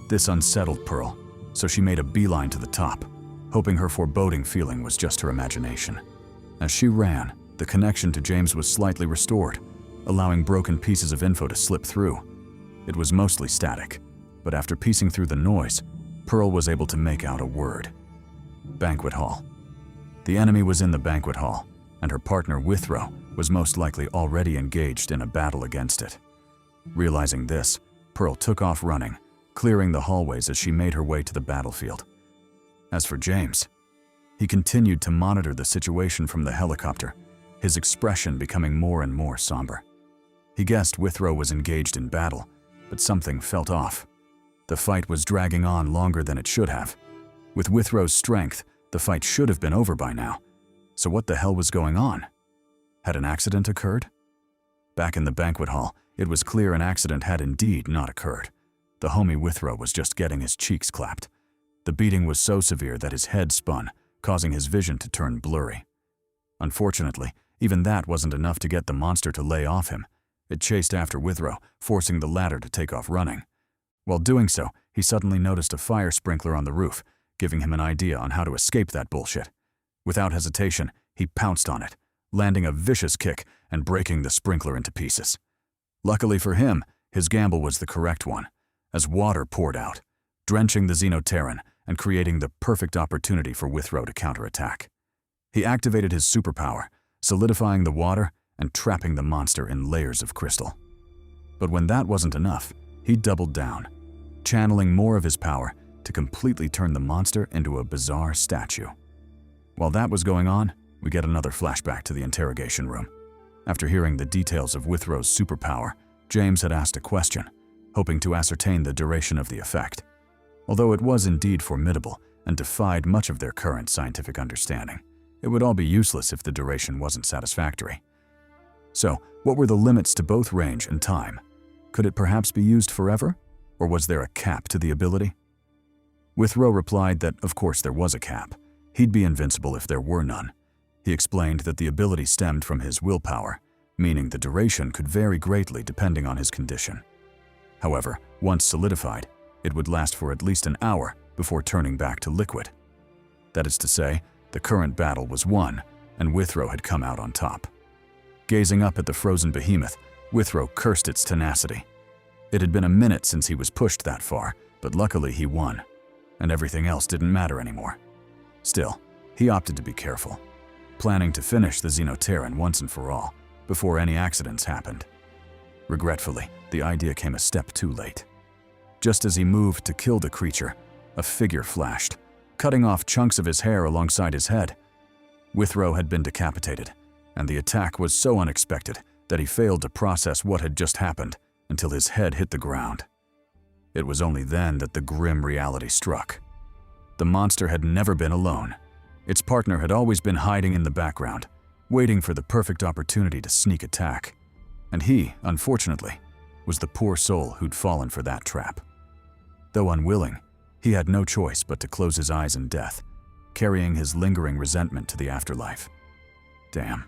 This unsettled Pearl, so she made a beeline to the top, hoping her foreboding feeling was just her imagination. As she ran, the connection to James was slightly restored, allowing broken pieces of info to slip through. It was mostly static, but after piecing through the noise, Pearl was able to make out a word. Banquet hall. The enemy was in the banquet hall, and her partner Withrow was most likely already engaged in a battle against it. Realizing this, Pearl took off running, clearing the hallways as she made her way to the battlefield. As for James, he continued to monitor the situation from the helicopter, his expression becoming more and more somber. He guessed Withrow was engaged in battle, but something felt off. The fight was dragging on longer than it should have. With Withrow's strength, the fight should have been over by now. So what the hell was going on? Had an accident occurred? Back in the banquet hall, it was clear an accident had indeed not occurred. The homie Withrow was just getting his cheeks clapped. The beating was so severe that his head spun, causing his vision to turn blurry. Unfortunately, even that wasn't enough to get the monster to lay off him. It chased after Withrow, forcing the latter to take off running. While doing so, he suddenly noticed a fire sprinkler on the roof, giving him an idea on how to escape that bullshit. Without hesitation, he pounced on it, landing a vicious kick and breaking the sprinkler into pieces. Luckily for him, his gamble was the correct one, as water poured out, drenching the Xenoterran and creating the perfect opportunity for Withrow to counterattack. He activated his superpower, solidifying the water and trapping the monster in layers of crystal. But when that wasn't enough, he doubled down, channeling more of his power to completely turn the monster into a bizarre statue. While that was going on, we get another flashback to the interrogation room. After hearing the details of Withrow's superpower, James had asked a question, hoping to ascertain the duration of the effect. Although it was indeed formidable and defied much of their current scientific understanding, it would all be useless if the duration wasn't satisfactory. So, what were the limits to both range and time? Could it perhaps be used forever? Or was there a cap to the ability? Withrow replied that of course there was a cap. He'd be invincible if there were none. He explained that the ability stemmed from his willpower, meaning the duration could vary greatly depending on his condition. However, once solidified, it would last for at least an hour before turning back to liquid. That is to say, the current battle was won, and Withrow had come out on top. Gazing up at the frozen behemoth, Withrow cursed its tenacity. It had been a minute since he was pushed that far, but luckily he won, and everything else didn't matter anymore. Still, he opted to be careful, planning to finish the Xenoterran once and for all, before any accidents happened. Regretfully, the idea came a step too late. Just as he moved to kill the creature, a figure flashed, cutting off chunks of his hair alongside his head. Withrow had been decapitated, and the attack was so unexpected that he failed to process what had just happened until his head hit the ground. It was only then that the grim reality struck. The monster had never been alone. Its partner had always been hiding in the background, waiting for the perfect opportunity to sneak attack. And he, unfortunately, was the poor soul who'd fallen for that trap. Though unwilling, he had no choice but to close his eyes in death, carrying his lingering resentment to the afterlife. Damn.